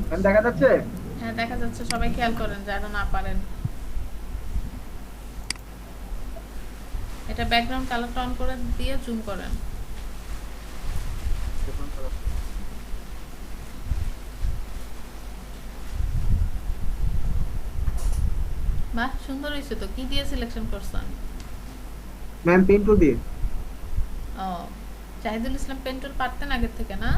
Ma'am দেখা যাচ্ছে? হ্যাঁ দেখা যাচ্ছে, সবাই খেয়াল করেন যারা না পারেন। এটা ব্যাকগ্রাউন্ড কালারটা অন করে দিয়ে জুম করেন। বাহ, সুন্দর হয়েছে তো। কি দিয়ে সিলেকশন করছেন? ম্যাম পেন টুল দিয়ে। ও, জাহিদুল ইসলাম পেন্টুল পারতেন আগের থেকে না?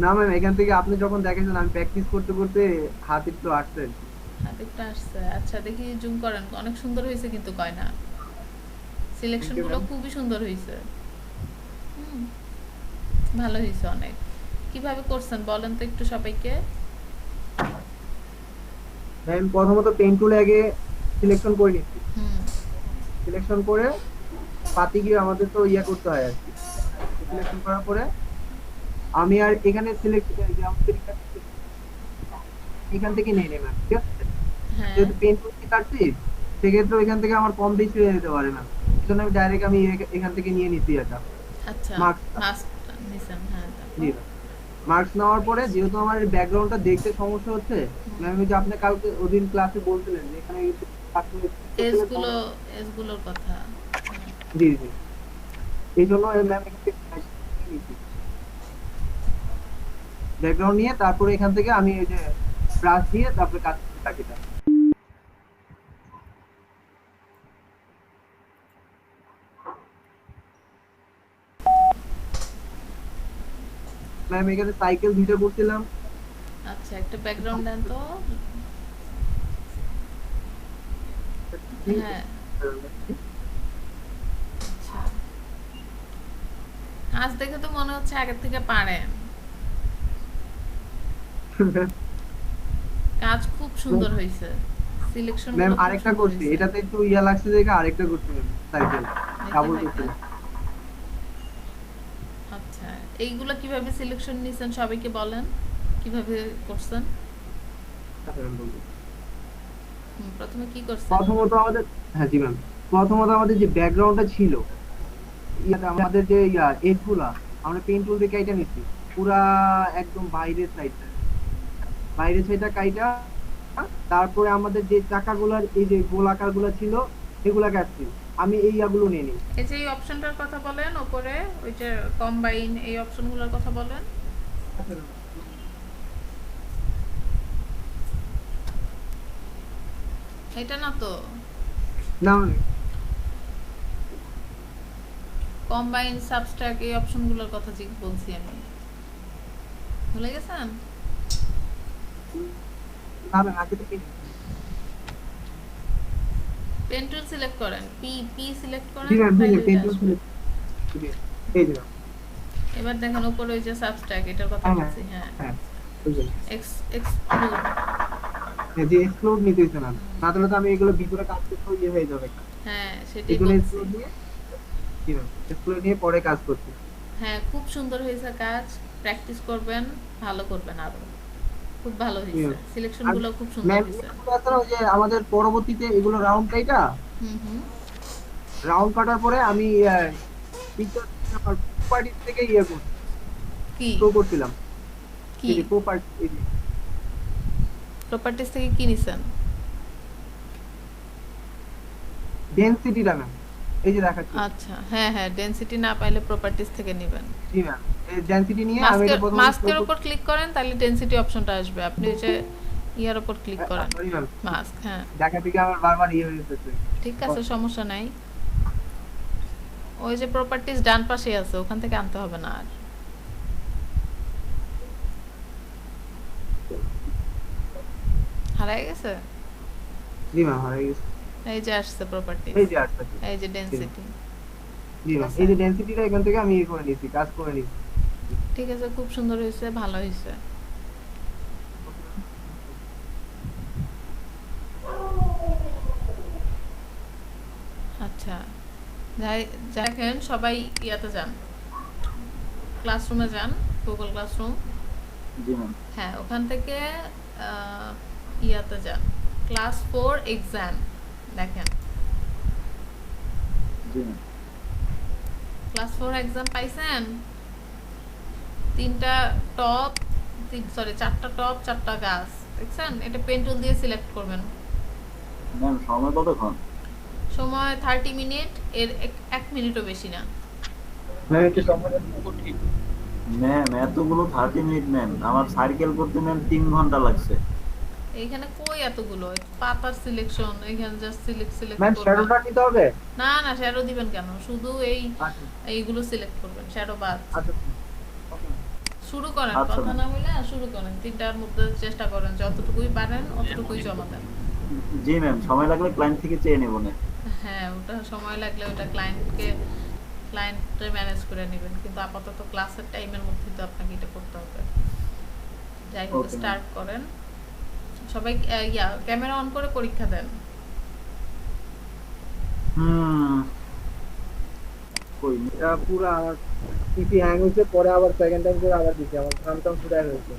না ম্যাম, এখান থেকে আপনি যখন দেখেছেন আমি প্র্যাকটিস করতে করতে হাত একটু আসছে আর কি। হাতেরটা আসছে, আচ্ছা দেখি জুম করেন। অনেক সুন্দর হয়েছে কিন্তু কয়না, থ্যাংক সিলেকশন ইউ গুলো ম্যাম। খুবই সুন্দর হয়েছে। হুম, ভালো হয়েছে অনেক। কিভাবে করছেন বলেন তো একটু সবাইকে। ম্যাম প্রথমত পেন টুলে আগে সিলেকশন করে নিচ্ছি। হুম। সিলেকশন করে পাতি গিয়ে আমাদের তো ইয়া করতে হয় আর কি। সিলেকশন করার পরে আমি আর এখানে সিলেক্ট আমাদের এখান থেকে নিয়ে নেই ম্যাম, ঠিক আছে? হ্যাঁ। যেহেতু পেন টুল দিয়ে কাটছি, সেক্ষেত্রে ওইখান থেকে আমার কম বেশি হয়ে যেতে পারে ম্যাম। এই জন্য আমি ডাইরেক্ট এখান থেকে নিয়ে নিচ্ছি এটা, আচ্ছা, মার্কসটা। মাস্ক নিছেন, হ্যাঁ জি তারপর? ম্যাম। মার্কস নেওয়ার পরে যেহেতু আমার ব্যাকগ্রাউন্ডটা দেখতে সমস্যা হচ্ছে, ম্যাম যে আপনি কালকে ওদিন ক্লাসে বলছিলেন যে এখানে আসলে করতে গেলে এজগুলো, সমস্যা। এজগুলোর কথা। জি জি, এই জন্য ম্যাম এখান থেকে নিয়ে নিচ্ছি ব্যাকগ্রাউন্ড নিয়ে, তারপরে এখান থেকে আমি ওই যে ব্রাশ দিয়ে তারপরে কাজ করতে থাকি। ম্যাম এখানে সাইকেল দুইটা করছিলাম। আচ্ছা, একটা ব্যাকগ্রাউন্ড দেন তো। হ্যাঁ। আচ্ছা, কাজ দেখে তো মনে হচ্ছে আগের থেকে পারেন। কাজ খুব সুন্দর হয়েছে, সিলেকশন ম্যাম গুলো খুব আরেকটা সুন্দর করছি, হয়েছে। এটাতে একটু ইয়া লাগছে দেখে আরেকটা করছি ম্যাম, সাইকেল দেখি ডাবল হয় করছিলাম। আচ্ছা, এইগুলো কিভাবে সিলেকশন নিছেন সবাইকে বলেন, কিভাবে করছেন? আচ্ছা ম্যাম বলছি। প্রথমে কি করছেন? প্রথমত আমাদের, হ্যাঁ জি ম্যাম, প্রথমত আমাদের যে ব্যাকগ্রাউন্ডটা ছিল, ইয়াতে আমাদের যে ইয়া এজ গুলা আমরা পেন টুল দিয়ে কাইটা নিচ্ছি পুরা, একদম বাইরের সাইডটা, বাইরের সাইডটা কাইটা, তারপরে আমাদের যে চাকাগুলার এই যে গোলাকার গুলা ছিল এগুলা কাটছি। আমি এই ইয়াগুলো নিয়ে নিই। এই যে এই অপশনটার কথা বলেন ওপরে, ওই যে কম্বাইন, এই অপশনগুলোর কথা বলেন। আচ্ছা ম্যাম। এটা না তো? না ম্যাম। কম্বাইন, সাবস্ট্রাক্ট, এই অপশনগুলোর কথা বলছি আমি। ভুলে গেছেন? না ম্যাম, আগে থেকে নিই। পেন টুল সিলেক্ট করেন, পি পি সিলেক্ট জি করেন, ম্যাম, জি তাইলে ম্যাম, পেন এটা টুল আসবে। সিলেক্ট। এই যে ম্যাম। এবার দেখেন উপরে ওই যে সাবস্ট্রাক্ট, এটার কথা হ্যাঁ হ্যাঁ বলছি, হ্যাঁ। হ্যাঁ, বুঝলাম। এক্সক্লুড। হ্যাঁ, যে এক্সপ্লোর নিতে হইছে ম্যাম, না তাহলে তো আমি এগুলো ভিতরে কাজ করতে ইয়ে হয়ে যাবে। হ্যাঁ এই সেটাই জন্য বলছি। এক্সপ্লোর নিয়ে, জি ম্যাম, এক্সপ্লোর নিয়ে পরে কাজ করছি। হ্যাঁ খুব সুন্দর হয়েছে কাজ, প্র্যাকটিস করবেন, ভালো করবেন আরো। খুব ভালো জি হয়েছে, ম্যাম। সিলেকশন আর গুলো খুব সুন্দর ম্যাম হয়েছে। এগুলো আছে না, ওই যে আমাদের পরবর্তীতে এগুলো রাউন্ড কাইটা, হুম হুম। রাউন্ড কাটার পরে আমি পিকচার আমার প্রপার্টি থেকে ইয়ে করছি, কি? শো করছিলাম। কি এই যে প্রপার্টি, এই যে প্রপার্টিস থেকে কি নিছেন? ডেনসিটিটা ম্যাম, এই যে দেখাচ্ছি। আচ্ছা, হ্যাঁ হ্যাঁ, ডেনসিটি না পাইলে প্রপার্টিস থেকে নেবেন। জি ম্যাম, এই ডেনসিটি নিয়ে আমি মাস্কের এটা প্রথমত শো মাস্কের উপর করছি। ক্লিক করেন, তাহলে ডেনসিটি অপশনটা আসবে। আপনি ওই যে ইয়ার উপর ক্লিক করেন, সরি ম্যাম, মাস্ক, হ্যাঁ। দেখা থেকে আমার বারবার ইয়ে হয়ে যেতেছে। ঠিক আছে, সমস্যা নাই। ওই যে প্রপার্টিস ডান পাশে আছে, ওখান থেকে আনতে হবে না আর। হারাই গেছে? জি ম্যাম, হারিয়ে গেছে। এই যে আসছে প্রপার্টিস, এই যে আটটা। এই যে ডেনসিটি। জি ঠিক ম্যাম, আছে, এই যে ডেনসিটিটা এখান থেকে আমি ইয়ে করে নিয়েছি, কাজ করে নিয়েছি। ঠিক আছে, খুব সুন্দর হয়েছে, ভালো হয়েছে। আচ্ছা, যাই, দেখেন সবাই ইয়াতে যান, ক্লাসরুমে যান, গুগল ক্লাসরুম। জি ম্যাম। হ্যাঁ ওখান থেকে আহ, ইয়াতে যান, ক্লাস 4 এক্সাম। দেখেন, জি ম্যাম। ক্লাস 4 এক্সাম পাইছেন? তিনটা টপ, সরি 4টা টপ 4টা গাছ দেখছেন, এটা পেন টুল দিয়ে সিলেক্ট করবেন। ম্যাম সময় কতক্ষণ? সময় 30 মিনিট, এর 1 মিনিটও বেশি না। ম্যাম একটু সময় দেন। ঠিক। ম্যাম এতগুলো 30 মিনিট ম্যাম, আমার সার্কেল করতে ম্যাম 3 ঘন্টা লাগছে। এইখানে কই এতগুলো পাতার সিলেকশন, এখানে জাস্ট সিলেক্ট ম্যাম করবেন। শ্যাডোটা নিতে হবে? না না, শ্যাডো দিবেন কেন, শুধু আচ্ছা এইগুলো সিলেক্ট করবেন, শ্যাডো বাদ। আচ্ছা শুরু করেন, আচ্ছা, কথা ম্যাম। না হইলে শুরু করেন, 3টার মধ্যে চেষ্টা করেন যতটুকুই পারেন অতটুকুই জমা দেন। জি ম্যাম, সময় লাগলে ক্লায়েন্ট থেকে চেয়ে নেবো না। হ্যাঁ, ওটা সময় লাগলে ওটা ক্লায়েন্টে ম্যানেজ করে নেবেন, কিন্তু আপাতত ক্লাসের টাইমের মধ্যে তো আপনাকে এটা করতে হবে। যাই হোক, Okay, ma'am. স্টার্ট করেন। সবাই ক্যামেরা অন করে পরীক্ষা দেন। কই এটা পুরো আমার পিসি হ্যাং হয়েছে, পরে আবার সেকেন্ড টাইম করে আবার দিছি, আমার সামটাম পুরো হ্যাং হয়েছে।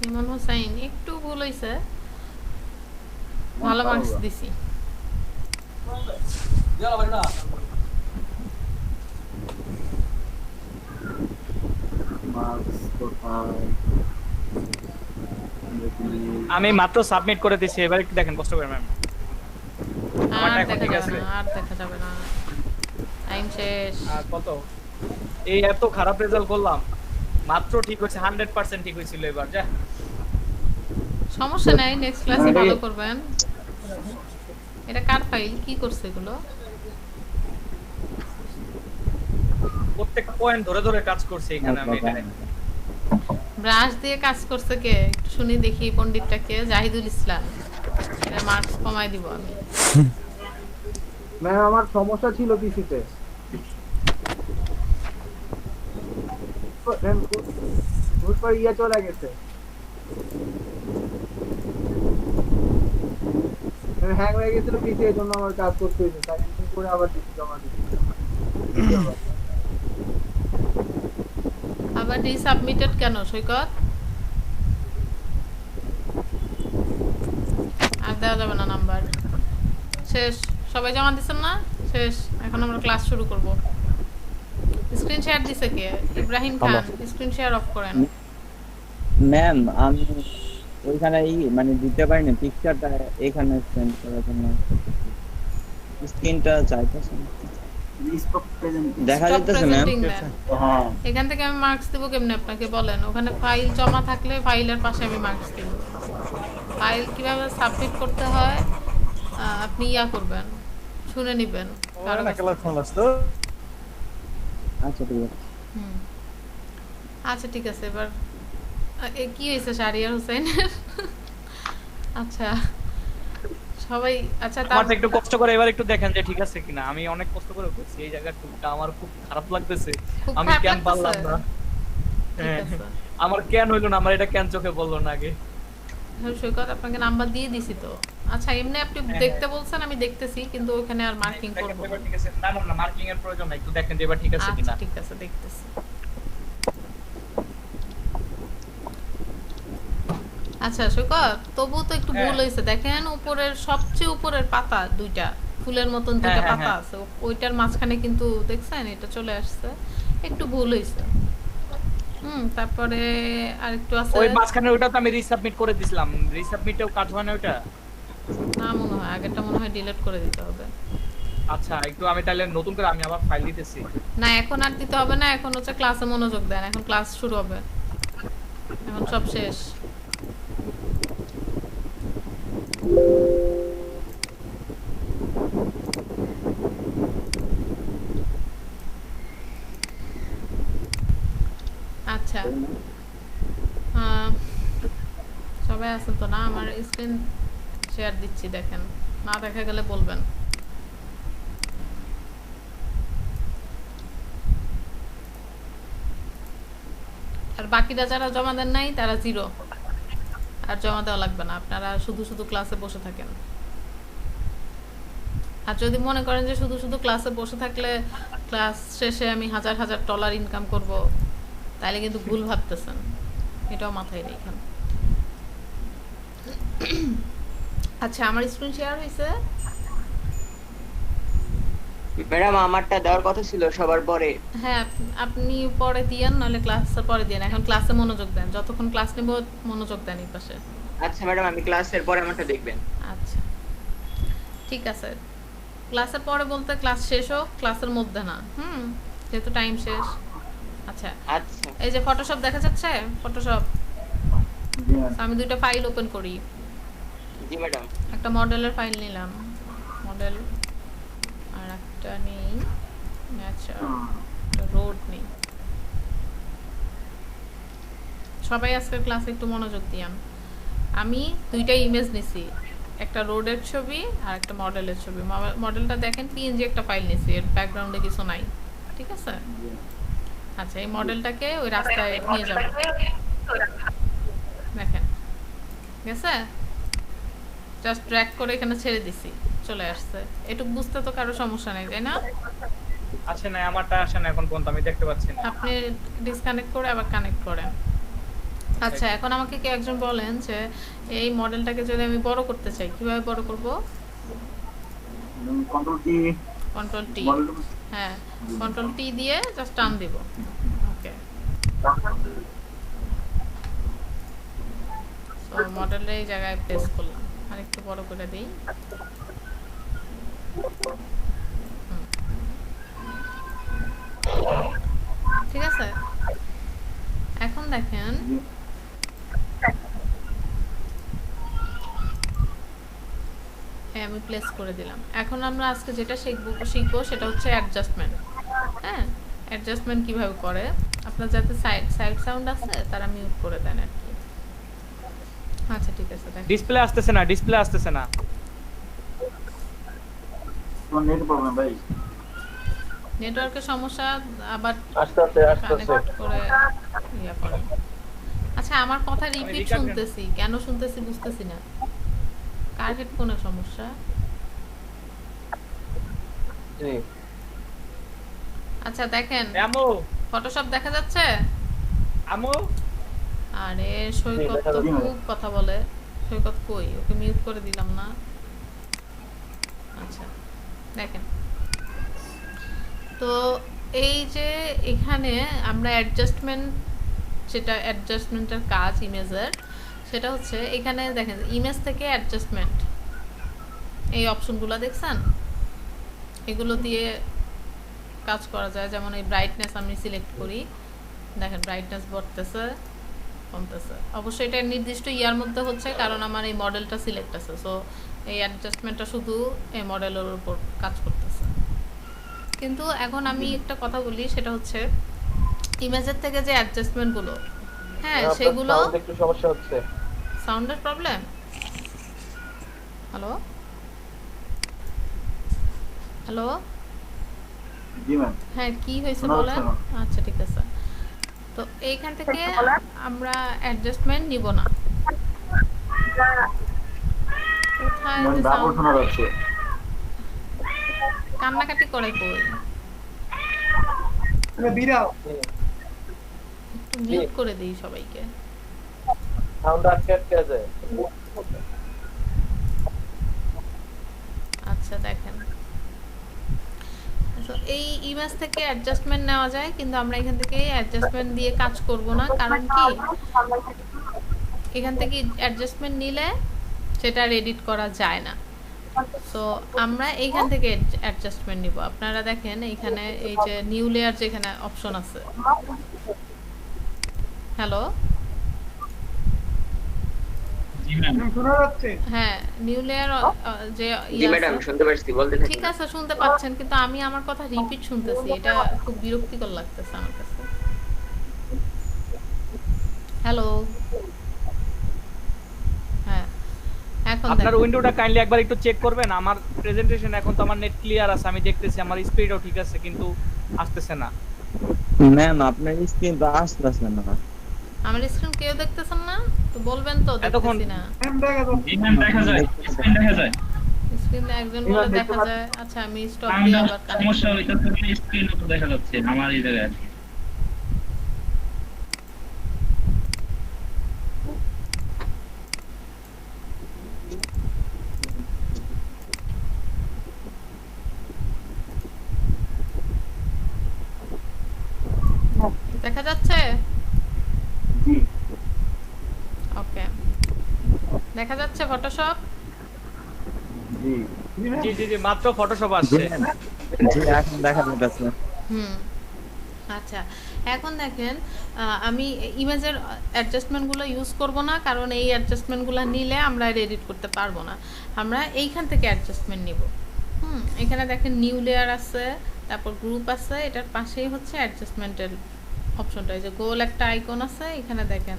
ইমন হোসাইন একটু ভুল হয়েছে, ভালো মার্কস দিছি। মার্কস কোথায়? আমি মাত্র সাবমিট করে দিয়েছি, এবার একটু দেখেন কষ্ট করে ম্যাম। আর আমারটা এখন দেখা ঠিক যাবে আছে? না, আর দেখা যাবে না, টাইম শেষ। আর কত? এই এত খারাপ রেজাল্ট করলাম, মাত্র ঠিক হয়েছে, 100% ঠিক হয়েছিল এবার। যা সমস্যা নাই, নেক্সট ক্লাসে ভালো করবেন। এটা কার ফাইল, কি করছে এগুলো? প্রত্যেকটা পয়েন্ট ধরে ধরে কাজ করছে এখানে আমি এখানে। ব্রাশ দিয়ে কাজ করছে কে, একটু শুনি দেখি পণ্ডিতটাকে। জাহিদুল ইসলাম, এটা মার্কস কমাই দিব আমি। ম্যাম আমার সমস্যা ছিল পিসিতে। ম্যাম হুট করে ইয়ে চলে গেছে, হ্যাং হয়ে গেছিল পিসি, এর জন্য আমার কাজ করতে হয়েছে, তাই করে আবার দিছি, জমা দিছি। আবার রিসাবমিটেড কেন সৈকত? আর দেওয়া যাবে না নাম্বার। শেষ, সবাই জমা দিচ্ছেন না? শেষ, এখন আমরা ক্লাস শুরু করব। স্ক্রিন শেয়ার দিছে কে? ইব্রাহিম খান, স্ক্রিন শেয়ার অফ করেন। ম্যাম আমি ওইখানে মানে দিতে পারিনি পিকচারটা, এখানে সেন্ড করার জন্য স্ক্রিনটা চাইতেছে না। Stop present. দেখা Stop যাইতেছে ম্যাম। presenting দেন। হ্যাঁ এখান থেকে আমি মার্কস দেবো কেমনে আপনাকে বলেন? ওখানে ফাইল জমা থাকলে ফাইলের পাশে আমি মার্কস দেব। ফাইল কিভাবে সাবমিট করতে হয় আপনি করবেন, শুনে নেবেন কারো কাছ থেকে। আচ্ছা ঠিক আছে। হুম। আচ্ছা ঠিক আছে, এবার কি হয়েছে শাহরিয়ার হোসেনের? আচ্ছা সবাই, আচ্ছা আমারটা একটু কষ্ট করে এবার একটু দেখেন যে ঠিক আছে কিনা। আমি অনেক কষ্ট করে করছি, এই জায়গাটা আমার খুব খারাপ লাগতেছে। খুব আমি খারাপ কেন লাগতেছে? পারলাম না? ঠিক হ্যাঁ, আছে। আমার কেন হইলো না, আমার এটা কেন চোখে বললো না আগে? হ্যাঁ, সৈকত আপনাকে নাম্বার দিয়ে দিছি তো। আচ্ছা এমনি আপনি দেখতে বলছেন, আমি দেখতেছি, কিন্তু ওখানে আর মার্কিং দেখেন করব এবার না। ঠিক আছে। না না না, মার্কিং এর প্রয়োজন নাই, একটু দেখেন যে এবার ঠিক আছে আচ্ছা কিনা। ঠিক আছে, দেখতেছি। আচ্ছা সৈকত, তবু তো একটু ভুল হয়েছে, দেখেন উপরের সবচেয়ে উপরের পাতা দুইটা ফুলের মতন দুইটা হ্যাঁ, পাতা হ্যাঁ। আছে, ওইটার মাঝখানে কিন্তু দেখছেন এটা চলে আসছে, একটু ভুল হয়েছে। তারপরে আরেকটু আছে, ওই মাঝখানে ওটা তো আমি রিসাবমিট করে দিছিলাম, রিসাবমিটেও কাজ হয় না ওটা। না মনে হয় আগেরটা মনে হয় ডিলিট করে দিতে হবে। আচ্ছা একটু আমি তাহলে নতুন করে আমি আবার ফাইল দিতেছি। না এখন আর দিতে হবে না, এখন হচ্ছে ক্লাসে মনোযোগ দেন, এখন ক্লাস শুরু হবে, এখন সব শেষ। আচ্ছা সবাই আছেন তো না? আমার স্ক্রিন শেয়ার দিচ্ছি, দেখেন, না দেখা গেলে বলবেন। আর বাকিরা যারা জমা দেন নাই তারা 0, আর জমা দেওয়া লাগবে না, আপনারা শুধু শুধু ক্লাসে বসে থাকেন। আর যদি মনে করেন যে শুধু শুধু ক্লাসে বসে থাকলে ক্লাস শেষে আমি হাজার হাজার ডলার ইনকাম করব, তাহলে কিন্তু ভুল ভাবতেছেন, এটাও মাথায় রেখেন। আচ্ছা, আমার স্ক্রিন শেয়ার হয়েছে? ম্যাডাম আমারটা দেওয়ার কথা ছিল সবার পরে। হ্যাঁ, আপনি পরে দিয়েন, নাহলে ক্লাসের পরে দিয়েন। এখন ক্লাসে মনোযোগ দেন, যতক্ষণ ক্লাস নেব মনোযোগ দেন এই পাশে। আচ্ছা ম্যাডাম, আমি ক্লাসের পরে আমারটা দেখবেন। আচ্ছা ঠিক আছে, ক্লাসের পরে বলতে ক্লাস শেষ হোক, ক্লাসের মধ্যে না, যেহেতু টাইম শেষ। আচ্ছা, আচ্ছা এই যে ফটোশপ দেখা যাচ্ছে, ফটোশপ জি ম্যাম। আমি দুইটা ফাইল ওপেন করি। জি ম্যাডাম। একটা মডেলের ফাইল নিলাম, মডেল, আর একটা নেই ন্যাচার, একটা রোড নেই। সবাই আজকের ক্লাসে একটু মনোযোগ দিয়ান। আমি দুইটা ইমেজ নিছি, একটা রোডের ছবি আর একটা মডেলের ছবি। মডেলটা দেখেন পিএনজি একটা ফাইল নিছি, এর ব্যাকগ্রাউন্ডে কিছু নাই, ঠিক আছে? আচ্ছা, এই মডেলটাকে ওই রাস্তায় নিয়ে যাব, দেখেন গেছে, জাস্ট ড্র্যাগ করে এখানে ছেড়ে দিছি, চলে আসছে। এটুকু বুঝতে তো কারো সমস্যা নেই, তাই না? আসে না, আমারটা আসে না এখন পর্যন্ত, আমি দেখতে পাচ্ছি না। আপনি ডিসকানেক্ট করে আবার কানেক্ট করেন। আচ্ছা, এখন আমাকে কেউ একজন বলেন যে এই মডেলটাকে যদি আমি বড় করতে চাই, কিভাবে বড় করব? কন্ট্রোল কি কন্ট্রোল টি। বলেন? হ্যাঁ, কন্ট্রোল টি দিয়ে জাস্ট টান দিব। ওকে, সো মডেলের এই জায়গায় প্লেস করলাম, আর একটু বড় করে দিই। ঠিক আছে, এখন দেখেন হ্যাঁ, আমি প্লেস করে দিলাম। এখন আমরা আজকে যেটা শিখবো সেটা হচ্ছে অ্যাডজাস্টমেন্ট। হ্যাঁ, অ্যাডজাস্টমেন্ট কিভাবে করে, আপনার যাতে সাইড সাউন্ড আছে তারা মিউট করে দেন আর কি। আচ্ছা ঠিক আছে, দেখেন ডিসপ্লে আসতেছে না, ডিসপ্লে আসতেছে না। তোমার নেট প্রবলেম ভাই। নেটওয়ার্কের সমস্যা, আবার আসতেছে কানেক্ট করে ইয়া করেন। আচ্ছা, আমার কথা রিপিট রিকার্ড শুনতেছি, কেন শুনতেছি বুঝতেছি না। কার হেডফোনের সমস্যা? জি আচ্ছা দেখেন, আমো ফটোশপ দেখা যাচ্ছে? আমো আরে সৈকত দেখা তো যাচ্ছে। খুব কথা বলে। সৈকত কই? ওকে মিউট করে দিলাম না। আচ্ছা দেখেন, তো এই যে এখানে আমরা অ্যাডজাস্টমেন্ট, যেটা অ্যাডজাস্টমেন্টের কাজ ইমেজের, সেটা হচ্ছে এখানে দেখেন ইমেজ থেকে অ্যাডজাস্টমেন্ট, এই অপশনগুলো দেখছেন, এগুলো দিয়ে কাজ করা যায়। যেমন এই ব্রাইটনেস আমি সিলেক্ট করি, দেখেন ব্রাইটনেস বাড়তেছে কমতেছে। অবশ্যই এটা নির্দিষ্ট ইয়ার মধ্যে হচ্ছে, কারণ আমার এই মডেলটা সিলেক্ট আছে, সো এই অ্যাডজাস্টমেন্টটা শুধু এই মডেলের উপর কাজ করতেছে। কিন্তু এখন আমি একটা কথা বলি, সেটা হচ্ছে ইমেজের থেকে যে অ্যাডজাস্টমেন্টগুলো, হ্যাঁ সেগুলো একটু সমস্যা হচ্ছে। সাউন্ডের প্রবলেম। হ্যালো হ্যালো, জি ম্যাম। হ্যাঁ কি হয়েছে শোনা বলেন? যাচ্ছে না। আচ্ছা ঠিক আছে, তো এইখান থেকে আমরা অ্যাডজাস্টমেন্ট নিব না। কোথায় ম্যাম যে ডাবল sound? শোনা যাচ্ছে। কান্নাকাটি করে কই? একটু মিউট করে দিই সবাইকে। সাউন্ড আটকে আটকে যায়। আচ্ছা দেখেন, তো এই ইমেজ থেকে অ্যাডজাস্টমেন্ট নেওয়া যায়, কিন্তু আমরা এখান থেকে অ্যাডজাস্টমেন্ট দিয়ে কাজ করব না। কারণ কি, এখান থেকে অ্যাডজাস্টমেন্ট নিলে সেটা এডিট করা যায় না। সো আমরা এইখান থেকে অ্যাডজাস্টমেন্ট নিব। আপনারা দেখেন এখানে এই যে নিউ লেয়ার যেখানে অপশন আছে, হ্যালো হ্যাঁ নিউ লেয়ার যে জি ম্যাডাম, শুনতে পাচ্ছি, বলতে থাকি। ঠিক আছে শুনতে পাচ্ছেন, কিন্তু আমি আমার কথা রিপিট শুনতেছি, এটা খুব বিরক্তিকর লাগতেছে আমার কাছে। হ্যালো হ্যাঁ, এখন আপনার দেখেন। উইন্ডোটা কাইন্ডলি একবার একটু চেক করবেন। আমার প্রেজেন্টেশন এখন তো আমার নেট ক্লিয়ার আছে, আমি দেখতেছি আমার স্পিডও ঠিক আছে, কিন্তু আসতেছে না। ম্যাম আপনার স্ক্রিন তো আসতেছে না। আমার স্ক্রিন কেউ দেখতেছেন না? তো বলবেন তো এতক্ষণ- দেখতেছি না। জি ম্যাম দেখা যায়, স্ক্রিন দেখা যায়। স্ক্রিনে একজন বলে দেখা যায়। আচ্ছা আমি স্টপ সাউন্ড দিয়ে আবার কানেক্ট সমস্যা হইতেছে, স্ক্রিন তো দেখা যাচ্ছে আমার এই জায়গায় আর কি। দেখা যাচ্ছে? জি ওকে। দেখা যাচ্ছে ফটোশপ? জি জি জি জি মাত্র ফটোশপ জি আসছে। ম্যাম, জি এখন দেখা যাচ্ছে। হুম। আচ্ছা এখন দেখেন আমি ইমেজের অ্যাডজাস্টমেন্টগুলো ইউজ করব না, কারণ এই অ্যাডজাস্টমেন্টগুলো নিলে আমরা এডিট করতে পারবো না। আমরা এইখান থেকে অ্যাডজাস্টমেন্ট নিব। এখানে দেখেন নিউ লেয়ার আছে, তারপর গ্রুপ আছে, এটার পাশেই হচ্ছে অ্যাডজাস্টমেন্টের অপশনটা। এই যে গোল একটা আইকন আছে, এখানে দেখেন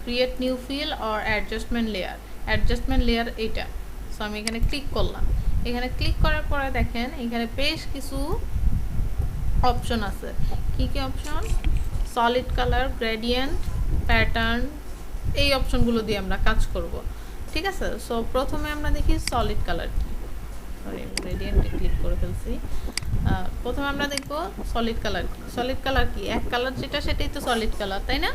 create new fill or adjustment layer এইটা। সো আমি এখানে ক্লিক করলাম। এখানে ক্লিক করার পরে দেখেন এখানে বেশ কিছু অপশন আছে। কি কি option? Solid colour, gradient, pattern, এই অপশনগুলো দিয়ে আমরা কাজ করব। ঠিক আছে? সো প্রথমে আমরা দেখি সলিড কালার কি। সরি গ্রেডিয়েন্টে ক্লিক করে ফেলছি। প্রথমে আমরা দেখব সলিড কালার কি। সলিড কালার কি? এক কালার যেটা সেটাই তো সলিড কালার, তাই না?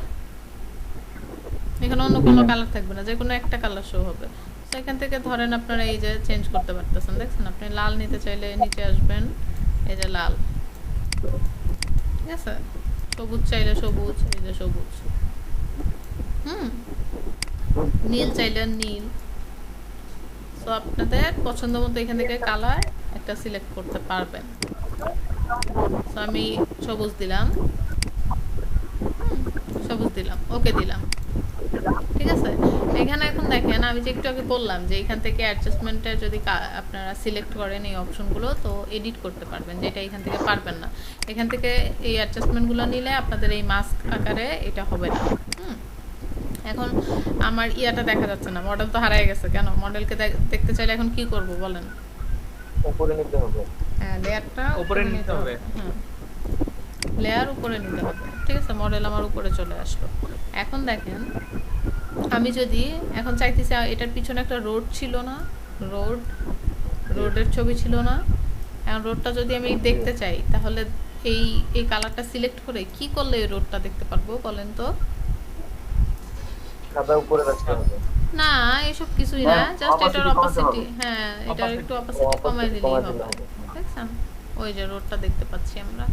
এখানে অন্য কোনো কালার থাকবে না, যে কোনো একটা কালার শো হবে। তো এখান থেকে ধরেন আপনারা এই যে চেঞ্জ করতে পারতেছেন, দেখছেন? আপনি লাল নিতে চাইলে নিচে আসবেন, এই যে লাল, ঠিক আছে? সবুজ চাইলে সবুজ, এই যে সবুজ। নীল চাইলে নীল। সো আপনাদের পছন্দ মতো এখান থেকে কালার একটা সিলেক্ট করতে পারবেন। সো আমি সবুজ দিলাম, ওকে দিলাম। ঠিক আছে? এখানে এখন দেখেন আমি যে একটু আগে বললাম যে এখান থেকে অ্যাডজাস্টমেন্টে যদি আপনারা সিলেক্ট করেন এই অপশনগুলো, তো এডিট করতে পারবেন, যেটা এখান থেকে পারবেন না। এখান থেকে এই অ্যাডজাস্টমেন্টগুলো নিলে আপনাদের এই মাস্ক আকারে এটা হবে না। এখন আমার ইয়াটা দেখা যাচ্ছে না, মডেল তো হারিয়ে গেছে। কেন? মডেলকে দেখতে চাইলে এখন কি করব বলেন? উপরে নিতে হবে। হ্যাঁ, লেয়ারটা উপরে নিতে হবে। হ্যাঁ, লেয়ার উপরে নিতে হবে। ঠিক আছে? মডেল আমার উপরে চলে আসলো। এখন দেখেন আমি যদি এখন চাইতেছি, এটার পিছনে একটা রোড ছিল না? রোডের ছবি ছিল না? এখন রোডটা যদি আমি দেখতে চাই, তাহলে এই কালারটা সিলেক্ট করে কি করলে এই রোডটা দেখতে পারবো বলেন তো? সাদা উপরে রাখতে হবে। না, এসব কিছুই না, জাস্ট এটার অপাসিটি, হ্যাঁ এটার একটু অপাসিটি কমাই দিলেই হবে। দেখছেন? ওই যে রোডটা দেখতে পাচ্ছি আমরা,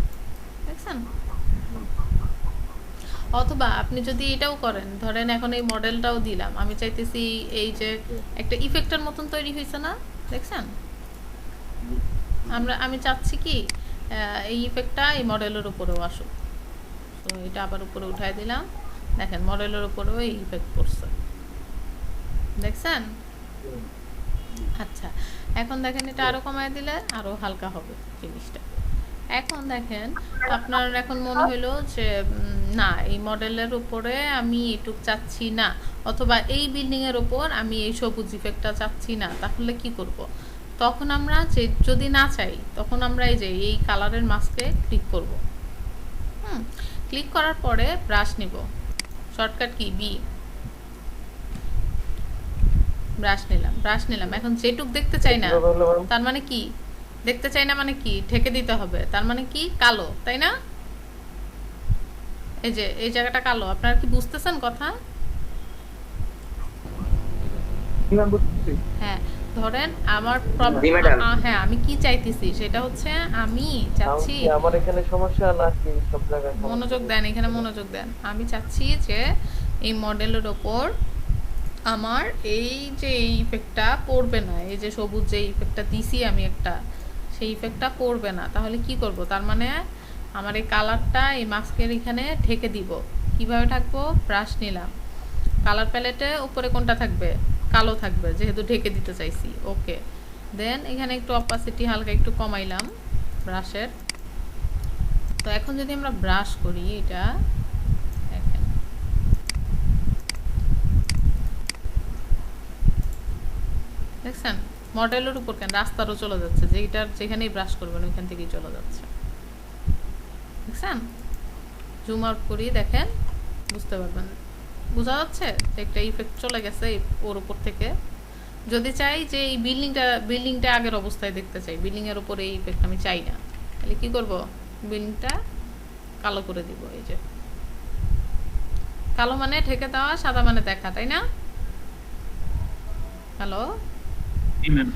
দেখছেন? অথবা আপনি যদি এটাও করেন, ধরেন এখন এই মডেলটাও দিলাম, আমি চাইতেছি এই যে একটা ইফেক্টের মতন তৈরি হয়েছে না, দেখছেন? আমি চাচ্ছি কি এই ইফেক্টটা এই মডেলের উপরেও আসুক। তো এটা আবার উপরে উঠাই দিলাম, দেখেন মডেলের উপরেও এই ইফেক্ট পড়ছে, দেখছেন? আচ্ছা এখন দেখেন এটা আরো কমায় দিলে আরো হালকা হবে জিনিসটা। এখন দেখেন আপনার এখন মনে হলো যে না, এই মডেলের উপরে আমি এটুক চাচ্ছি না, অথবা এই বিল্ডিং এর উপর আমি এই সবুজ ইফেক্টটা চাচ্ছি না, তাহলে কি করব? তখন আমরা যদি না চাই, তখন আমরা এই যে এই কালারের মাস্কে ক্লিক করব। ক্লিক করার পরে ব্রাশ নিব, শর্টকাট কি বি, ব্রাশ নিলাম। এখন যেটুক দেখতে চাই না, তার মানে কি? দেখতে চাই না মানে কি? ঢেকে দিতে হবে, তার মানে কি? কালো, তাই না? এই যে এই জায়গাটা কালো, আপনারা কি বুঝতেছেন কথা? হ্যাঁ, ধরেন আমার হ্যাঁ আমি কি চাইতেছি সেটা হচ্ছে, আমি চাচ্ছি, আমার এখানে সমস্যা নাকি সব জায়গায়? মনোযোগ দেন, এখানে মনোযোগ দেন। আমি চাচ্ছি যে এই মডেলের ওপর আমার এই যে এই ইফেক্টটা পড়বে না, এই যে সবুজ যে ইফেক্টটা দিছি আমি একটা, সেই ইফেক্টটা পড়বে না। তাহলে কি করব? তার মানে আমার এই কালারটা এই মাস্কের এখানে ঢেকে দিব। কিভাবে ঢাকবো? ব্রাশ নিলাম, কালার প্যালেটে উপরে কোনটা থাকবে? কালো থাকবে, যেহেতু ঢেকে দিতে চাইছি। ওকে, দেন এখানে একটু অপাসিটি হালকা একটু কমাইলাম ব্রাশের। তো এখন যদি আমরা ব্রাশ করি, এটা দেখেন দেখছেন মডেলের উপর কেন রাস্তারও চলে যাচ্ছে, যেখানেই ব্রাশ করবেন ওইখান থেকেই চলে যাচ্ছে, দেখছেন? জুম আউট করি, দেখেন, বুঝতে পারবেন। বোঝা যাচ্ছে যে একটা ইফেক্ট চলে গেছে ওর উপর থেকে। যদি চাই যে এই বিল্ডিংটা আগের অবস্থায় দেখতে চাই, বিল্ডিং এর উপরে এই ইফেক্ট আমি চাই না, তাহলে কি করব, বিল্ডিংটা কালো করে দিব। এই যে কালো মানে ঢেকে দেওয়া, সাদা মানে দেখা, তাই না? হ্যালো, জি ম্যাম।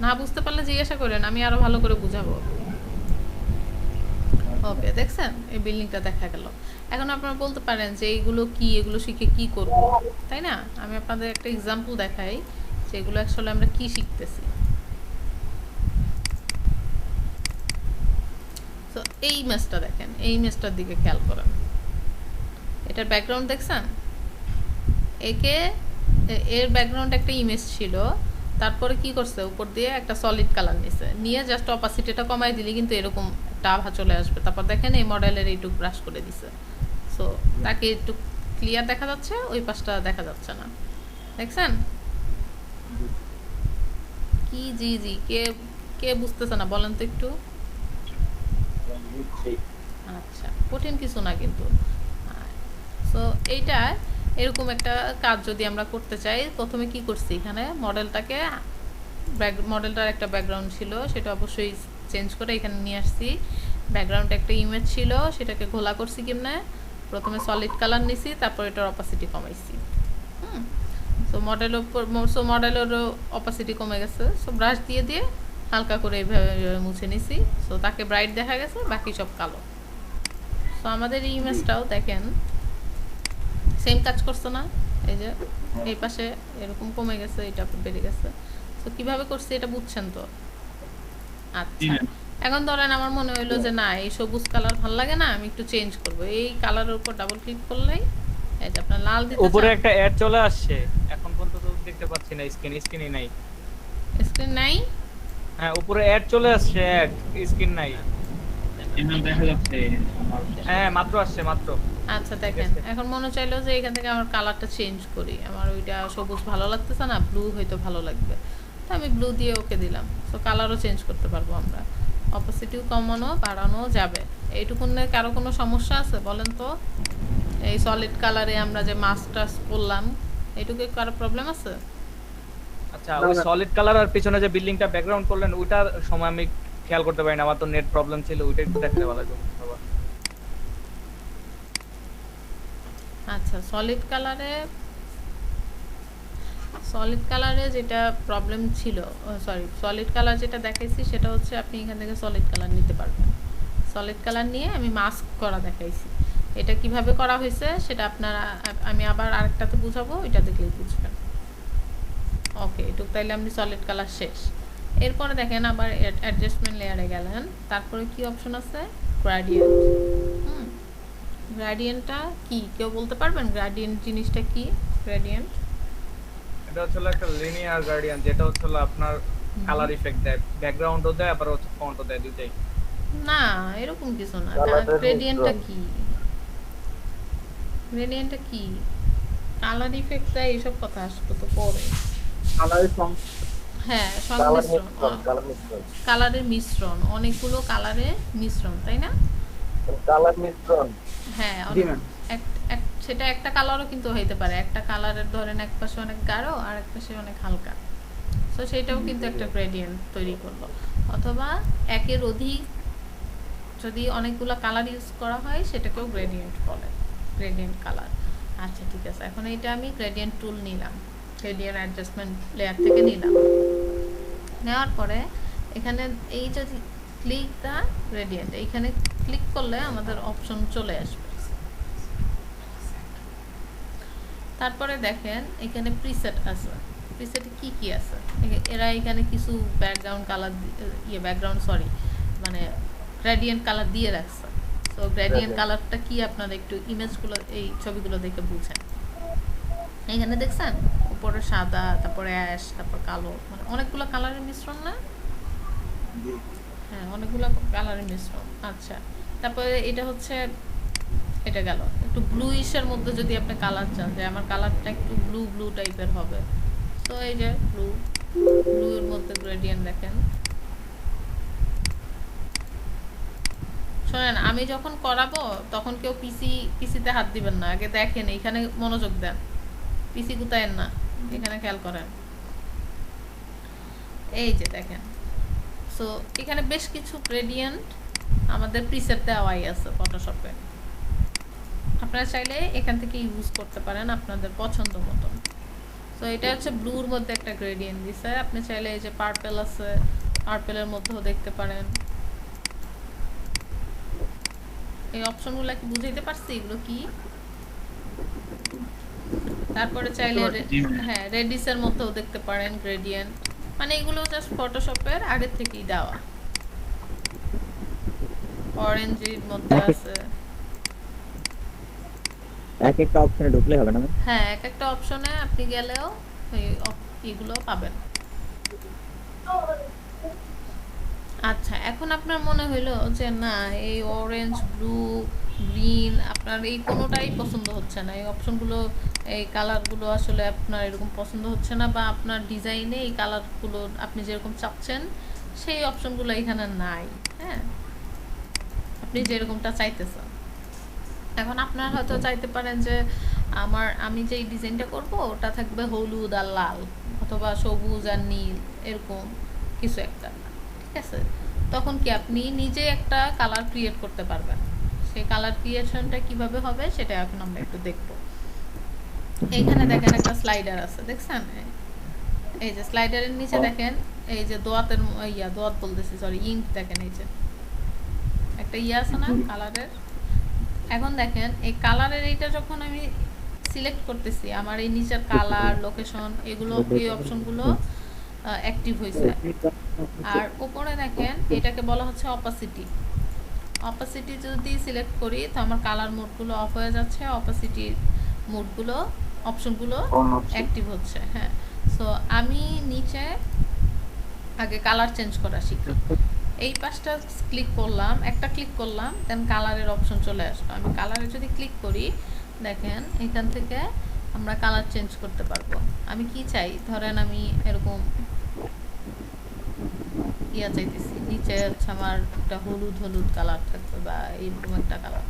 না বুঝতে পারলে জিজ্ঞাসা করেন, আমি আরো ভালো করে বুঝাবো। ওকে, দেখছেন এই বিল্ডিংটা দেখা গেল। এখন আপনারা বলতে পারেন যে এইগুলো কি, এগুলো শিখে কি করব, তাই না? আমি আপনাদের একটা এক্সাম্পল দেখাই যে এগুলো আসলে আমরা কি শিখতেছি। তো এই ইমেজটা দেখেন, এই ইমেজটার দিকে খেয়াল করেন। এটার ব্যাকগ্রাউন্ড দেখছেন? এর ব্যাকগ্রাউন্ড একটা ইমেজ ছিল, তারপরে কি করছে, উপর দিয়ে একটা সলিড কালার নিছে, নিয়ে জাস্ট অপাসিটিটা কমাই দিলে কিন্তু এরকম একটা আভা চলে আসবে। তারপর দেখেন এই মডেলের এইটুকু ব্রাশ করে দিছে, সো তাকে একটু ক্লিয়ার দেখা যাচ্ছে, ওই পাশটা দেখা যাচ্ছে না। দেখছেন কি? জি জি, কে কে বুঝতেছে না বলেন তো একটু। আচ্ছা, কঠিন কিছু না কিন্তু। সো এইটা এরকম একটা কাজ যদি আমরা করতে চাই, প্রথমে কি করছি, এখানে মডেলটার একটা ব্যাকগ্রাউন্ড ছিল, সেটা অবশ্যই চেঞ্জ করে এখানে নিয়ে আসছি। ব্যাকগ্রাউন্ড একটা ইমেজ ছিল, সেটাকে ঘোলা করছি কেমনে, প্রথমে সলিড কালার নিছি, তারপর এটার অপাসিটি কমাইছি। সো মডেলেরও অপাসিটি কমে গেছে। সো ব্রাশ দিয়ে দিয়ে হালকা করে এইভাবে মুছে নিছি। সো তাকে ব্রাইট দেখা গেছে, বাকি সব কালো। সো আমাদের এই ইমেজটাও দেখেন সেম কাজ করছে না? এই যে এই পাশে এরকম কমে গেছে, এটা বেড়ে গেছে। তো কিভাবে করছি এটা বুঝছেন তো? আচ্ছা, এখন ধরেন আমার মনে হইলো যে না, এই সবুজ কালার ভালো লাগে না, আমি একটু চেঞ্জ করব। এই কালারের উপর ডাবল ক্লিক করলেই এই যে আপনার লাল দিতে উপরে চান। একটা অ্যাড চলে আসছে, এখন পর্যন্ত তো দেখতে পাচ্ছি না, স্ক্রিনই নাই। স্ক্রিন নাই? হ্যাঁ, উপরে অ্যাড চলে আসছে, অ্যাড, স্ক্রিন নাই। জি ম্যাম, দেখা যাচ্ছে আমার। হ্যাঁ, মাত্র আসছে, মাত্র। আচ্ছা দেখেন, এখন মনে চাইলো যে এখান থেকে আমার কালারটা চেঞ্জ করি, আমার ওইটা সবুজ ভালো লাগতেছে না, ব্লু হয়তো ভালো লাগবে, তো আমি ব্লু দিয়ে ওকে দিলাম। সো কালারও চেঞ্জ করতে পারবো আমরা, অপোসিটিও কমানো বাড়ানো যাবে। এইটুকুনে কারো কোনো সমস্যা আছে বলেন তো? এই সলিড কালারে আমরা যে মাস্টার্স করলাম, এইটুকু কারো প্রবলেম আছে? আচ্ছা, ওই সলিড কালার আর পিছনে যে বিল্ডিংটা ব্যাকগ্রাউন্ড করলেন, ওইটার সময় আমি খেয়াল করতে পারিনি, আমার তো নেট প্রবলেম ছিল, ওইটা একটু দেখতে ভালো লাগবে। আচ্ছা, সলিড কালারে যেটা প্রবলেম ছিল, সলিড কালার যেটা দেখাইছি সেটা হচ্ছে আপনি এখান থেকে সলিড কালার নিতে পারবেন। সলিড কালার নিয়ে আমি মাস্ক করা দেখাইছি। এটা কিভাবে করা হয়েছে সেটা আপনারা, আমি আবার আরেকটাতে বুঝাবো, এটা দেখলেই বুঝবেন। ওকে, এটুক তাইলে আপনি সলিড কালার শেষ। এরপরে দেখেন আবার অ্যাডজাস্টমেন্ট লেয়ারে গেলেন, তারপরে কি অপশন আছে, গ্রেডিয়েন্ট। গ্রেডিয়েন্টটা কি কেউ বলতে পারবেন? গ্রেডিয়েন্ট জিনিসটা কি? গ্রেডিয়েন্ট এটা হচ্ছে একটা লিনিয়ার গ্রেডিয়েন্ট, যেটা হচ্ছে আপনার কালার ইফেক্ট দেয়, ব্যাকগ্রাউন্ডও দেয়, আবার হচ্ছে ফন্টও দেয়, দুইটাই। না, এরকম কিছু না। কালারের গ্রেডিয়েন্টটা মিশ্রণ। কি? গ্রেডিয়েন্টটা কি? কালার ইফেক্ট দেয়, এইসব কথা আসবে তো পরে। হ্যাঁ, সংমিশ্রণ, কালারের মিশ্রণ, অনেকগুলো কালারের মিশ্রণ, তাই না? কালার মিশ্রণ। হ্যাঁ, জি ম্যাম। সেটা একটা কালারও কিন্তু হইতে পারে, একটা কালারের ধরেন এক পাশে অনেক গাঢ় আর এক পাশে অনেক হালকা, তো সেটাও কিন্তু একটা গ্রেডিয়েন্ট তৈরি করলো। অথবা একের অধিক যদি অনেকগুলো কালার ইউজ করা হয়, সেটাকেও গ্রেডিয়েন্ট বলে, গ্রেডিয়েন্ট কালার। আচ্ছা ঠিক আছে, এখন এইটা আমি গ্রেডিয়েন্ট টুল নিলাম, গ্রেডিয়েন্ট অ্যাডজাস্টমেন্ট লেয়ার থেকে নিলাম। নেওয়ার পরে এখানে এই যে ক্লিক দা গ্রেডিয়েন্ট, এইখানে ক্লিক করলে আমাদের অপশন চলে আসবে। তারপরে দেখেন এখানে প্রিসেট আছে। প্রিসেটে কি কি আছে? এরা এখানে কিছু ব্যাকগ্রাউন্ড কালার মানে গ্রেডিয়েন্ট কালার দিয়ে রাখছে। তো গ্রেডিয়েন্ট কালারটা কি আপনারা একটু ইমেজগুলো, এই ছবিগুলো দেখে বুঝেন। এখানে দেখছেন উপরে সাদা, তারপরে অ্যাশ, তারপর কালো, মানে অনেকগুলো কালারের মিশ্রণ না? হ্যাঁ, অনেকগুলো কালারের মিশ্রণ। আচ্ছা, তারপরে এটা হচ্ছে, এটা গেল একটু ব্লুইশের মধ্যে, যদি আপনি কালার চান যে আমার কালারটা একটু ব্লু টাইপের হবে, তো এই যে ব্লু এর মধ্যে গ্রেডিয়েন্ট দেখেন শোনেন, আমি যখন করাবো তখন কেউ পিসিতে হাত দিবেন না, আগে দেখেন, এখানে মনোযোগ দেন, পিসি গুতায়েন না, এখানে খেয়াল করেন। এই যে দেখেন, সো এখানে বেশ কিছু গ্রেডিয়েন্ট আমাদের প্রিসেট দেওয়াই আছে ফটোশপে, আপনারা চাইলে এখান থেকে ইউজ করতে পারেন আপনাদের পছন্দ মতো। সো এটা হচ্ছে ব্লুর মধ্যে একটা গ্রেডিয়েন্ট দিছে, আপনি চাইলে এই যে পার্পল আছে, পার্পলের মধ্যেও দেখতে পারেন। এই অপশনগুলো কি বুঝাইতে পারছি এগুলো কি? তারপরে চাইলে হ্যাঁ রেডিসের মধ্যেও দেখতে পারেন গ্রেডিয়েন্ট, মানে এগুলো জাস্ট ফটোশপের আগের থেকেই দেওয়া। অরেঞ্জের মধ্যে আছে, এক একটা অপশনে ঢুকলে হবে না? হ্যাঁ এক একটা অপশনে আপনি গেলেও এগুলো পাবেন। আচ্ছা, এখন আপনার মনে হইলো যে না এই অরেঞ্জ, ব্লু, গ্রিন আপনার এই কোনোটাই পছন্দ হচ্ছে না, এই অপশনগুলো, এই কালারগুলো আসলে আপনার এরকম পছন্দ হচ্ছে না, বা আপনার ডিজাইনে এই কালারগুলো আপনি যেরকম চাচ্ছেন সেই অপশনগুলো এখানে নাই, হ্যাঁ আপনি যেরকমটা চাইতেছেন। এখন আপনার হয়তো চাইতে পারেন যে আমি যে ডিজাইনটা করব ওটা থাকবে হলুদ আর লাল, অথবা সবুজ আর নীল, এরকম কিছু একটা, ঠিক আছে? তখন কি আপনি নিজে একটা কালার ক্রিয়েট করতে পারবেন। সেই কালার ক্রিয়েশনটা কিভাবে হবে সেটা এখন আমরা একটু দেখব। এইখানে দেখেন একটা স্লাইডার আছে, দেখছেন? এই যে স্লাইডারের নিচে দেখেন এই যে দোয়াত বলতেছি, সরি ইঙ্ক, দেখেন এই যে একটা আছে না কালারের। এখন দেখেন এই কালারের এইটা যখন আমি সিলেক্ট করতেছি, আমার এই নিচের কালার, লোকেশন, এগুলো, এই অপশনগুলো অ্যাক্টিভ হয়েছে। আর উপরে দেখেন এটাকে বলা হচ্ছে অপাসিটি। অপাসিটি যদি সিলেক্ট করি তো আমার কালার মোডগুলো অফ হয়ে যাচ্ছে, অপাসিটির মোডগুলো, অপশনগুলো অ্যাক্টিভ হচ্ছে। হ্যাঁ, সো আমি নিচে আগে কালার চেঞ্জ করা শিখি। এই পাশটা ক্লিক করলাম, একটা ক্লিক করলাম, দেন কালারের অপশন চলে আসলো। আমি কালারে যদি ক্লিক করি, দেখেন এখান থেকে আমরা কালার চেঞ্জ করতে পারবো। আমি কি চাই, ধরেন আমি এরকম চাইতেছি, নিচে হচ্ছে আমার একটা হলুদ হলুদ কালার থাকবে, বা এইরকম একটা কালার।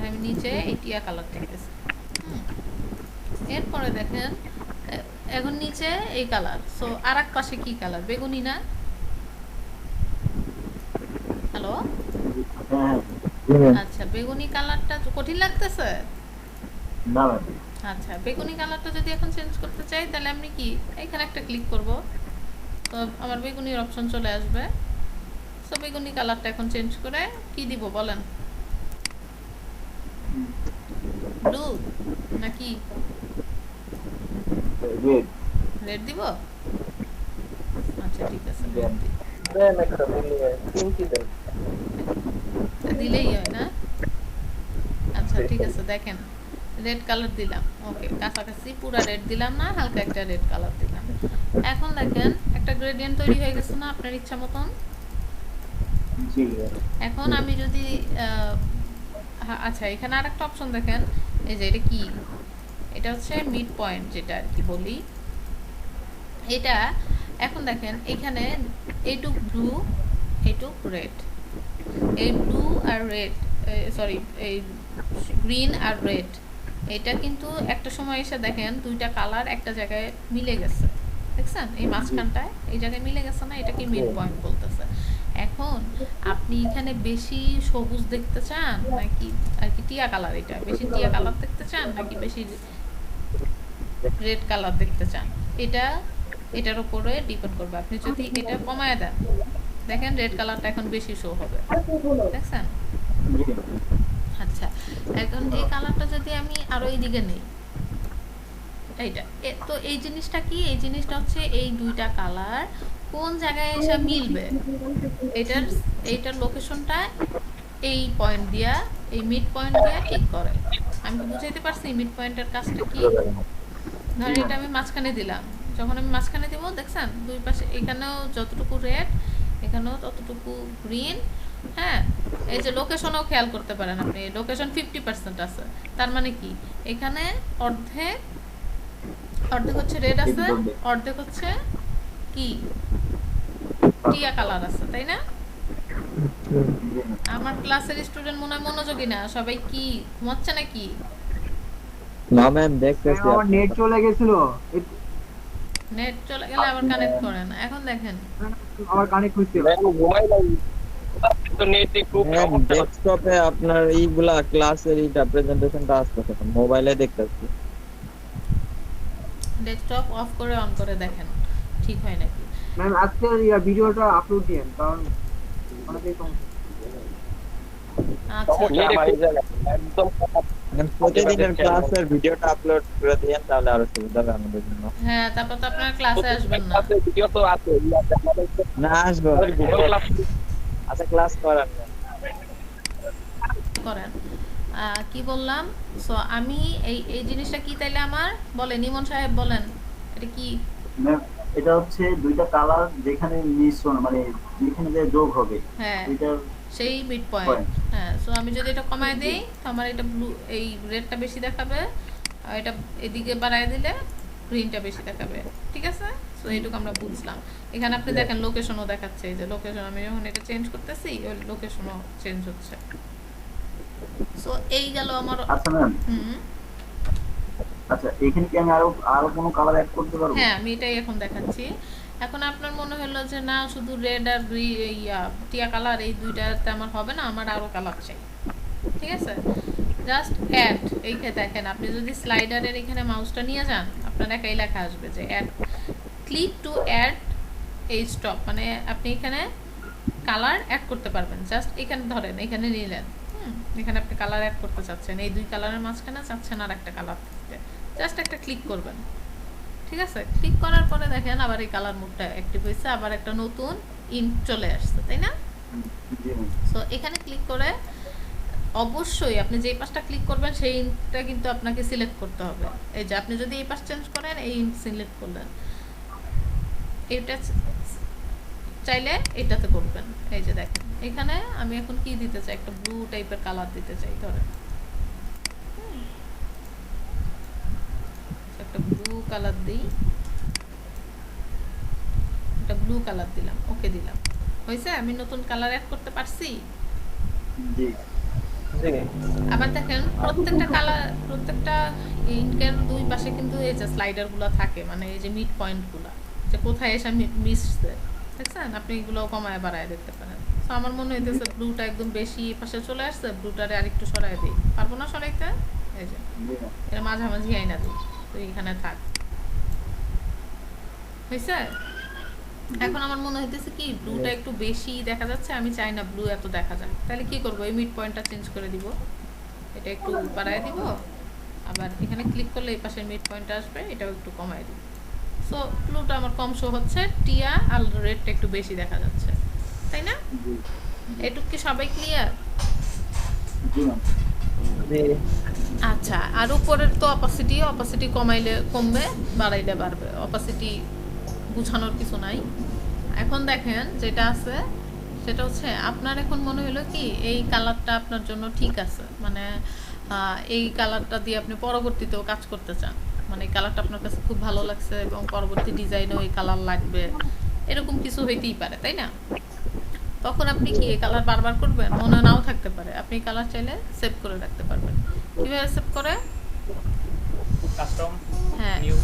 আমি নিচে এই টিয়া কালার চাইতেছি। এরপরে দেখেন এখন নিচে এই কালার, সো আর এক পাশে কি কালার, বেগুনি না? হ্যালো, আচ্ছা বেগুনি কালারটা কঠিন লাগতেছে? আচ্ছা, বেগুনি কালারটা যদি এখন চেঞ্জ করতে চাই তাহলে আমি কি এখানে একটা ক্লিক করব, তো আমার বেগুনির অপশন চলে আসবে। সো বেগুনি কালারটা এখন চেঞ্জ করে কি দিব বলেন? ব্লু নাকি রেড দিব? আচ্ছা ঠিক আছে, দিলেই হয় না? আচ্ছা ঠিক আছে, দেখেন রেড কালার দিলাম, ওকে, কাছাকাছি পুরো রেড দিলাম না, হালকা একটা রেড কালার দিলাম। এখন দেখেন একটা গ্রেডিয়েন্ট তৈরি হয়ে গেছে না আপনার ইচ্ছা মতন। এখন আমি যদি আচ্ছা এখানে আরেকটা অপশন দেখেন, এই যে এটা কি, এটা হচ্ছে মিড পয়েন্ট যেটা আর কি বলি, এটা এখন দেখেন এখানে এইটুক ব্লু, এইটুক রেড, এই ব্লু আর রেড, সরি এই গ্রিন আর রেড, এটা কিন্তু একটা সময় এসে দেখেন দুইটা কালার একটা জায়গায় মিলে গেছে, দেখছেন? এই মাঝখানটায় এই জায়গায় মিলে গেছে না, এটাকে মিড পয়েন্ট বলতেছে। এখন আপনি এখানে বেশি সবুজ দেখতে চান নাকি আর কি টিয়া কালার, এটা বেশি টিয়া কালার দেখতে চান নাকি বেশি রেড কালার দেখতে চান, এটার উপরে ডিপেন্ড করবে। আপনি যদি এটা কমায় দেন, দেখেন রেড কালারটা এখন বেশি শো হবে, দেখছেন? আচ্ছা, এখন এই কালারটা যদি আমি আরো এইদিকে নেই, এইটা তো এই জিনিসটা কি, এই জিনিসটা হচ্ছে এই দুইটা কালার কোন জায়গায় এসে মিলবে, এইটার লোকেশনটা এই পয়েন্ট দিয়া, এই মিড পয়েন্ট দিয়া ঠিক করে। আমি কি বুঝাইতে পারছি মিড পয়েন্টের কাজটা কি? ধরেন এটা আমি মাঝখানে দিলাম, যখন আমি মাঝখানে দিব দেখছেন দুই পাশে, এখানেও যতটুকু রেড এখানেও ততটুকু গ্রিন। হ্যাঁ, এই যে লোকেশনও খেয়াল করতে পারেন আপনি, লোকেশন 50% আছে, তার মানে কি এখানে অর্ধেক হচ্ছে রেড আছে, অর্ধেক হচ্ছে কি টিয়া কালার আছে তাই না? আমার ক্লাসের স্টুডেন্ট মনে হয় মনোযোগী না, সবাই কি ঘুমাচ্ছে নাকি? না ম্যাম দেখতেছি আমার নেট চলে গেছিল, নেট চলে গেলে আবার কানেক্ট করেন। এখন দেখেন আবার কানেক্ট হইছে। ঘুমাই নাই তো নেট একটু ম্যাম ডেস্কটপে আপনার এইগুলা ক্লাসের এইটা প্রেজেন্টেশনটা আসতেছে মোবাইলে দেখতেছি। ডেস্কটপ অফ করে অন করে দেখেন ঠিক হয় নাকি। ম্যাম আজকে ভিডিওটা আপলোড দিয়েন, কারণ অনেকেই সমস্যা। আচ্ছা নেট একটু একদম ম্যাম প্রতিদিনের ক্লাসের ভিডিওটা আপলোড করে দেন তাহলে আরো সুবিধা হবে আমাদের জন্য। হ্যাঁ, তারপর তো আপনার ক্লাসে আসবেন না। ভিডিও তো আছে না আসবো। গুগল ক্লাস আচ্ছা ক্লাস করান না। করেন কি বললাম? সো আমি এই এই জিনিসটা কি তাইলে আমার বলেন, ইমন সাহেব বলেন এটা কি? ম্যাম এটা হচ্ছে দুইটা কালার যেখানে মিশ্রণ মানে যেখানে যে যোগ হবে হ্যাঁ, এটার সেই মিড পয়েন্ট। হ্যাঁ, সো আমি যদি এটা কমায় দেই তো আমার এটা ব্লু, এই রেডটা বেশি দেখাবে, আর এটা এদিকে বাড়ায় দিলে গ্রিনটা বেশি দেখাবে। ঠিক আছে, সো এইটুকু আমরা বুঝলাম। এখানে আপনি দেখেন লোকেশনও দেখাচ্ছে, এই যে লোকেশন আমি যখন এটা চেঞ্জ করতেছি ওই লোকেশনও চেঞ্জ হচ্ছে। সো এই গেল আমার। আচ্ছা ম্যাম, হুম, আচ্ছা এখানে কি আমি আরো কোনো কালার অ্যাড করতে পারবো? হ্যাঁ আমি এটাই এখন দেখাচ্ছি। এখন আপনার মনে হলো যে না শুধু রেড আর টিয়া কালার এই দুইটাতে আমার হবে না, আমার আরো কালার চাই। ঠিক আছে, জাস্ট অ্যাড। এইখানে দেখেন আপনি যদি স্লাইডারের এখানে মাউসটা নিয়ে যান আপনার একাই লেখা আসবে যে অ্যাড, ক্লিক টু অ্যাড এই স্টপ, মানে আপনি এখানে কালার অ্যাড করতে পারবেন। জাস্ট এখানে ধরেন, এখানে নিলেন, এখানে আপনি কালার অ্যাড করতে চাচ্ছেন, এই দুই কালারের মাঝখানে চাচ্ছেন আর একটা কালার দিতে, জাস্ট একটা ক্লিক করবেন। ঠিক আছে, ক্লিক করার পরে দেখেন আবার এই কালার মোডটা অ্যাক্টিভ হয়েছে, আবার একটা নতুন ইঙ্ক চলে আসছে, তাই না? জি ম্যাম। সো এখানে ক্লিক করে অবশ্যই আপনি যেই পাশটা ক্লিক করবেন সেই ইঙ্কটা কিন্তু আপনাকে সিলেক্ট করতে হবে। এই যে আপনি যদি এই পাশ চেঞ্জ করেন, এই ইঙ্ক সিলেক্ট করলেন, এটা চাইলে এটাতে করবেন। এই যে দেখেন এখানে আমি এখন কি দিতে চাই, একটা ব্লু টাইপের কালার দিতে চাই, ধরেন একটা ব্লু কালার দিই, একটা ব্লু কালার দিলাম, ওকে দিলাম, হয়েছে? আমি নতুন কালার অ্যাড করতে পারছি। জি আবার দেখেন প্রত্যেকটা কালার, প্রত্যেকটা ইঙ্কের দুই পাশে কিন্তু এই যে স্লাইডার গুলো থাকে, মানে এই যে মিড পয়েন্ট গুলা, যে কোথায় এসে মিশছে, দেখছেন? আপনি এগুলো কমায় বাড়ায় দেখতে পারেন। তো আমার মনে হইতেছে ব্লুটা একদম বেশি পাশে চলে আসছে, ব্লুটারে আরেকটু সরাই দিই, পারবো না সরাইতে? এই যে জি ম্যাম। এর মাঝামাঝি আইনা দিই, তো এখানে থাক, হয়েছে? এখন আমার মনে হইতেছে কি ব্লুটা একটু বেশি দেখা যাচ্ছে, আমি চাই না ব্লু এত দেখা যায়, তাহলে কি করব, এই মিড পয়েন্টটা চেঞ্জ করে দিব, এটা একটু বাড়ায় দিব, আবার এখানে ক্লিক করলে এই পাশে মিড পয়েন্ট আসবে, এটাও একটু কমায় দিব। সো ব্লুটা আমার কম শো হচ্ছে, টিয়া আর রেডটা একটু বেশি দেখা যাচ্ছে, তাই না? জি এটুকু কি সবাই ক্লিয়ার? জি ম্যাম। আচ্ছা, আর উপরের তো অপাসিটি কমাইলে কমবে, বাড়াইলে বাড়বে, অপাসিটি বুঝানোর কিছু নাই। এখন দেখেন যেটা আছে সেটা হচ্ছে আপনার এখন মনে হলো কি এই কালারটা আপনার জন্য ঠিক আছে, মানে এই কালারটা দিয়ে আপনি পরবর্তীতেও কাজ করতে চান, মানে এই কালারটা আপনার কাছে খুব ভালো লাগছে এবং পরবর্তী ডিজাইনেও এই কালার লাগবে, এরকম কিছু হইতেই পারে, তাই না? তখন আপনি কি এই কালার বারবার করবেন? মনে নাও থাকতে পারে, আপনি কালার চাইলে সেভ করে রাখতে পারবেন। কিভাবে সেভ করে? কাস্টম হ্যাঁ, নিউ,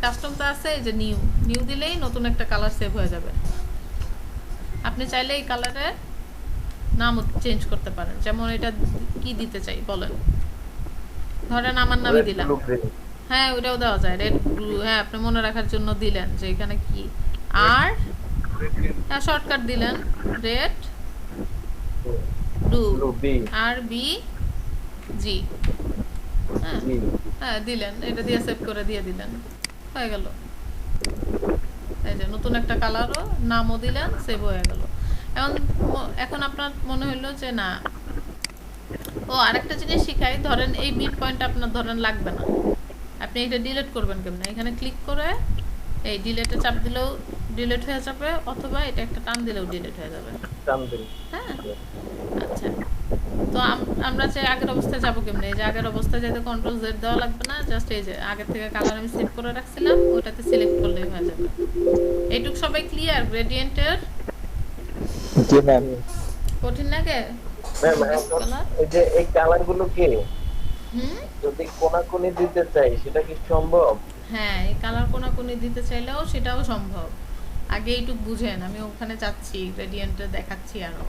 কাস্টম তো আছে, এই যে নিউ দিলেই নতুন একটা কালার সেভ হয়ে যাবে। আপনি চাইলে এই কালারের নাম চেঞ্জ করতে পারেন, যেমন এটা কি দিতে চাই বলেন, ধরেন আমার নামই দিলাম, হ্যাঁ ওটাও দেওয়া যায়, রেড ব্লু, হ্যাঁ আপনি মনে রাখার জন্য দিলেন যে এখানে কি আর, হ্যাঁ শর্টকাট দিলেন রেড ব্লু আর বি জি, হ্যাঁ হ্যাঁ দিলেন, এটা দিয়ে সেভ করে দিয়ে দিলেন, হয়ে গেল। এই যে নতুন একটা কালারও নামও দিলেন, সেভ হয়ে গেল। এখন আপনার মনে হলো যে না, ও আরেকটা জিনিস শিখাই, ধরেন এই মিড পয়েন্ট আপনার ধরেন লাগবে না, আপনি এটা ডিলিট করবেন কেমনে? এখানে ক্লিক করে এই ডিলিটে চাপ দিলেও ডিলিট হয়ে যাবে, অথবা এটা একটা টান দিলেও ডিলিট হয়ে যাবে। হ্যাঁ আচ্ছা, তো আমরা চাই আগের অবস্থায় যাবো কেমনে? এই যে আগের অবস্থায় যাইতে কন্ট্রোল জেড দেওয়া লাগবে না, জাস্ট এই যে আগের থেকে কালার আমি সেভ করে রাখছিলাম ওটাতে সিলেক্ট করলেই হয়ে যাবে। এইটুক সবাই ক্লিয়ার? গ্রেডিয়েন্টের জি ম্যাম। কঠিন লাগে? ম্যাম কালার এই যে এই কালার গুলো কি হুম যদি কোনাকুনি দিতে চাই সেটা কি সম্ভব? হ্যাঁ, এই কালার কোনাকুনি দিতে চাইলেও সেটাও সম্ভব। আগে এইটুক বুঝেন, আমি ওখানে যাচ্ছি, গ্রেডিয়েন্টে দেখাচ্ছি আরো।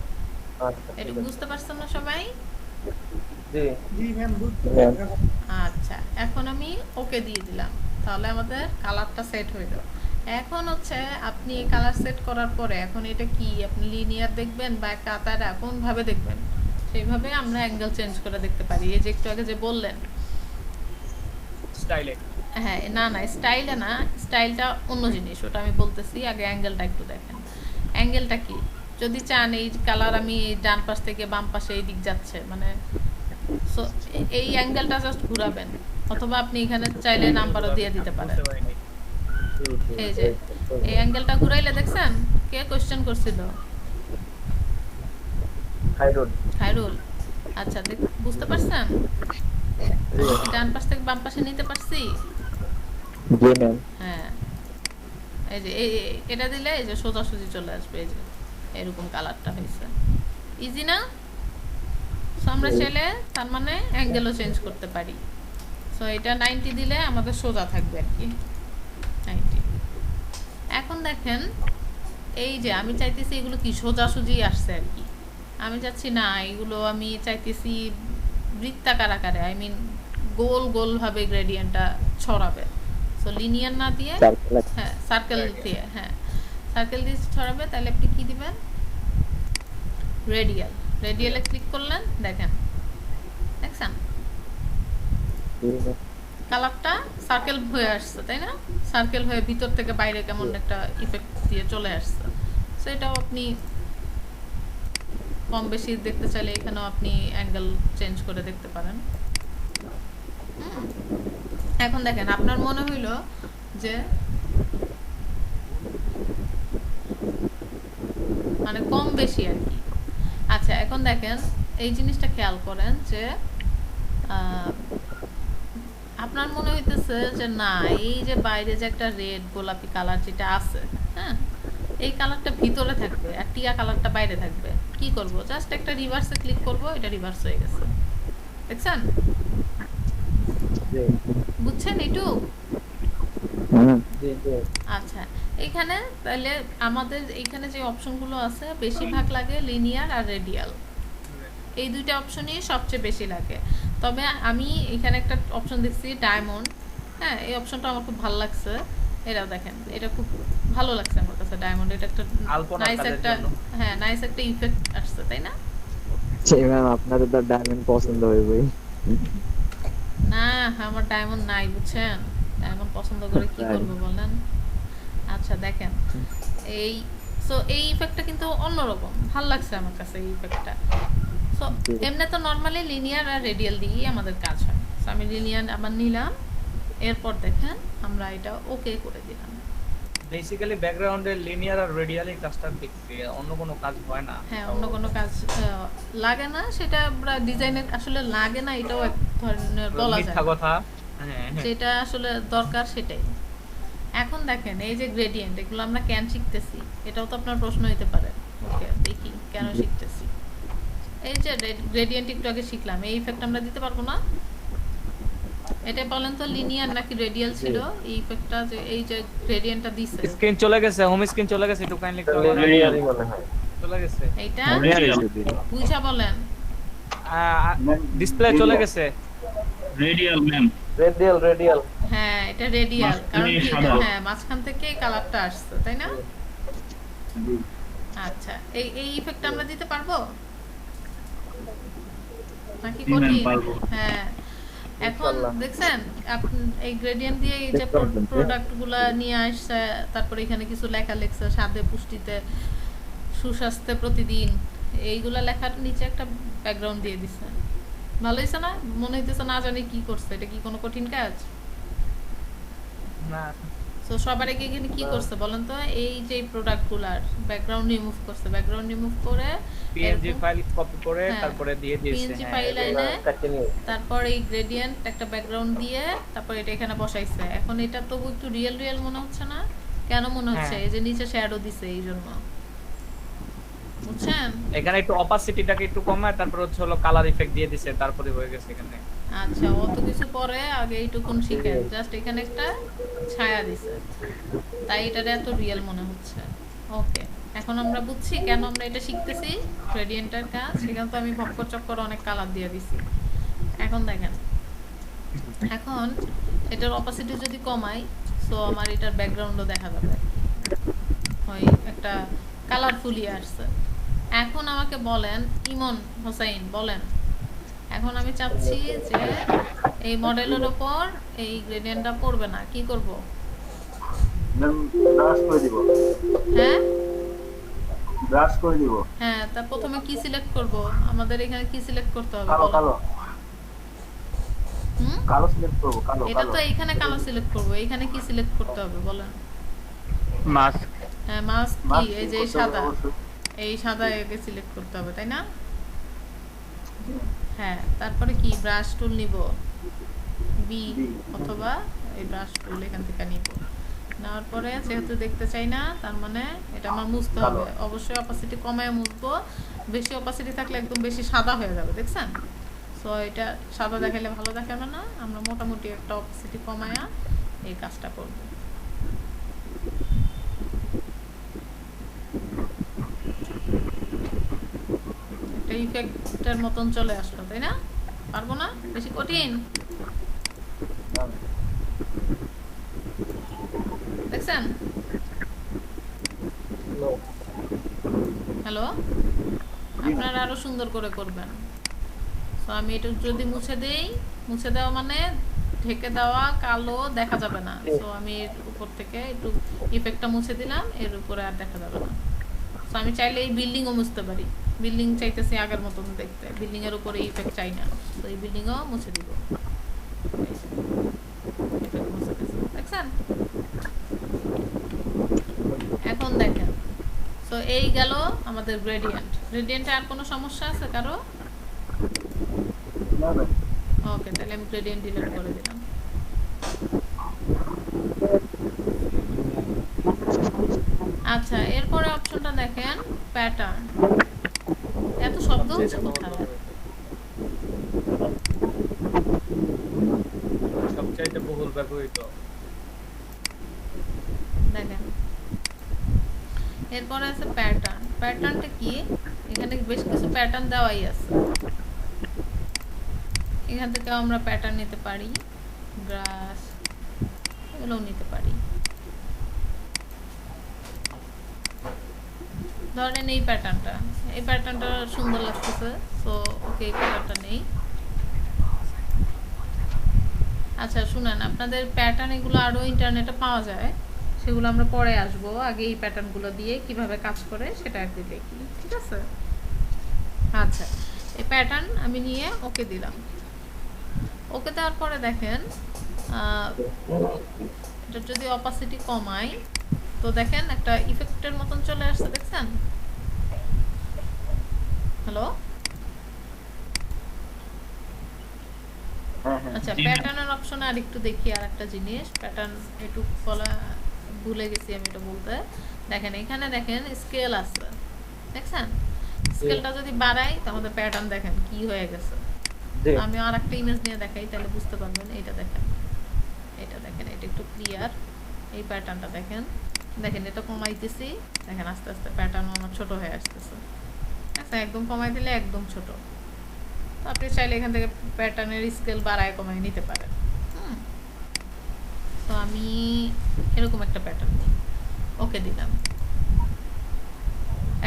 আচ্ছা ঠিক এইটুক আছে। বুঝতে পারছেন না সবাই? জি ম্যাম। আচ্ছা, এখন আমি ওকে দিয়ে দিলাম, তাহলে আমাদের কালারটা সেট হয়ে গেল। এখন হচ্ছে আপনি কালার সেট করার পরে এখন এটা কি আপনি লিনিয়ার দেখবেন বা কাতারা কোন ভাবে দেখবেন, সেইভাবে আমরা অ্যাঙ্গেল চেঞ্জ করে দেখতে পারি। এই যে একটু আগে যে বললেন স্টাইলে হ্যাঁ, না না স্টাইলে না, স্টাইলটা অন্য জিনিস, ওটা আমি বলতেছি। আগে অ্যাঙ্গেলটা একটু দেখেন। অ্যাঙ্গেলটা কি, যদি চান এই কালার আমি ডান পাশ থেকে বাম পাশে এই দিক যাচ্ছে, মানে সো এই অ্যাঙ্গেলটা জাস্ট ঘোরাবেন, অথবা আপনি এখানে চাইলে নাম্বারও দিয়ে দিতে পারেন। বুঝতে পারিনি। এই যে এই অ্যাঙ্গেলটা ঘুরাইলে দেখছেন কে কোশ্চেন করছিল? খাইরুল। খায়রুল। আচ্ছা, বুঝতে পারছেন? ডান পাশ থেকে বাম পাশে নিতে পারছি? জি ম্যাম। হ্যাঁ, এই যে এটা দিলে এই যে সোজাসুজি চলে আসবে, এই যে এরকম কালারটা হয়েছে। ইজি না? সো আমরা চাইলে তার মানে অ্যাঙ্গেলও চেঞ্জ করতে পারি। সো এটা 90 দিলে আমাদের সোজা থাকবে আর কি, 90। এখন দেখেন এই যে আমি চাইতেছি এগুলো কি সোজাসুজি আসছে আর কি, আমি চাচ্ছি না এগুলো, আমি চাইতেছি বৃত্তাকার আকারে, আই মিন গোল গোল ভাবে গ্রেডিয়েন্টটা ছড়াবে। সো লিনিয়ার না দিয়ে হ্যাঁ সার্কেল দিয়ে, হ্যাঁ সার্কেল দিয়ে ছড়াবে। তাহলে আপনি কি দিবেন? রেডিয়াল। রেডিয়ালে ক্লিক করলেন, দেখেন দেখছেন কালারটা সার্কেল হয়ে আসছে, তাই না? সার্কেল হয়ে ভিতর থেকে বাইরে কেমন একটা ইফেক্ট দিয়ে চলে আসছে। সো এটাও আপনি কম বেশি দেখতে চাইলে এখানেও আপনি অ্যাঙ্গেল চেঞ্জ করে দেখতে পারেন। এখন দেখেন আপনার মনে হইল যে মানে কম বেশি আর কি। আচ্ছা, এখন দেখেন এই জিনিসটা খেয়াল করেন যে আপনার মনে হইতেছে যে না, এই যে বাইরে যে একটা রেড গোলাপি কালার যেটা আছে, হ্যাঁ এই কালারটা ভিতরে থাকবে আর টিয়া কালারটা বাইরে থাকবে। কি করব? জাস্ট একটা রিভার্সে ক্লিক করব, এটা রিভার্স হয়ে গেছে। দেখছেন? বুঝছেন একটু? আচ্ছা, এখানে তাহলে আমাদের এখানে যে অপশনগুলো আছে বেশিরভাগ লাগে লিনিয়ার আর রেডিয়াল, এই দুইটা অপশনই সবচেয়ে বেশি লাগে। তবে আমি এখানে একটা অপশন দেখছি ডায়মন্ড, হ্যাঁ এই অপশনটা আমার খুব ভালো লাগছে। এটাও দেখেন, এটা খুব ভালো লাগছে আমার কাছে। ডায়মন্ড এটা একটা নাইস একটা, হ্যাঁ নাইস একটা ইফেক্ট আসছে, তাই না? জি ম্যাম, আপনাদের তো ডায়মন্ড পছন্দ হইবে। না, আমার ডায়মন্ড নাই, বুঝছেন? ডায়মন্ড পছন্দ করে কি করব বলেন? আচ্ছা দেখেন এই, সো এই ইফেক্টটা কিন্তু অন্যরকম ভালো লাগছে আমার কাছে এই ইফেক্টটা। সো এমনি তো নরমালি লিনিয়ার আর রেডিয়াল দিয়েই আমাদের কাজ হয়। সো আমি লিনিয়ার আবার নিলাম, এরপর দেখেন আমরা এটা ওকে করে দিলাম। বেসিক্যালি ব্যাকগ্রাউন্ডে লিনিয়ার আর রেডিয়াল এই কাজটা দেখতে অন্য কোনো কাজ হয় না। হ্যাঁ, অন্য কোনো কাজ লাগে না, সেটা আমরা ডিজাইনের আসলে লাগে না, এটাও এক ধরনের বলা যায় মিথ্যা কথা। হ্যাঁ, যেটা আসলে দরকার সেটাই। এখন দেখেন এই যে গ্রেডিয়েন্ট, এগুলো আমরা কেন শিখতেছি এটাও তো আপনার প্রশ্ন হতে পারে। ওকে, দেখি কেন শিখতেছি। এই যে গ্রেডিয়েন্ট একটু আগে শিখলাম, এই ইফেক্ট আমরা দিতে পারবো না? এটা বলেন তো লিনিয়ার নাকি রেডিয়াল ছিল এই ইফেক্টটা, যে এই যে গ্রেডিয়েন্টটা দিছে? স্ক্রিন চলে গেছে, হোম স্ক্রিন চলে গেছে, একটু কাইন্ডলি একটু রেডিয়ালই মনে হয় চলে গেছে। এইটা রেডিয়াল বুঝা বলেন। ডিসপ্লে চলে গেছে। Radial ma'am. রেডিয়াল হ্যাঁ, এটা রেডিয়াল, কারণ কি সাদা। হ্যাঁ মাঝখান থেকে এই কালারটা আসছে, তাই না? আচ্ছা, এই ইফেক্ট আমরা দিতে পারবো নাকি জি, ম্যাম, কঠিন? পারবো। হ্যাঁ, এখন দেখছেন এই গ্রেডিয়েন্ট দিয়ে এই যে প্রোডাক্টগুলো নিয়ে আসছে, তারপরে এখানে কিছু লেখা লেখছে স্বাদে পুষ্টিতে সুস্বাস্থ্যে প্রতিদিন, এইগুলা লেখার নিচে একটা ব্যাকগ্রাউন্ড দিয়ে দিছে। ভালো হয়েছে না? মনে হইতেছে না জানি কি করছে, এটা কি কোনো কঠিন কাজ? না, সো সবার আগে এখানে কি করছে বলেন তো, এই যে প্রোডাক্টগুলার ব্যাকগ্রাউন্ড রিমুভ করছে, ব্যাকগ্রাউন্ড রিমুভ করে পিএনজি ফাইল কপি করে হ্যাঁ, তারপরে দিয়ে দিয়েছে। পিএনজি হ্যাঁ, ফাইল এগুলা আইনে কাটে নিয়ে তারপর এই গ্রেডিয়েন্ট একটা ব্যাকগ্রাউন্ড দিয়ে তারপর এটা এখানে বসাইছে। এখন এটা তবু একটু রিয়েল রিয়েল মনে হচ্ছে না? কেন মনে হচ্ছে? হ্যাঁ। এই যে নিচে শ্যাডো দিছে এই জন্য, বুঝছেন? এখানে একটু অপাসিটিটাকে একটু কমায় তারপর হচ্ছে হলো কালার ইফেক্ট দিয়ে দিছে, তারপরে হয়ে গেছে এখানে। আচ্ছা, অত কিছু পরে আগে এইটুকুন শিখেন, জাস্ট এখানে একটা ছায়া দিছে, তাই এটা এত রিয়েল মনে হচ্ছে। ওকে, এখন আমরা বুঝছি কেন আমরা এটা শিখতেছি, গ্রেডিয়েন্টের কাজ। সেখানে তো আমি ভক্কর চক্কর অনেক কালার দিয়ে দিছি। এখন দেখেন, এখন এটার অপাসিটি যদি কমাই, সো আমার এটার ব্যাকগ্রাউন্ডও দেখা যাবে, হয় একটা কালারফুলি আসছে। এখন আমাকে বলেন, ইমন হোসাইন বলেন, এখন আমি চাচ্ছি যে এই মডেলের ওপর এই গ্রেডিয়েন্টটা পড়বে না, কি করব? ম্যাম ব্রাশ করে দিব, হ্যাঁ ব্রাশ করে দিব। হ্যাঁ, তা প্রথমে কি সিলেক্ট করব? আমাদের এখানে কি সিলেক্ট করতে হবে কালো বলেন? কালো হুম, কালো সিলেক্ট করব, কালো এটা কালো। তো এইখানে কালো সিলেক্ট করব, এইখানে কি সিলেক্ট করতে হবে বলেন? মাস্ক। হ্যাঁ, মাস্ক কি? মাস্ক এই যে এই করতে হবে সাদা, অবশ্যই। এই সাদা একে সিলেক্ট করতে হবে, তাই না? হ্যাঁ, তারপরে কি ব্রাশ টুল নিব, বি অথবা এই ব্রাশ টুল এখান থেকে নিব। নেওয়ার পরে যেহেতু দেখতে চাই না, তার মানে এটা আমার মুছতে হবে। অবশ্যই অপাসিটি কমায় মুছবো, বেশি অপাসিটি থাকলে একদম বেশি সাদা হয়ে যাবে, দেখছেন? সো এটা সাদা দেখাইলে ভালো দেখাবে না, আমরা মোটামুটি একটা অপাসিটি কমায়া এই কাজটা করব। একটা ইফেক্টের মতন চলে আসলো, তাই না? পারবো না, বেশি কঠিন, দেখছেন? হ্যালো, আপনারা আরো সুন্দর করে করবেন। তো আমি এটা যদি মুছে দেই, মুছে দেওয়া মানে ঢেকে দেওয়া, কালো দেখা যাবে না। তো আমি এর উপর থেকে একটু ইফেক্টটা মুছে দিলাম, এর উপরে আর দেখা যাবে না। তো আমি চাইলে এই বিল্ডিংও মুছতে পারি, বিল্ডিং চাইতেছি আগের মতন দেখতে, বিল্ডিং এর উপরে ইফেক্ট চাই না, তো এই বিল্ডিংও মুছে দিব। ইফেক্ট মুছে দিছি, দেখছেন? এখন দেখেন, তো এই গেল আমাদের গ্রেডিয়েন্ট। গ্রেডিয়েন্টে আর কোনো সমস্যা আছে কারো? না না ওকে, তাহলে আমি গ্রেডিয়েন্ট ডিলিট করে দিলাম। আচ্ছা, এরপরে অপশনটা দেখেন, প্যাটার্ন। এত শব্দ হচ্ছে কোথায়? সবচাইতে বহুল ব্যবহৃত। দেখেন, এরপরে আছে প্যাটার্ন। প্যাটার্নটা কি? এখানে বেশ কিছু প্যাটার্ন দেওয়াই আছে, এখান থেকে আমরা প্যাটার্ন নিতে পারি, ব্রাশ এগুলোও নিতে পারি। ধরেন এই প্যাটার্নটা সুন্দর লাগতেছে, তো ওকে এই প্যাটার্নটা নেই। আচ্ছা শুনেন, আপনাদের প্যাটার্ন এগুলো আরও ইন্টারনেটে পাওয়া যায়, সেগুলো আমরা পরে আসবো। আগে এই প্যাটার্নগুলো দিয়ে কিভাবে কাজ করে সেটা একটু দেখি, ঠিক আছে? আচ্ছা, এই প্যাটার্ন আমি নিয়ে ওকে দিলাম। ওকে দেওয়ার পরে দেখেন, এটা যদি অপাসিটি কমাই, তো দেখেন একটা ইফেক্টের মতন চলে আসছে, দেখছেন? হ্যালো, হ্যাঁ হ্যাঁ আচ্ছা, জি, প্যাটার্নের অপশনে আর একটু দেখি আর একটা জিনিস, প্যাটার্ন একটু বলা ভুলে গেছি আমি এটা বলতে। দেখেন এখানে দেখেন স্কেল আছে, দেখছেন? স্কেলটা যদি বাড়াই তাহলে প্যাটার্ন দেখেন কি হয়ে গেছে। আমি আর একটা ইমেজ নিয়ে দেখাই, তাহলে বুঝতে পারবেন। এটা দেখেন, এটা দেখেন, এটা একটু ক্লিয়ার। এই প্যাটার্নটা দেখেন, দেখেন এটা কমাইতেছি, দেখেন আস্তে আস্তে প্যাটার্ন আমার ছোট হয়ে আসতেছে। আচ্ছা, একদম কমাই দিলে একদম ছোট। তো আপনি চাইলে এখান থেকে প্যাটার্নের স্কেল বাড়ায় কমায় নিতে পারেন। তো আমি এরকম একটা প্যাটার্ন নিই, ওকে দিলাম।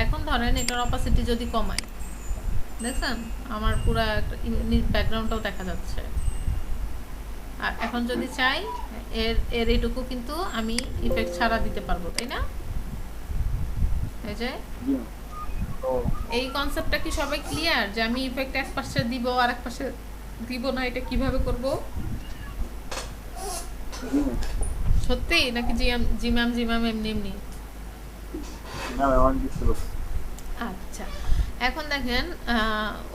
এখন ধরেন এটার অপাসিটি যদি কমাই, দেখছেন আমার পুরো ব্যাকগ্রাউন্ডটাও দেখা যাচ্ছে। আর এখন যদি চাই, এর এইটুকু কিন্তু আমি ইফেক্ট ছাড়া দিতে পারবো, তাই না? এই যে এই কনসেপ্টটা কি সবাই ক্লিয়ার, যে আমি ইফেক্ট এক পাশে দিব আর এক পাশে দিব না, এটা কিভাবে করব? সত্যি নাকি জি ম্যাম এমনি এমনি? না ম্যাম আমি বুঝতে পারছি। আচ্ছা, এখন দেখেন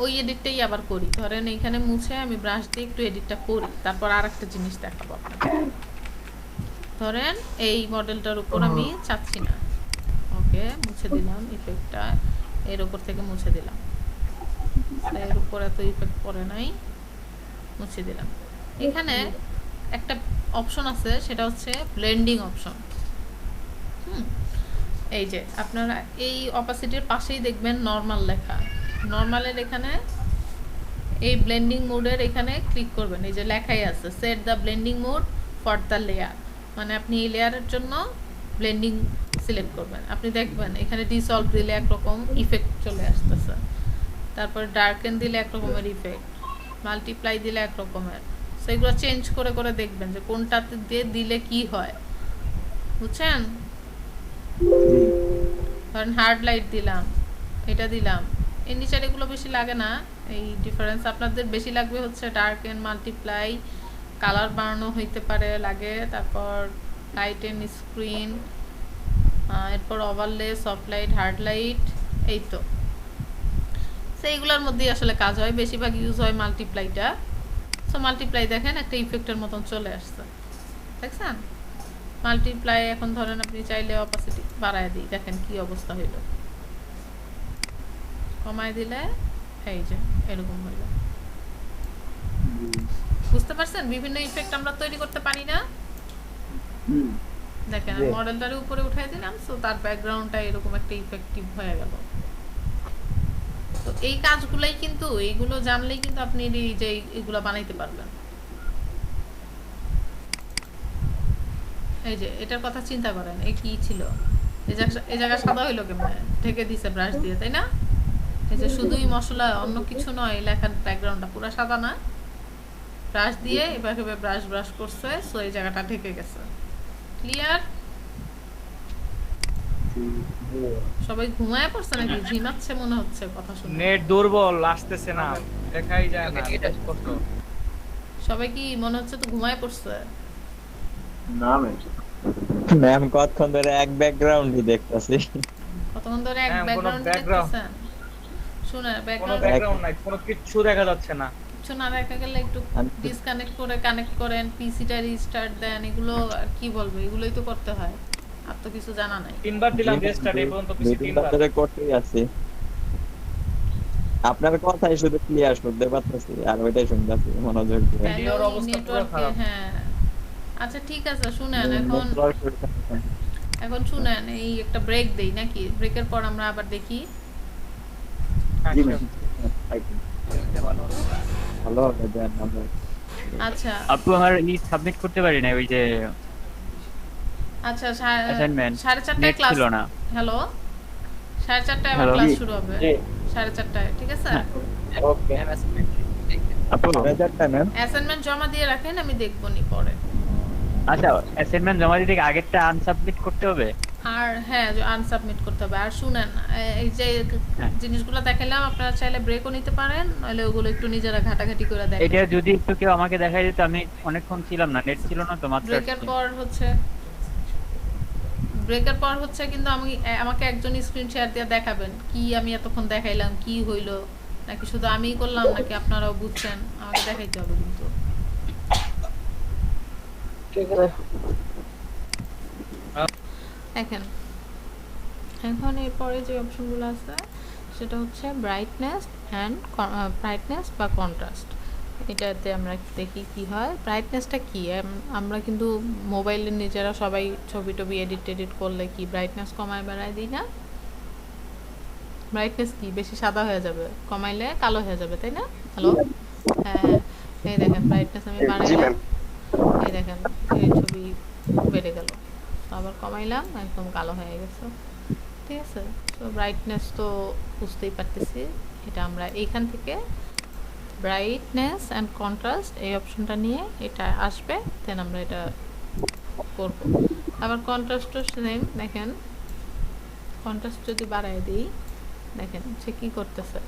ওই এডিটটাই আবার করি। ধরেন এইখানে মুছে আমি ব্রাশ দিয়ে একটু এডিটটা করি, তারপর আর একটা জিনিস দেখাবো আপনাকে। ধরেন এই মডেলটার উপর আমি চাচ্ছি না, ওকে মুছে দিলাম ইফেক্টটা, এর উপর থেকে মুছে দিলাম, এর উপর এত ইফেক্ট পড়ে নাই, মুছে দিলাম। এখানে একটা অপশন আছে, সেটা হচ্ছে ব্লেন্ডিং অপশন। এই যে আপনারা এই অপাসিটির পাশেই দেখবেন নর্মাল লেখা। নর্মালের এখানে এই ব্লেন্ডিং মোডের এখানে ক্লিক করবেন, এই যে লেখাই আছে set the blending mode for the layer, মানে আপনি এই লেয়ারের জন্য ব্লেন্ডিং সিলেক্ট করবেন। আপনি দেখবেন এখানে ডিসলভ দিলে একরকম ইফেক্ট চলে আসতেছে, তারপর ডার্কেন দিলে একরকমের ইফেক্ট, মাল্টিপ্লাই দিলে একরকমের। সো এগুলো চেঞ্জ করে করে দেখবেন যে কোনটাতে দিয়ে দিলে কি হয়, বুঝছেন? ধরেন হার্ড লাইট দিলাম, এটা দিলাম, এর নিচের এগুলো বেশি লাগে না। এই ডিফারেন্স আপনাদের বেশি লাগবে হচ্ছে ডার্ক এন্ড মাল্টিপ্লাই, কালার বাড়ানো হইতে পারে লাগে, তারপর লাইট এন্ড স্ক্রিন, এরপর overlay, soft light, hard light, এই তো সেইগুলোর মধ্যেই আসলে কাজ হয়, বেশিরভাগ ইউজ হয় মাল্টিপ্লাইটা। সো মাল্টিপ্লাই দেখেন একটা ইফেক্টের মতন চলে আসছে, দেখছেন? মাল্টিপ্লাই এখন ধরেন আপনি চাইলে অপাসিটি বাড়ায় দিই, দেখেন কি অবস্থা হইল। কমায় দিলে এই যে এরকম হইল। বুঝতে পারছেন বিভিন্ন ইফেক্ট আমরা তৈরি করতে পারি না? দেখেন মডেলটার উপরে উঠাই দিলাম, সো তার ব্যাকগ্রাউন্ডটা এরকম একটা ইফেক্টিভ হয়ে গেল। তো এই কাজগুলাই কিন্তু, এইগুলো জানলেই কিন্তু আপনি এই যে এগুলো বানাইতে পারবেন। এই যে এটার কথা চিন্তা করেন, এই কি ছিল, এই জায়গা সাদা হইলো কেমনে, ঢেকে দিছে ব্রাশ দিয়ে, তাই না? এই যে শুধুই মশলা, অন্য কিছু নয়, লেখার ব্যাকগ্রাউন্ডটা পুরো সাদা না, ব্রাশ দিয়ে এভাবে ব্রাশ করছে, সো এই জায়গাটা ঢেকে গেছে। ক্লিয়ার? সবাই ঘুমায় পড়ছে নাকি? ঝিমাচ্ছে মনে হচ্ছে কথা শুনে। নেট দুর্বল, আসতেছে না, দেখাই যায় না, এটা কষ্ট। সবাই কি মনে হচ্ছে তো ঘুমায় পড়ছে? না ম্যাম, ম্যাম কতক্ষণ ধরে এক ব্যাকগ্রাউন্ডই দেখতাছি। কতক্ষণ ধরে এক হ্যাঁ, কোনো ব্যাকগ্রাউন্ড background- দেখতেছেন? শুনে কোনো ব্যাকগ্রাউন্ড ব্যাকগ্রাউন্ড নাই, কোনো কিছু দেখা যাচ্ছে না। কিছু না দেখা গেলে একটু ডিসকানেক্ট করে কানেক্ট করেন, পিসিটা রিস্টার্ট দেন, এগুলো আর কি বলবো, এগুলোই তো করতে হয়, আর তো কিছু জানা নাই। তিনবার দিলাম রেস্টার্ট, এই পর্যন্ত পিসি তিনবার। ধরে করতেই আছি, আপনার কথাই শুধু ক্লিয়ার শুনতে পাচ্ছি, আর ওইটাই শুনতেছি মনোযোগ দিয়ে। ভিডিওর হ্যালো, অবস্থা পুরো নেটওয়ার্কে, খারাপ। হ্যাঁ আচ্ছা ঠিক আছে, শুনেন এখন শুনেন, এই একটা ব্রেক দেই নাকি? ব্রেকের পর আমরা আবার দেখি। হ্যাঁ, জি sure. ম্যাম। ভালো হবে দেন আমরা। আচ্ছা আপু আমার সাবমিট করতে পারি না, ওই যে আচ্ছা, Assignment, 4:30টায় নেট ক্লাস। ছিল না। হ্যালো, 4:30টায় আবার Hello? ক্লাস শুরু হবে, 4:30টায়, ঠিক আছে? ওকে আপু রেজাল্টটা ম্যাম অ্যাসাইনমেন্ট জমা দিয়ে রাখেন, আমি দেখবো নি পরে। আচ্ছা, অ্যাসাইনমেন্ট জমা দিতে কি আগেরটা আনসাবমিট করতে হবে? আর হ্যাঁ, আনসাবমিট করতে হবে। আর শুনেন, এই যে হ্যাঁ। জিনিসগুলো দেখাইলাম, আপনারা চাইলে ব্রেকও নিতে পারেন, নাহলে ওগুলো একটু নিজেরা ঘাটাঘাটি করে দেখেন। এটা যদি একটু কেউ আমাকে দেখাই দিত, আমি অনেকক্ষণ ছিলাম না, নেট ছিল না তো মাত্র। ব্রেকের পর হচ্ছে কিন্তু আমাকে একজন স্ক্রিন শেয়ার দিয়ে দেখাবেন কি আমি এতক্ষণ দেখাইলাম, কি হইলো, নাকি শুধু আমিই করলাম, নাকি আপনারাও বুঝছেন, আমাকে দেখাইতে হবে কিন্তু। ঠিক আছে দেখেন এখন এরপরে যে অপশনগুলো আছে সেটা হচ্ছে ব্রাইটনেস বা কন্ট্রাস্ট। এটাতে আমরা দেখি কি হয়। ব্রাইটনেসটা কি, আমরা কিন্তু মোবাইলে নিজেরা সবাই ছবি টবি এডিট করলে কি ব্রাইটনেস কমায় বাড়ায় দিই না? ব্রাইটনেস কি বেশি সাদা হয়ে যাবে, কমাইলে কালো হয়ে যাবে, তাই না? হ্যালো, হ্যাঁ, এই দেখেন ব্রাইটনেস আমি বাড়াইলাম, এই দেখেন এই ছবি বেড়ে গেল, আবার কমাইলাম, একদম কালো হয়ে গেছে, ঠিক আছে? তো ব্রাইটনেস তো বুঝতেই পারতেছি, এটা আমরা এইখান থেকে ব্রাইটনেস অ্যান্ড কন্ট্রাস্ট এই অপশনটা নিয়ে এটা আসবে, দেন আমরা এটা করব। আবার কন্ট্রাস্টও সেম, দেখেন কন্ট্রাস্ট যদি বাড়ায় দিই, দেখেন সে কী করতেছে,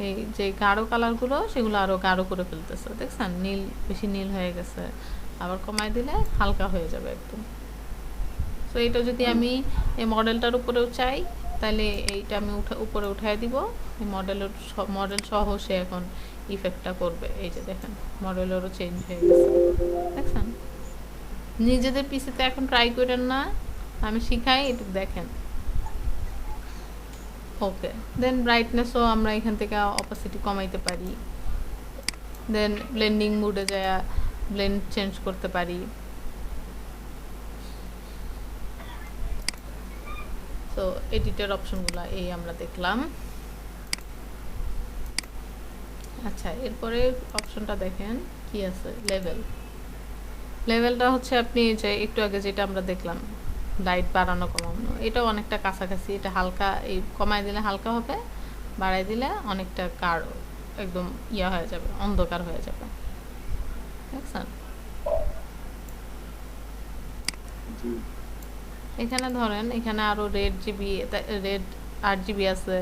এই যে গাঢ় কালারগুলো সেগুলো আরও গাঢ় করে ফেলতেছে, দেখছেন নীল, বেশি নীল হয়ে গেছে। আবার কমায় দিলে হালকা হয়ে যাবে একদম, তো এটা যদি আমি এই মডেলটার উপরেও চাই তাহলে এইটা আমি উপরে উঠায় দিব, এই মডেল সহ সে এখন ইফেক্টটা করবে। এই যে দেখেন মডেলেরও চেঞ্জ হয়ে গেছে, দেখছেন? নিজেদের পিসিতে এখন ট্রাই করেন না, আমি শিখাই, একটু দেখেন। ওকে, দেন ব্রাইটনেসও আমরা এখান থেকে অপাসিটি কমাইতে পারি, দেন ব্লেন্ডিং মুডে যায় ব্লেন্ড চেঞ্জ করতে পারি। তো এডিটের অপশনগুলো এই আমরা দেখলাম। আচ্ছা, এরপরে অপশনটা দেখেন কি আছে, লেভেলটা হচ্ছে আপনি যে একটু আগে যেটা আমরা দেখলাম লাইট বাড়ানো কমানো, এটাও অনেকটা কাছাকাছি। এটা হালকা, এই কমায় দিলে হালকা হবে, বাড়াই দিলে অনেকটা একদম ইয়া হয়ে যাবে, অন্ধকার হয়ে যাবে, দেখছেন? এখানে ধরেন এখানে আরো রেড 8GB আছে।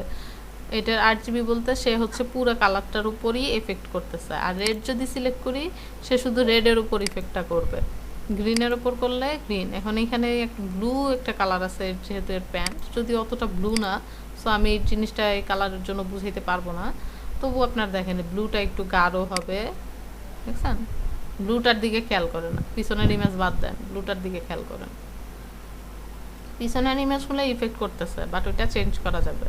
এটার 8GB বলতে সে হচ্ছে পুরো কালারটার উপরই এফেক্ট করতেছে, আর রেড যদি সিলেক্ট করি সে শুধু রেডের উপর ইফেক্টটা করবে, গ্রিনের উপর করলে গ্রিন। এখন এখানে একটা ব্লু একটা কালার আছে, যেহেতু এর প্যান্ট যদি অতটা ব্লু না, সো আমি এই জিনিসটা এই কালারের জন্য বুঝাইতে পারবো না। তবু আপনার দেখেন ব্লুটা একটু গাঢ় হবে, দেখছেন? ব্লুটার দিকে খেয়াল করেন, পিছনের ইমেজ বাদ দেন, ব্লুটার দিকে খেয়াল করেন। পিছনের ইমেজ হলে ইফেক্ট করতেছে, বাট ওইটা চেঞ্জ করা যাবে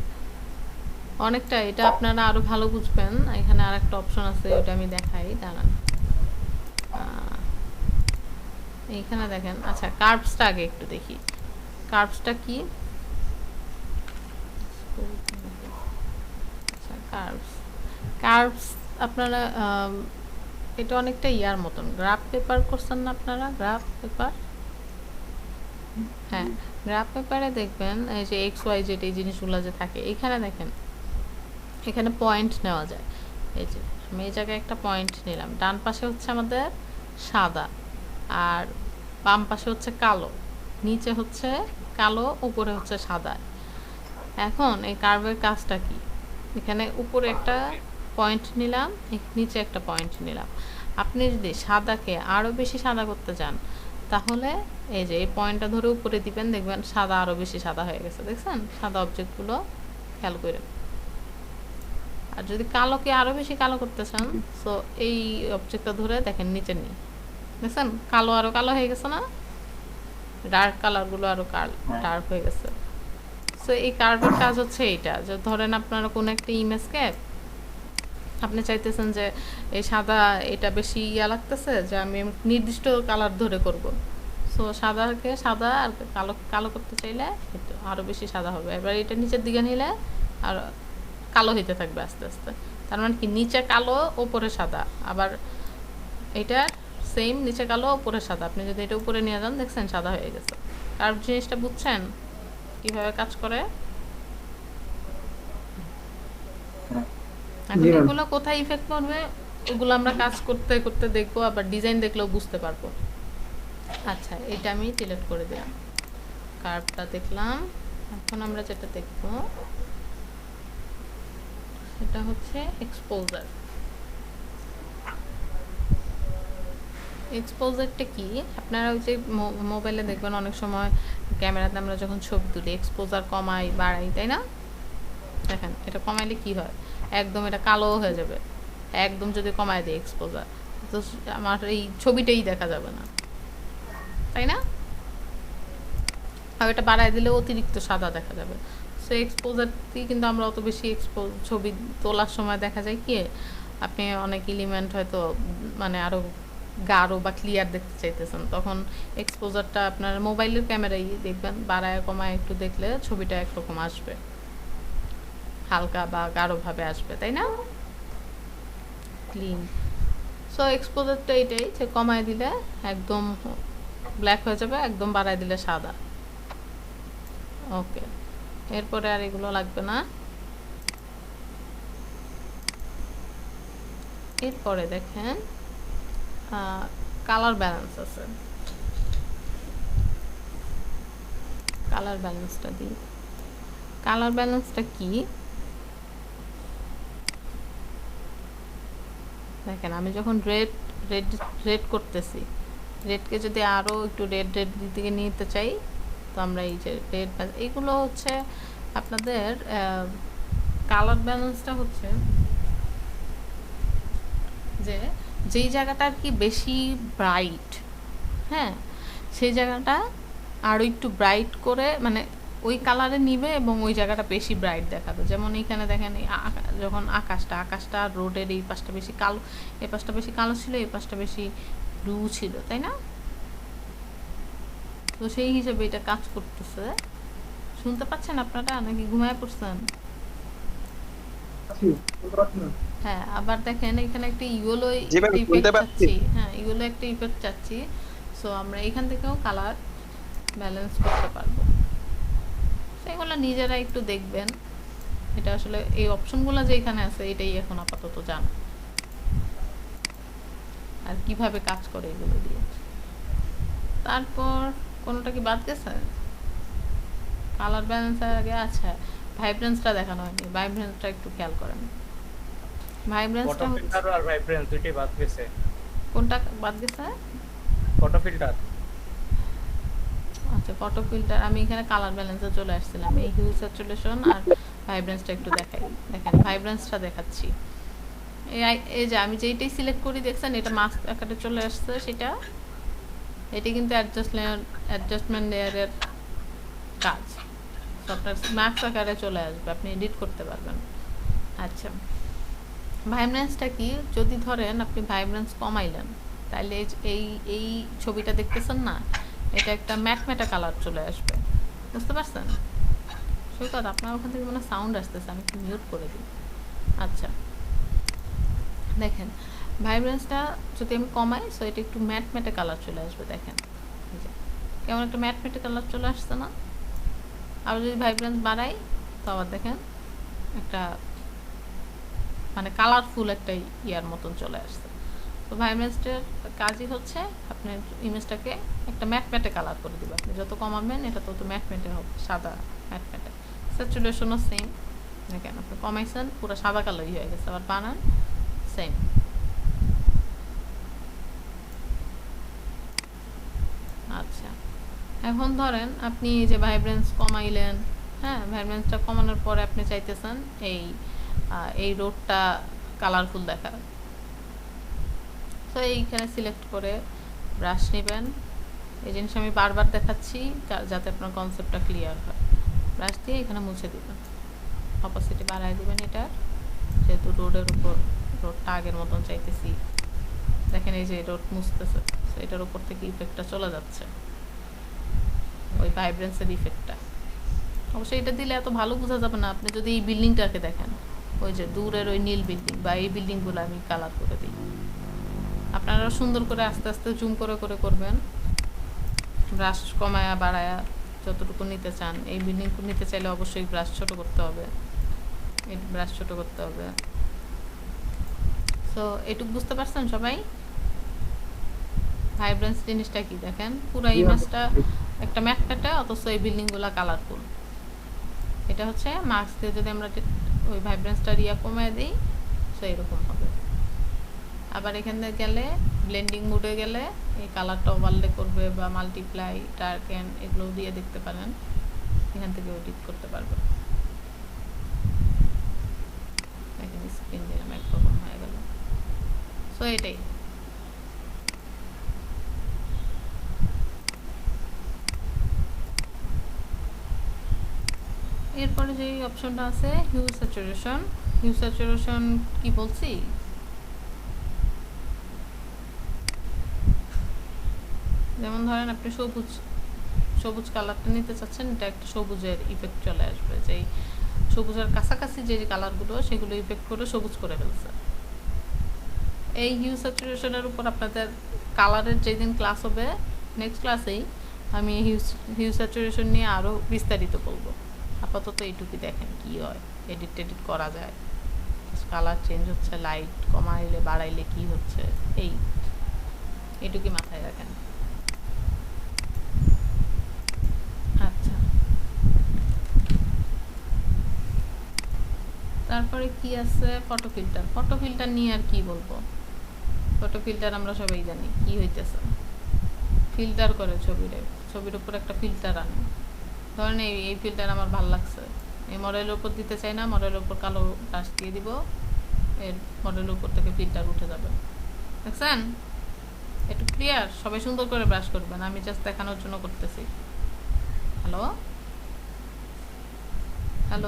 অনেকটা। এটা আপনারা আরো ভালো বুঝবেন। এখানে আরেকটা অপশন আছে, ওটা আমি দেখাই, দাঁড়ান। এইখানে দেখেন, আচ্ছা কার্ভসটা আগে একটু দেখি, কার্ভসটা কি? আচ্ছা কার্ভস আপনারা এটা অনেকটা ইয়ার মতন, গ্রাফ পেপার করছেন না আপনারা? গ্রাফ পেপার, হ্যাঁ, গ্রাফ পেপারে দেখবেন এই যে XYZ এই জিনিসগুলো যে থাকে, এখানে দেখেন এখানে পয়েন্ট নেওয়া যায়। এই যে আমি এই জায়গায় একটা পয়েন্ট নিলাম, ডান পাশে হচ্ছে আমাদের সাদা, আর বাম পাশে হচ্ছে কালো, নিচে হচ্ছে কালো, উপরে হচ্ছে সাদা। এখন এই কার্ভের কাজটা কি? এখানে উপরে একটা পয়েন্ট নিলাম, নিচে একটা পয়েন্ট নিলাম। আপনি যদি সাদাকে আরো বেশি সাদা করতে চান তাহলে এই যে এই পয়েন্টটা ধরে উপরে দিবেন, দেখবেন সাদা আরো বেশি সাদা হয়ে গেছে, দেখছেন? সাদা অবজেক্টগুলো খেয়াল করে। আর যদি কালোকে আরো বেশি কালো করতে চান, সো এই অবজেক্টটা ধরে দেখেন নিচে নিয়ে, দেখছেন কালো আরো কালো হয়ে গেছে না? ডার্ক কালারগুলো আরো ডার্ক হয়ে গেছে। সো এই কার্ভের কাজ হচ্ছে এইটা, যে ধরেন আপনারা কোনো একটা ইমেজকে আপনি চাইতেছেন যে এই সাদা এটা বেশি ইয়া লাগতেছে, যে আমি নির্দিষ্ট কালার ধরে করব। সো সাদাকে সাদা আর কালো করতে চাইলে আরো বেশি সাদা হবে। এবার এটা নিচের দিকে নিলে আর কালো হইতে থাকবে আস্তে আস্তে। তার মানে কি, নিচে কালো উপরে সাদা, আবার এটা সেম নিচে কালো উপরে সাদা। আপনি যদি এটা উপরে নিয়ে যান, দেখছেন সাদা হয়ে গেছে। কার্ভ জিনিসটা বুঝছেন কিভাবে কাজ করে? এখন এগুলো কোথায় ইফেক্ট করবে ওগুলো আমরা কাজ করতে করতে দেখবো, আবার ডিজাইন দেখলেও বুঝতে পারবো। আচ্ছা, এটা আমি সিলেক্ট করে দিলাম, কার্ভটা দেখলাম। এখন আমরা যেটা দেখবো সেটা হচ্ছে এক্সপোজার। এক্সপোজারটা কি? আপনারা ওই যে মোবাইলে দেখবেন অনেক সময় ক্যামেরাতে আমরা যখন ছবি তুলি এক্সপোজার কমাই বাড়াই, তাই না? দেখেন এটা কমাইলে কি হয়, একদম এটা কালো হয়ে যাবে। একদম যদি কমায় দিই এক্সপোজার, তো আমার এই ছবিটাই দেখা যাবে না, তাই না? আর এটা বাড়ায় দিলে অতিরিক্ত সাদা দেখা যাবে। সো এক্সপোজারটি কিন্তু আমরা অত বেশি ছবি তোলার সময় দেখা যায় কি, আপনি অনেক এলিমেন্ট হয়তো মানে আরো গাঢ় বা ক্লিয়ার দেখতে চাইতেছেন, তখন এক্সপোজারটা আপনার মোবাইলের ক্যামেরায় দেখবেন বাড়ায় কমায় একটু দেখলে ছবিটা একরকম আসবে, হালকা বা গাঢ়ভাবে আসবে, তাই না? ক্লিন। সো এক্সপোজারটা এটাই, যে কমায় দিলে একদম ব্ল্যাক হয়ে যাবে, একদম বাড়ায় দিলে সাদা। ওকে, এরপরে আর এগুলো লাগবে না। এরপরে দেখেন কালার ব্যালেন্স আছে, কালার ব্যালেন্সটা দিই। কালার ব্যালেন্সটা কি দেখেন, আমি যখন রেড করতেছি, রেডকে যদি আরো একটু রেড দিকে নিতে চাই, তো আমরা এই যে রেড এইগুলো হচ্ছে আপনাদের কালার ব্যালেন্সটা হচ্ছে যে যেই জায়গাটা আর কি বেশি ব্রাইট, হ্যাঁ সেই জায়গাটা আরও একটু ব্রাইট করে মানে ওই কালারে নিবে এবং ওই জায়গাটা বেশি ব্রাইট দেখাবে। যেমন এইখানে দেখেন যখন আকাশটা রোডের এই পাশটা বেশি কালো, এই পাশটা বেশি কালো ছিল, এই পাশটা বেশি ব্লু ছিল, তাই না? তো সেই হিসেবে এটা কাজ করতেছে। শুনতে পাচ্ছেন আপনারা নাকি ঘুমায় পড়ছেন? হ্যাঁ, আবার দেখেন এখানে একটা ইয়েলো ইফেক্ট চাচ্ছি, হ্যাঁ ইয়েলো একটা ইফেক্ট চাচ্ছি। সো আমরা এখান থেকেও কালার ব্যালেন্স করতে পারবো। সেগুলো নিজেরা একটু দেখবেন। এটা আসলে এই অপশনগুলো যে এখানে আছে এটাই এখন আপাতত জানা, আর কিভাবে কাজ করে এগুলো দিয়ে। তারপর কোনোটা কি বাদ গেছে? কালার ব্যালেন্সের আগে আচ্ছা ভাইব্রেন্সটা দেখানো হয়নি, ভাইব্রেন্সটা একটু খেয়াল করেন। ভাইব্রেন্সটা ফটো ফিল্টার আর ভাইব্রেন্স দুটোই বাদ গেছে। কোনটা বাদ গেছে? Photo filter. আচ্ছা ফটো ফিল্টার আমি এখানে কালার ব্যালেন্সে চলে আসছিলাম। এই হিউ স্যাচুরেশন আর ভাইব্রেন্সটা একটু দেখাই। দেখেন ভাইব্রেন্সটা দেখাচ্ছি। এই যে আমি যেইটাই সিলেক্ট করি দেখছেন এটা মাস্ক আকারে চলে আসছে, সেটা এটি কিন্তু অ্যাডজাস্টমেন্ট লেয়ারের কাজ। তো আপনার মাস্ক আকারে চলে আসবে, আপনি এডিট করতে পারবেন। আচ্ছা ভাইব্রেন্সটা কি? যদি ধরেন আপনি ভাইব্রেন্স কমাইলেন তাহলে এই ছবিটা দেখতেছেন না, এটা একটা ম্যাটম্যাটা কালার চলে আসবে, বুঝতে পারছেন? সৈকত আপনার ওখান থেকে মানে সাউন্ড আসতেছে, আমি একটু মিউট করে দিই। আচ্ছা দেখেন ভাইব্রেন্সটা যদি আমি কমাই সো এটা একটু ম্যাটম্যাটে কালার চলে আসবে। দেখেন কেমন একটা ম্যাটম্যাটে কালার চলে আসছে না? আবার যদি ভাইব্রেন্স বাড়াই তো আবার দেখেন একটা মানে কালারফুল একটা ইয়ার মতন চলে আসছে। তো ভাইব্রেন্সটার কাজই হচ্ছে আপনার ইমেজটাকে একটা ম্যাটম্যাটে কালার করে দেবে। আপনি যত কমাবেন এটা তত ম্যাটম্যাটে হবে, সাদা ম্যাটম্যাটে। স্যাচুরেশনও সেম, দেখেন আপনি কমাইছেন পুরো সাদা কালারই হয়ে গেছে, আবার বানান সেম। আচ্ছা এখন ধরেন আপনি এই যে ভাইব্রেন্স কমাইলেন, হ্যাঁ ভাইব্রেন্সটা কমানোর পরে আপনি চাইতেছেন এই রোডটা কালারফুল দেখা। তো এইখানে সিলেক্ট করে ব্রাশ নেবেন। এই জিনিস আমি বারবার দেখাচ্ছি যাতে আপনার কনসেপ্টটা ক্লিয়ার হয়। ব্রাশ দিয়ে এখানে মুছে দিবেন, অপোসিটি বাড়ায় দিবেন এটা, যেহেতু রোডের উপর রোডটা আগের মতন চাইতেছি। দেখেন এই যে রোড মুছতেছে, এটার উপর থেকে ইফেক্টটা চলে যাচ্ছে, ওই ভাইব্রেন্সের ইফেক্টটা। অবশ্যই এটা দিলে এত ভালো বোঝা যাবে না। আপনি যদি এই বিল্ডিংটাকে দেখেন, ওই যে দূরের ওই নীল বিল্ডিং বা এই বিল্ডিংগুলো আমি কালার করে দিই, আপনারা সুন্দর করে আস্তে আস্তে জুম করে করে করবেন। ব্রাশ কমায়া বাড়ায়া যতটুকু নিতে চান। এই বিল্ডিং নিতে চাইলে অবশ্যই ব্রাশ ছোট করতে হবে, এই ব্রাশ ছোট করতে হবে। সো এটুকু বুঝতে পারছেন সবাই? ভাইব্রেন্স জিনিসটা কি দেখেন, পুরো ইমেজটা একটা ম্যাটম্যাটে, অথচ এই বিল্ডিংগুলো কালারফুল। এটা হচ্ছে মাস্ক দিয়ে যদি আমরা ওই ভাইব্রেন্সটা কমিয়ে দিই সো এরকম হবে। আবার এখানে গেলে ব্লেন্ডিং মোডে গেলে এই কালারটা ওভারলে করবে বা মাল্টিপ্লাই ডার্কেন এগুলো দিয়ে দেখতে পারেন, এখান থেকে এডিট করতে পারবেন। এখানে স্ক্রিন দিলাম একরকম হয়ে গেল। সো এটাই। এরপরে যে অপশনটা আছে হিউ স্যাচুরেশন। হিউ স্যাচুরেশন কি বলছি? যেমন ধরেন আপনি সবুজ কালারটা নিতে চাচ্ছেন, এটা একটা সবুজের ইফেক্ট চলে আসবে, যেই সবুজের কাছাকাছি যে কালারগুলো সেগুলো ইফেক্ট করে সবুজ করে ফেলছে। এই হিউ স্যাচুরেশনের উপর আপনাদের কালারের যেদিন ক্লাস হবে নেক্সট ক্লাসেই আমি হিউ স্যাচুরেশন নিয়ে আরও বিস্তারিত বলবো। আপাতত এইটুকুই দেখেন কি হয়, এডিট করা যায়, কালার চেঞ্জ হচ্ছে, লাইট কমাইলে বাড়াইলে কি হচ্ছে, এইটুকুই মাথায় রাখেন। আচ্ছা তারপরে কি আছে? Photo filter. ফটো ফিল্টার নিয়ে আর কি বলবো? ফটো ফিল্টার আমরা সবাই জানি কি হইতেছে, ফিল্টার করে ছবির উপর একটা ফিল্টার আনে। ধরেন এই ফিল্টার আমার ভালো লাগছে, এই মডেলের উপর দিতে চাই না, মডেলের উপর কালো টাচ দিয়ে দিব, এর মডেলের উপর থেকে ফিল্টার উঠে যাবে। দেখছেন? একটু ক্লিয়ার? সবাই সুন্দর করে ব্রাশ করবেন, আমি জাস্ট দেখানোর জন্য করতেছি। হ্যালো হ্যালো,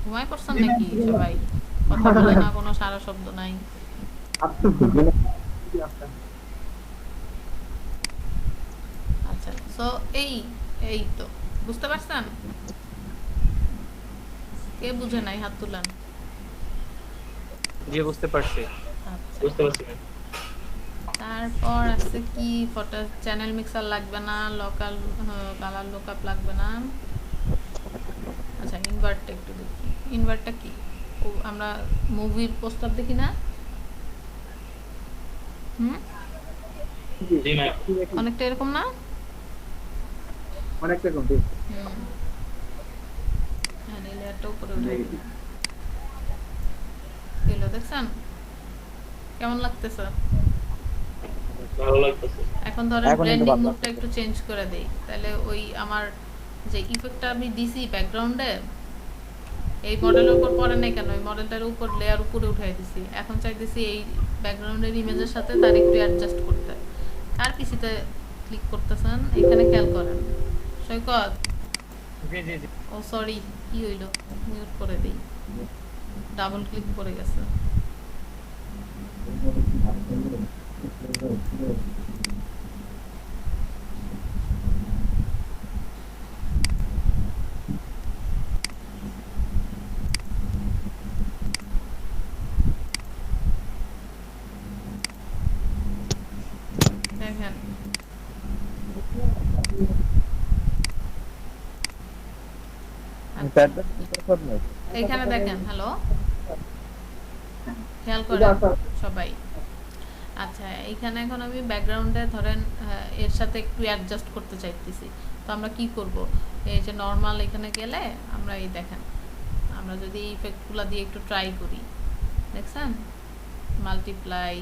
ঘুমাই পড়ছেন নাকি সবাই? কথা বলে না, কোনো সারা শব্দ নাই। আচ্ছা, সো এই তো বুঝতে পারছেন? কে বুঝে নাই হাত তুলেন। জি বুঝতে পারছি। আচ্ছা, বুঝতে পারছি ম্যাম। তারপর আছে কি, ফটো চ্যানেল মিক্সার লাগবে না, লোকাল কালার লুকআপ লাগবে না। আচ্ছা, ইনভার্টটা একটু দেখি। ইনভার্টটা কি? আমরা মুভির পোস্টার দেখি না? জি ম্যাম। অনেকটা এরকম না? অনেকটা কম বেশ। হ্যাঁ, এই লেয়ারটা উপরে উঠে দিই। এলো, দেখছেন কেমন লাগতেছে? ভালো লাগতেছে। এখন ধরেন এখন একটু ব্লেন্ডিং ভালো মোডটা একটু চেঞ্জ করে দেই, তাহলে ওই আমার যে ইফেক্টটা আমি দিছি ব্যাকগ্রাউন্ডে, এই মডেলের উপর পড়ে নাই কেন, এই মডেলটার উপর লেয়ার উপরে উঠাই দিছি। এখন চাইতেছি এই ব্যাকগ্রাউন্ডের ইমেজের সাথে তার একটু অ্যাডজাস্ট করতে। কার পিসিতে ক্লিক করতেছেন এখানে খেয়াল করেন। সৈকত, জি জি জি। ও সরি, কি হইল, মিউট করে দেই, ডাবল ক্লিক করে গেছে। দেখেন এইখানে দেখেন, হ্যালো খেয়াল করেন সবাই। আচ্ছা, এইখানে এখন আমি ব্যাকগ্রাউন্ডে ধরেন এর সাথে একটু অ্যাডজাস্ট করতে চাইতেছি, তো আমরা কি করব, এই যে নর্মাল এখানে গেলে আমরা এই দেখেন, আমরা যদি এই ইফেক্টগুলো দিয়ে একটু ট্রাই করি, দেখছেন মাল্টিপ্লাই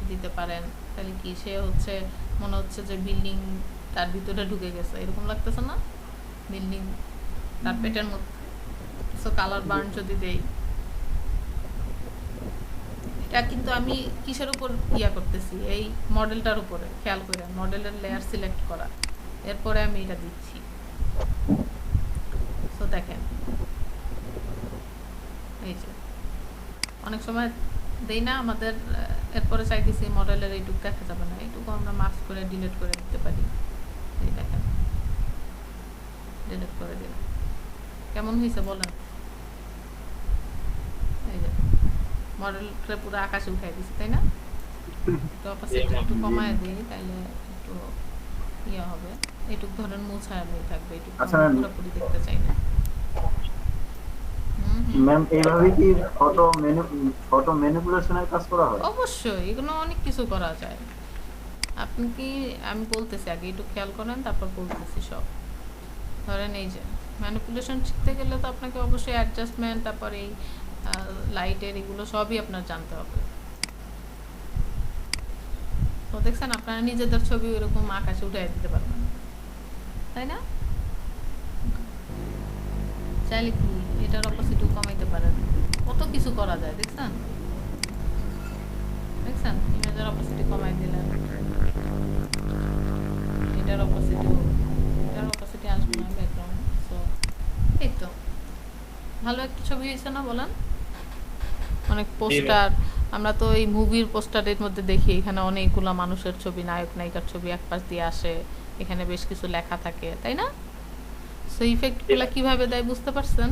দিতে পারেন, তাহলে কি সে হচ্ছে মনে হচ্ছে যে বিল্ডিং তার ভিতরে ঢুকে গেছে, এরকম লাগতেছে না? বিল্ডিং তার পেটের মধ্যে। সো কালার বার্ন যদি দেই, এটা কিন্তু আমি কিসের উপর ইয়া করতেছি, এই মডেলটার উপরে খেয়াল করে, মডেলের লেয়ার সিলেক্ট করা, এরপরে আমি এটা দিচ্ছি। সো দেখেন, এই যে অনেক সময় দেই না আমাদের, এরপরে চাইতেছি মডেলের এইটুকু দেখা যাবে না, এইটুকু আমরা মাস্ক করে ডিলিট করে দিতে পারি। এই দেখেন, ডিলিট করে দিলাম। কেমন হয়েছে বলেন? এই যে মডেলটা পুরো আকাশে উঠাই দিছি, তাই না? একটু অপাসিটি একটু কমায় দিই, তাহলে একটু ইয়ে হবে। এইটুকু ধরেন মুছানো থাকবে, এইটুকু আচ্ছা ম্যাম। পুরোপুরি দেখতে চাই না। ম্যাম এইভাবে কি ফটো ম্যানিপুলেশনের কাজ করা হয়? অবশ্যই এগুলো অনেক কিছু করা যায়। আপনি কি, আমি বলতেছি আগে একটু খেয়াল করেন, তারপর বলতেছি সব। ধরেন এই যে ম্যানিপুলেশন শিখতে গেলে তো আপনাকে অবশ্যই অ্যাডজাস্টমেন্ট, তারপর এই লাইটের এগুলো সবই আপনার জানতে হবে। তো দেখছেন আপনারা নিজেদের ছবি এরকম আকাশে উঠাই দিতে পারবেন, তাই না? চাইলে কি এটার অপোজিটও কমাইতে পারেন, কত কিছু করা যায়। দেখছেন দেখছেন ইমেজের অপোজিটি কমাই দিলেন, এটার অপোজিটি আসবে না ব্যাকগ্রাউন্ড। সো এই তো ভালো একটা ছবি হয়েছে না বলেন? অনেক পোস্টার, আমরা তো এই মুভির পোস্টারের মধ্যে দেখি এখানে অনেকগুলা মানুষের ছবি, নায়ক নায়িকার ছবি এক পাশ দিয়ে আসে, এখানে বেশ কিছু লেখা থাকে, তাই না? সো ইফেক্টগুলো কিভাবে দেয় বুঝতে পারছেন?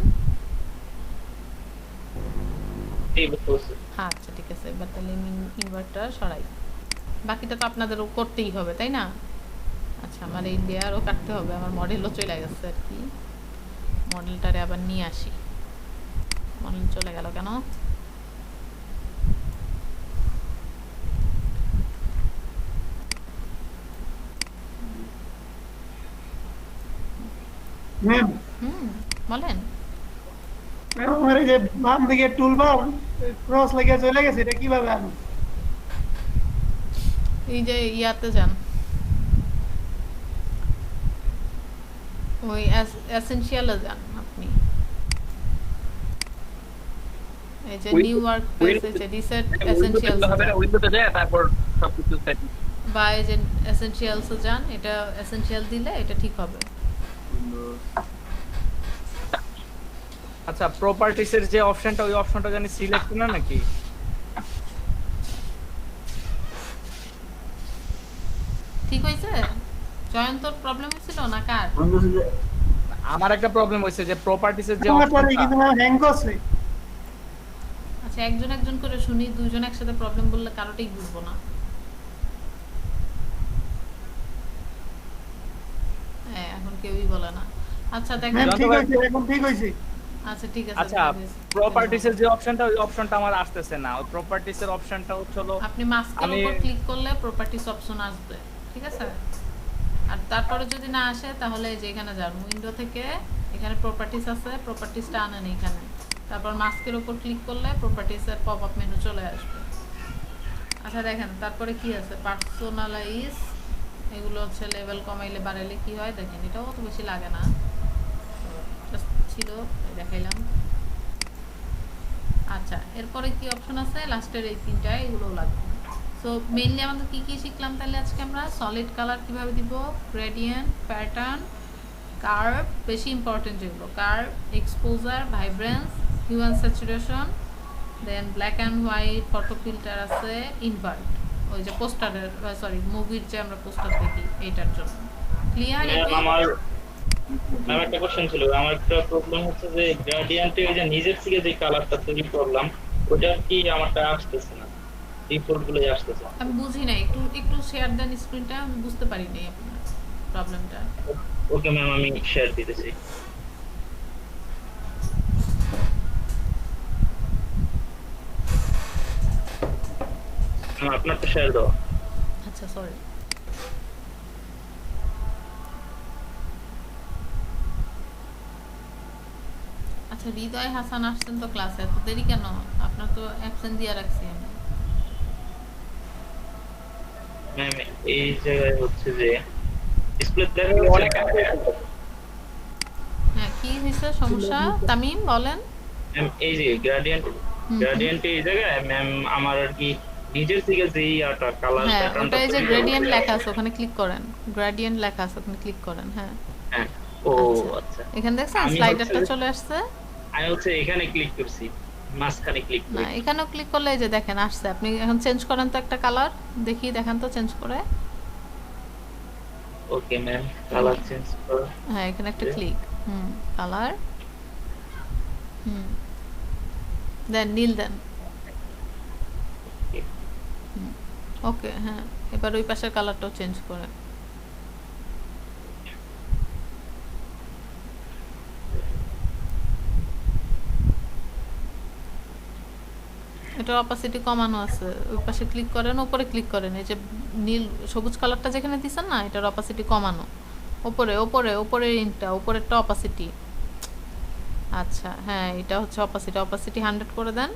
আচ্ছা ঠিক আছে, এবার তাহলে ইনভার্টার সরাই, বাকিটা তো আপনাদেরও করতেই হবে, তাই না? আচ্ছা, আমার এই লেয়ারও কাটতে হবে, আমার মডেলও চলে গেছে আর কি, মডেলটারে আবার নিয়ে আসি। মডেল চলে গেল কেন? ম্যাম বলেন। ম্যাম আমার এই যে বাম দিকে টুলবার ক্রস লেগে চলে গেছে, এটা কিভাবে আনো? এই যে ইয়াতে যান, ওই এসেনশিয়ালে যান আপনি, এই যে নিউ ওয়ার্ক প্লেস, এই যে রিসেট এসেনশিয়ালস উইন্ডোতে যায় তারপর সবকিছু সেট। বা এই যে এসেনশিয়ালস যান, এটা এসেনশিয়াল দিলে এটা ঠিক হবে। আচ্ছা প্রপার্টিসের যে অপশনটা ওই অপশনটা জানি সিলেক্ট না নাকি? ঠিক হয়েছে? জয়ন্তর প্রবলেম হয়েছিল না কার? বলতেছে যে আমার একটা প্রবলেম হইছে যে প্রপার্টিসের যে তোমার পরে অপশনটা কিন্তু ম্যাম হ্যাং করছে। আচ্ছা একজন একজন করে শুনি, দুইজন একসাথে প্রবলেম বললে কারোটাই বুঝবো না। হ্যাঁ এখন কেউই বলে না। আচ্ছা দেখেন, ম্যাম ঠিক হয়েছে, এখন ঠিক হয়েছে। আচ্ছা ঠিক আছে। আচ্ছা প্রপার্টিসের যে অপশনটা ওই অপশনটা আমার আসতেছে না। ওই প্রপার্টিসের অপশনটা হলো আপনি মাস্কের উপর ক্লিক করলে প্রপার্টিস অপশন আসবে, ঠিক আছে? আর তারপরে যদি না আসে তাহলে এই যে এখানে যান, উইন্ডো থেকে এখানে প্রপার্টিস আছে, প্রপার্টিসটা আনেন এখানে, তারপর মাস্কের উপর ক্লিক করলে প্রপার্টিসের পপআপ মেনু চলে আসবে। আচ্ছা দেখেন তারপরে কি আছে, পার্সোনালাইজ, এগুলো হচ্ছে লেভেল কমাইলে বাড়াইলে কি হয় দেখেন, এটাও অত বেশি লাগে না, জাস্ট ছিল দেখাইলাম। আচ্ছা এরপরে কি অপশন আছে, লাস্টের এই তিনটা, এগুলো লাগবে। সো মেইনলি আমাদের কি কি শিখলাম তাহলে আজকে আমরা? সলিড কালার কিভাবে দিব, গ্রেডিয়েন্ট, প্যাটার্ন, কার্ভ, বেশি ইম্পর্টেন্ট যেগুলো, curve, exposure, vibrance, hue and saturation, then black and white, photo filter আছে, ইনভার্ট, ওই যে পোস্টারের সরি মুভির যে আমরা পোস্টার দেখি এইটার জন্য। ক্লিয়ার? আমার একটা কোশ্চেন ছিল, আমার একটা প্রবলেম হচ্ছে যে গ্রেডিয়েন্টে ওই যে নিজের থেকে যে কালারটা তৈরি করলাম ওটা কি আমারটা আসতেছে না, ডিফল্ট গুলো আসতেছে। আমি বুঝি না, একটু একটু শেয়ার দেন স্ক্রিনটা, আমি বুঝতে পারি নাই আপনার প্রবলেমটা। ওকে ম্যাম আমি শেয়ার দিতেছি। আপনার তো শেয়ার দাও। আচ্ছা সরি। আচ্ছা হৃদয় হাসান আসছেন তো ক্লাসে, এত দেরি কেন? আপনার তো অ্যাবসেন্ট দিয়ে রাখছি আমি। ম্যাম এই জায়গায় হচ্ছে যে ডিসপ্লে দেখা অনেক হ্যাঁ কি হয়েছে সমস্যা তামিম বলেন। ম্যাম এই যে গ্রেডিয়েন্ট এই জায়গায় ম্যাম আমার আর কি নিজের থেকে যে ইয়াটা কালার হ্যাঁ প্যাটার্নটা ওটা এই যে গ্রেডিয়েন্ট লেখা আছে ওখানে ক্লিক করেন, গ্রেডিয়েন্ট লেখা আছে ওখানে ক্লিক করেন। হ্যাঁ হ্যাঁ ও আচ্ছা এখানে দেখছেন স্লাইডারটা চলে আসছে। আমি হচ্ছে এখানে ক্লিক করছি, মাঝখানে ক্লিক না করি। এখানেও ক্লিক করলে এই যে দেখেন আসছে। আপনি এখন চেঞ্জ করেন তো একটা কালার, দেখি দেখেন তো চেঞ্জ করে। ওকে ম্যাম কালার চেঞ্জ করো। হ্যাঁ এখানে একটা ক্লিক, কালার, দেন নীল দেন। ওকে হ্যাঁ এবার ওই পাশের কালারটাও চেঞ্জ করে। এটা অপাসিটি কমানো আছে, ওই পাশে ক্লিক করেন, উপরে ক্লিক করেন, এই যে নীল সবুজ কালারটা যেখানে দিছেন না এটার অপাসিটি কমানো, উপরে উপরে উপরের ইনটা উপরেরটা অপাসিটি। আচ্ছা হ্যাঁ এটা হচ্ছে অপাসিটি, অপাসিটি 100 করে দেন।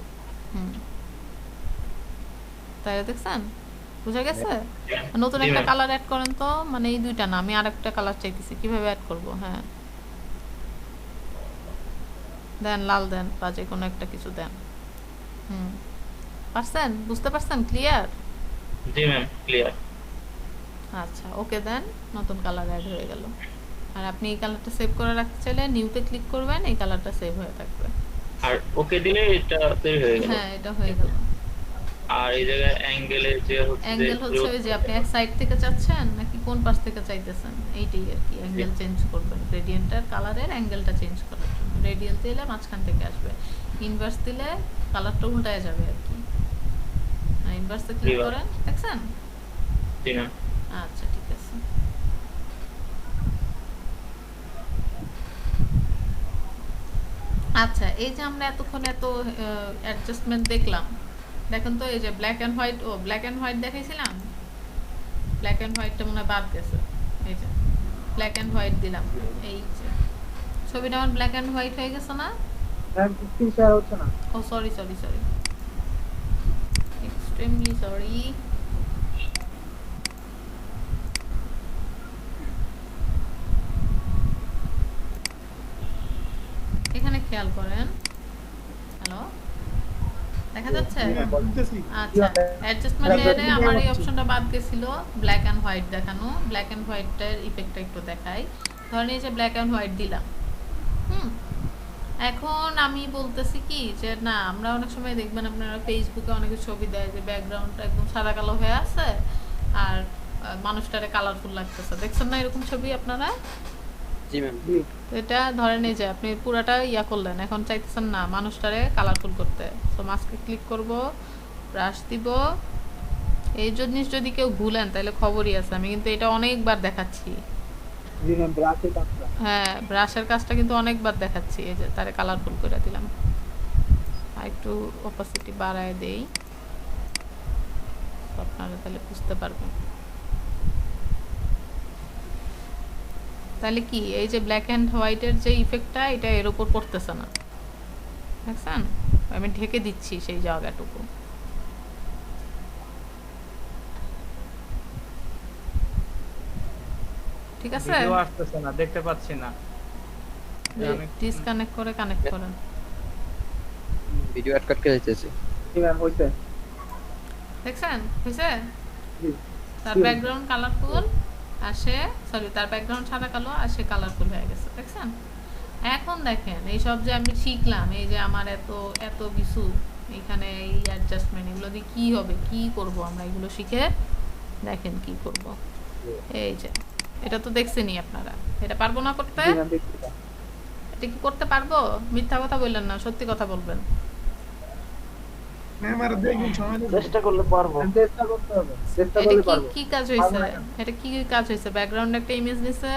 তাই দেখছেন বুঝা গেছে? নতুন একটা কালার অ্যাড করেন তো, মানে এই দুইটা না আমি আরেকটা কালার চাইতেছি, কিভাবে অ্যাড করব? হ্যাঁ দেন লাল দেন বা যে কোনো একটা কিছু দেন। পারছেন? বুঝতে পারছেন? ক্লিয়ার? জি ম্যাম ক্লিয়ার। আচ্ছা ওকে দেন, নতুন কালার অ্যাড হয়ে গেল। আর আপনি এই কালারটা সেভ করে রাখতে চাইলে নিউতে ক্লিক করবেন, এই কালারটা সেভ হয়ে থাকবে। আর ওকে দিলে এটা তৈরি হয়ে গেল। হ্যাঁ এটা হয়ে গেল। আর এই জায়গায় অ্যাঙ্গেলে যে হচ্ছে অ্যাঙ্গেল হচ্ছে ওই যে আপনি এক সাইড থেকে চাচ্ছেন নাকি কোন পাশ থেকে চাইতেছেন এইটাই আর কি। অ্যাঙ্গেল চেঞ্জ করবেন, গ্রেডিয়েন্টের কালারের অ্যাঙ্গেলটা চেঞ্জ করার জন্য। রেডিয়াল দিলে মাঝখান থেকে আসবে, ইনভার্স দিলে কালারটা উল্টায় যাবে আর কি। ইনভার্সে ক্লিক করেন, দেখছেন? জি ম্যাম। আচ্ছা ঠিক আছে। আচ্ছা এই যে আমরা এতক্ষণ এত অ্যাডজাস্টমেন্ট দেখলাম, দেখেন তো এই যে ব্ল্যাক এন্ড হোয়াইট, ও ব্ল্যাক এন্ড হোয়াইট দেখাইছিলাম, ব্ল্যাক এন্ড হোয়াইটটা মনে হয় বাদ গেছে। এই যে ব্ল্যাক এন্ড হোয়াইট দিলাম, এই যে ছবিটা আমার ব্ল্যাক এন্ড হোয়াইট হয়ে গেছে না? স্ক্রিন শেয়ার হচ্ছে না। Oh sorry sorry sorry, extremely sorry. খেয়াল করেন। হ্যালো, দেখা যাচ্ছে? বুঝতেছি। আচ্ছা, অ্যাডজাস্টমেন্ট লেয়ারে আমার এই অপশনটা বাদ গেছিল, ব্ল্যাক অ্যান্ড হোয়াইট দেখানো। ব্ল্যাক অ্যান্ড হোয়াইটের ইফেক্টটা একটু দেখাই। ধরেন এই যে ব্ল্যাক অ্যান্ড হোয়াইট দিলাম, এখন আমি বলতেছি কি যে না, আমরা অনেক সময় দেখবেন আপনারা ফেসবুকে অনেকে ছবি দেয় যে ব্যাকগ্রাউন্ডটা একদম সাদা কালো হয়ে আছে আর মানুষটারে কালারফুল লাগতেছে, দেখছেন না এরকম ছবি আপনারা? জি ম্যাম। এটা ধরেন এই যে আপনি পুরাটা ইয়া করলেন, এখন চাইতেছেন না মানুষটারে কালারফুল করতে, তো মাস্কে ক্লিক করব, ব্রাশ দিব। এই জিনিস যদি কেউ ভুলেন তাহলে খবরই আছে, আমি কিন্তু এটা অনেকবার দেখাচ্ছি। হ্যাঁ, ব্রাশের কাজটা কিন্তু অনেকবার দেখাচ্ছি। এই যে তারে কালারফুল করে দিলাম, আর একটু অপাসিটি বাড়ায় দেই, আপনারা তাহলে বুঝতে পারবেন। তাহলে কি এই যে ব্ল্যাক অ্যান্ড হোয়াইটের যে ইফেক্টটা, এটা এর উপর পড়তেছে না, দেখছেন? আমি ঢেকে দিচ্ছি সেই জায়গাটুকু। ঠিক আছে, ভিডিও আসতেছে না, দেখতে পাচ্ছি না। ডিসকানেক্ট করে কানেক্ট করেন। ভিডিও অ্যাড কাট করে দিতেছি। দেখছেন হয়েছে? তার ব্যাকগ্রাউন্ড কালারফুল আসে, সরি তার ব্যাকগ্রাউন্ড সাদা কালো আর সে কালারফুল হয়ে গেছে, দেখছেন? এখন দেখেন এই সব যে আমি শিখলাম, এই যে আমার এত এত কিছু এখানে, এই অ্যাডজাস্টমেন্ট, এগুলো দিয়ে কি হবে, কি করব আমরা, এগুলো শিখে দেখেন কি করব। এই যে এটা তো দেখছেনই আপনারা, এটা পারবো না করতে? এটা কি করতে পারবো? মিথ্যা কথা বললেন না, সত্যি কথা বলবেন। ম্যাম আর দেখুন সময় দেবেন। চেষ্টা করলে পারবো। এটা কি কাজ হইছে? এটা কি কাজ হইছে? ব্যাকগ্রাউন্ডে একটা ইমেজ দিছে,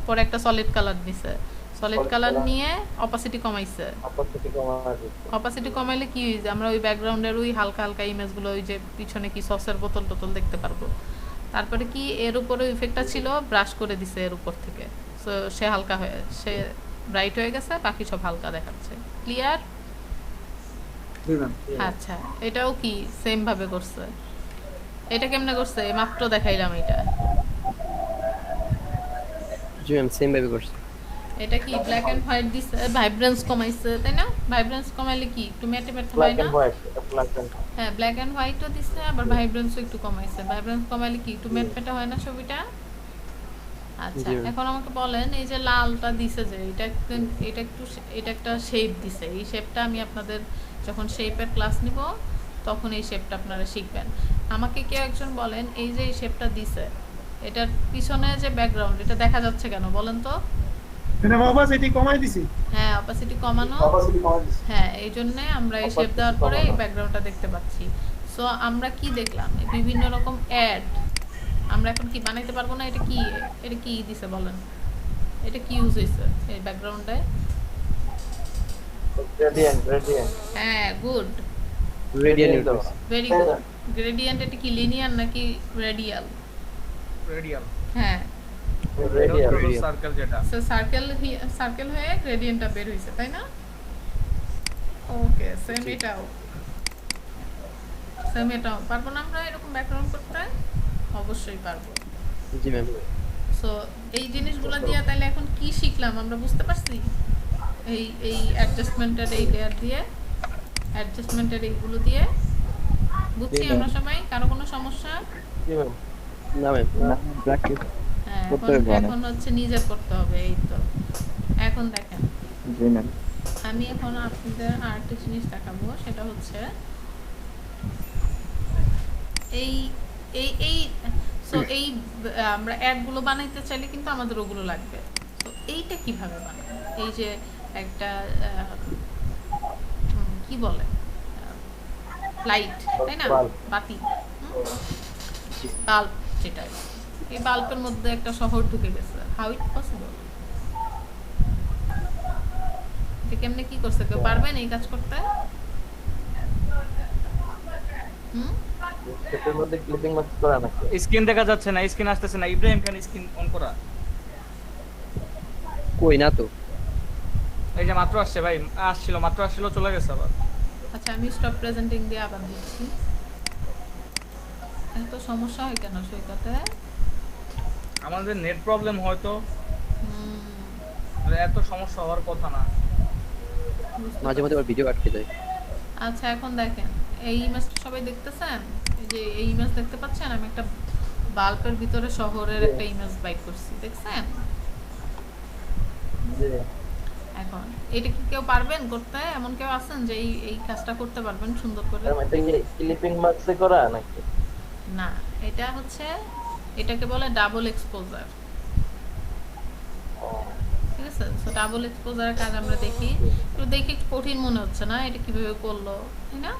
পরে একটা সলিড কালার দিছে, সলিড কালার নিয়ে অপাসিটি কমাইছে। অপাসিটি কমাইলে কি হইছে? আমরা ওই ব্যাকগ্রাউন্ডের ওই হালকা হালকা ইমেজগুলো, ওই যে পিছনে কি সসের বোতল টোতল দেখতে পারবো। তারপরে কি এর উপরে ইফেক্টটা ছিল, ব্রাশ করে দিছে এর উপর থেকে, সো সে হালকা হয়ে, সে ব্রাইট হয়ে গেছে, বাকি সব হালকা দেখাচ্ছে। ক্লিয়ার? আচ্ছা, এটাও কি সেম ভাবে করছে? এটা কেমনে করছে মাত্র দেখাইলাম। এটা জি ম্যাম, সেম ভাবে করছি। এটা কি ব্ল্যাক এন্ড হোয়াইট দিছে, ভাইব্রেন্স কমাইছে, তাই না? ভাইব্রেন্স কমাইলে কি একটু ম্যাটে ম্যাটে হয় না? হ্যাঁ, ব্ল্যাক এন্ড হোয়াইটও দিছে, আবার ভাইব্রেন্সও একটু কমাইছে। ভাইব্রেন্স কমাইলে কি একটু ম্যাট ম্যাটে হয় না ছবিটা? আচ্ছা, এখন আমাকে বলেন এই যে লালটা দিছে, যে এটা একটা শেপ দিছে, এই শেপটা আমি আপনাদের যখন শেপের ক্লাস নিব তখন এই শেপটা আপনারা শিখবেন। আমাকে কেউ একজন বলেন এই যে এই শেপটা দিছে, এটার পিছনে যে ব্যাকগ্রাউন্ড, এটা দেখা যাচ্ছে কেন বলেন তো? ম্যাম অপাসিটি কমাই দিছি। হ্যাঁ, অপাসিটি কমানো। হ্যাঁ, এই জন্য আমরা এই শেপ দেওয়ার পরে এই ব্যাকগ্রাউন্ডটা দেখতে পাচ্ছি। সো আমরা কি দেখলাম, বিভিন্ন রকম অ্যাড আমরা এখন কি বানাইতে পারবো না? এটা কি দিছে বলেন? এটা কি ইউজ হইছে এই ব্যাকগ্রাউন্ডে? গ্রেডিয়েন্ট হ্যাঁ, good, radiant very good. Gradient এটা কি লিনিয়ার নাকি রেডিয়াল? রেডিয়াল। হ্যাঁ, সার্কেল যেটা, সো সার্কেল হয়ে গ্রেডিয়েন্টটা বের হইছে, তাই না? ওকে, সেম এটাও পারবো না আমরা এরকম ব্যাকগ্রাউন্ড করতে? অবশ্যই পারবো। জি ম্যাম। সো এই জিনিসগুলো দিয়ে তাহলে এখন কি শিখলাম আমরা বুঝতে পারছি? এই অ্যাডজাস্টমেন্টের এই লেয়ার দিয়ে, অ্যাডজাস্টমেন্টের এইগুলো দিয়ে বুঝছি আমরা সবাই? কারো কোনো সমস্যা? জি ম্যাম। না ম্যাম, প্র্যাকটিস হ্যাঁ, করতে হবে না। এখন হচ্ছে নিজে করতে হবে। এই তো এখন দেখেন, জি ম্যাম। আমি এখন আপনাদের আরেকটা জিনিস দেখাবো, সেটা হচ্ছে এই এই এই সো এই আমরা অ্যাডগুলো বানাইতে চাইলে কিন্তু আমাদের ওগুলো লাগবে। তো এইটা কিভাবে বানাবো? এই যে একটা কি বলে লাইট, তাই না? বাতি, বাল্ব, যেটা এই বাল্বের মধ্যে একটা শহর ঢুকে গেছে। How it possible? এটা কেমনে কি করছে? কেউ পারবেন এই কাজ করতে? এর মধ্যে ক্লিপিং মার্ক করা নাকি? স্ক্রিন দেখা যাচ্ছে না, স্ক্রিন আসতেছে না। ইব্রাহিম খান স্ক্রিন অন করা। কই না তো। এই যে মাত্র আসছে ভাই, মাত্র আসছিল, চলে গেছে আবার। আচ্ছা, আমি স্টপ প্রেজেন্টিং দিয়ে আবার দিচ্ছি। এত সমস্যা হয় কেন সৈকতে? আমাদের নেট প্রবলেম হয়তো, এত সমস্যা হওয়ার কথা না। বুঝতে মাঝে মাঝে পারছি। আবার ভিডিও আটকে যায়। আচ্ছা এখন দেখেন এই ইমেজটা সবাই দেখতেছেন, এই যে এই ইমেজ দেখতে পাচ্ছেন, আমি একটা বাল্বের ভিতরে শহরের একটা ইমেজ বাইট করছি, দেখছেন? এখন এটা কি কেউ পারবেন করতে? এমন কেউ আছেন যে এই এই কাজটা করতে পারবেন সুন্দর করে? ক্লিপিং মার্কসে করা নাকি? না, এটা হচ্ছে, এটাকে বলে ডাবল এক্সপোজার। ঠিক আছে, সো ডাবল এক্সপোজারের কাজ আমরা দেখি, একটু দেখি একটু কঠিন মনে হচ্ছে না? এটা কিভাবে করলো, তাই না?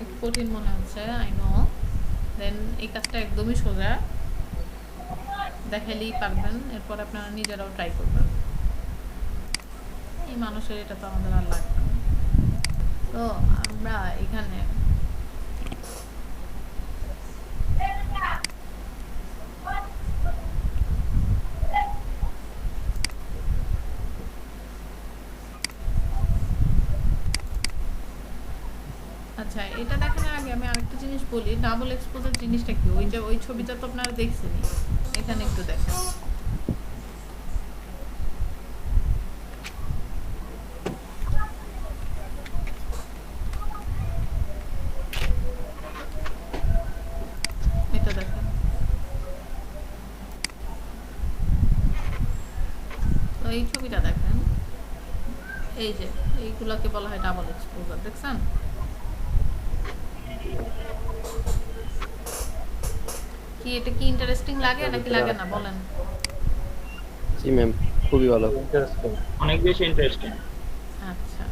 একটু কঠিন মনে হচ্ছে, আই নো। দেন এই কাজটা একদমই সোজা, দেখালেই পারবেন, এরপর আপনারা নিজেরাও ট্রাই করবেন। এই মানুষের এটা তো আমাদের আর লাগবে না। তো আমরা এখানে আচ্ছা এটা দেখানোর আগে আমি আরেকটা জিনিস বলি, ডাবল এক্সপোজার জিনিসটা কি? ওই যে ওই ছবিটা তো আপনারা দেখছেনই, এখানে একটু দেখেন। এটা দেখেন, তো এই ছবিটা দেখেন, এই যে এইগুলাকে বলা হয় ডাবল এক্সপোজার, দেখছেন? কি এটা কি ইন্টারেস্টিং লাগে নাকি লাগে না বলেন? জি ম্যাম, খুবই ভালো, অনেক বেশি ইন্টারেস্টিং। আচ্ছা,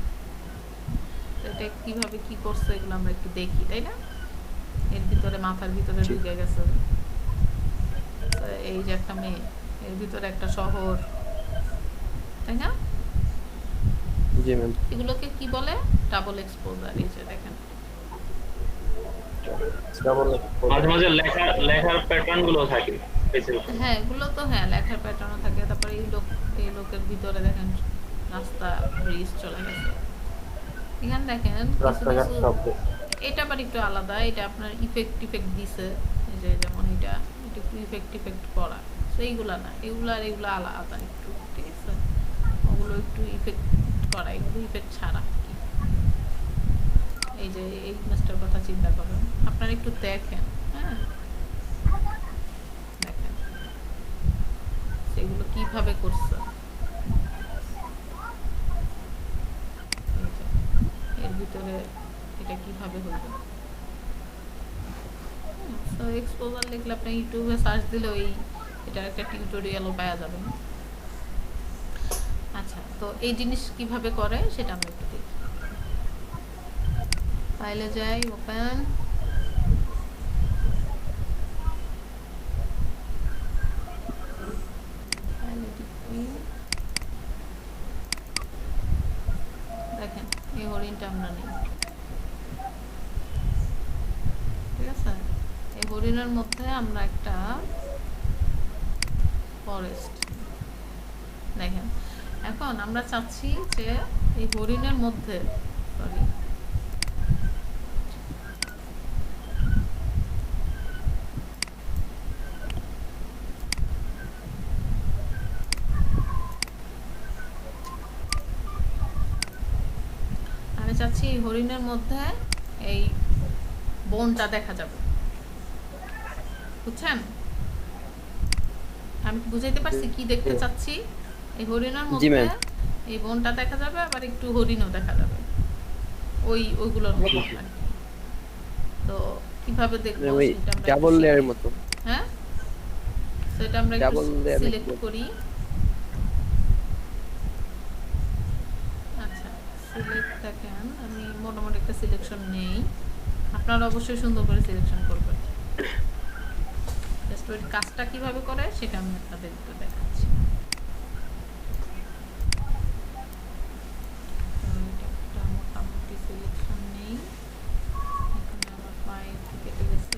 তো এটা কিভাবে কি করছে এগুলো আমরা একটু দেখি, তাই না? এর ভিতরে মাথার ভিতরে ঢুকে গেছে, তো এই যে একটা মেয়ে, এর ভিতরে একটা শহর, তাই না? জি ম্যাম। এগুলোকে কি বলে? Double exposure. এই যে দেখেন, মাঝে মাঝে লেখার প্যাটার্ন গুলো থাকে। হ্যাঁ এগুলো তো হ্যাঁ লেখার প্যাটার্নও থাকে। তারপরে এই লোকের ভিতরে দেখেন রাস্তা, ব্রিজ চলে গেছে। এখানে দেখেন এটা আবার একটু আলাদা, এটা আপনার ইফেক্ট দিছে, এই যে যেমন এটা একটু ইফেক্ট করা, তো এইগুলা না, এগুলো আলাদা একটু, ঠিক আছে? ওগুলো একটু ইফেক্ট করা, এগুলো ইফেক্ট ছাড়া। এই যে এই মাস্টার কথা চিন্তা করেন, আপনারা একটু দেখেন, হ্যাঁ দেখেন সেগুলো কিভাবে করছে। এর ভিতরে এটা কিভাবে হইল। সো এক্সপোজার লিখলে আপনি ইউটিউবে সার্চ দিলে ওই এটার একটা টিউটোরিয়ালও পাওয়া যাবে। আচ্ছা, তো এই জিনিস কিভাবে করে সেটা আমরা একটু দেখি। ফাইলে যাই, ওপেন, দেখেন এই হরিণটা আমরা নেই, ঠিক আছে? এই হরিণের মধ্যে আমরা একটা ফরেস্ট দেখেন। এখন আমরা চাচ্ছি যে এই হরিণের মধ্যে, সরি আমি চাচ্ছি এই হরিণের মধ্যে এই বনটা দেখা যাবে, বুঝছেন? আমি বুঝাইতে পারছি কি দেখতে চাচ্ছি? এই হরিণের মধ্যে এই বনটা দেখা যাবে, আবার একটু হরিণও দেখা যাবে, ওইগুলোর মধ্যে। তো কিভাবে দেখবো সেটা আমরা ডাবল লেয়ারের মতো, হ্যাঁ সেটা আমরা একটু সিলেক্ট করি। আচ্ছা, সিলেক্ট দেখেন, আমি মোটামুটি একটা সিলেকশন নেই, আপনারা অবশ্যই সুন্দর করে সিলেকশন করবেন। জাস্ট ওই কাজটা কিভাবে করে সেটা আমি আপনাদের একটু দেখাচ্ছি। একটা মোটামুটি সিলেকশন নেই, এখানে আমার পায়ে একটু কেটে গেছে।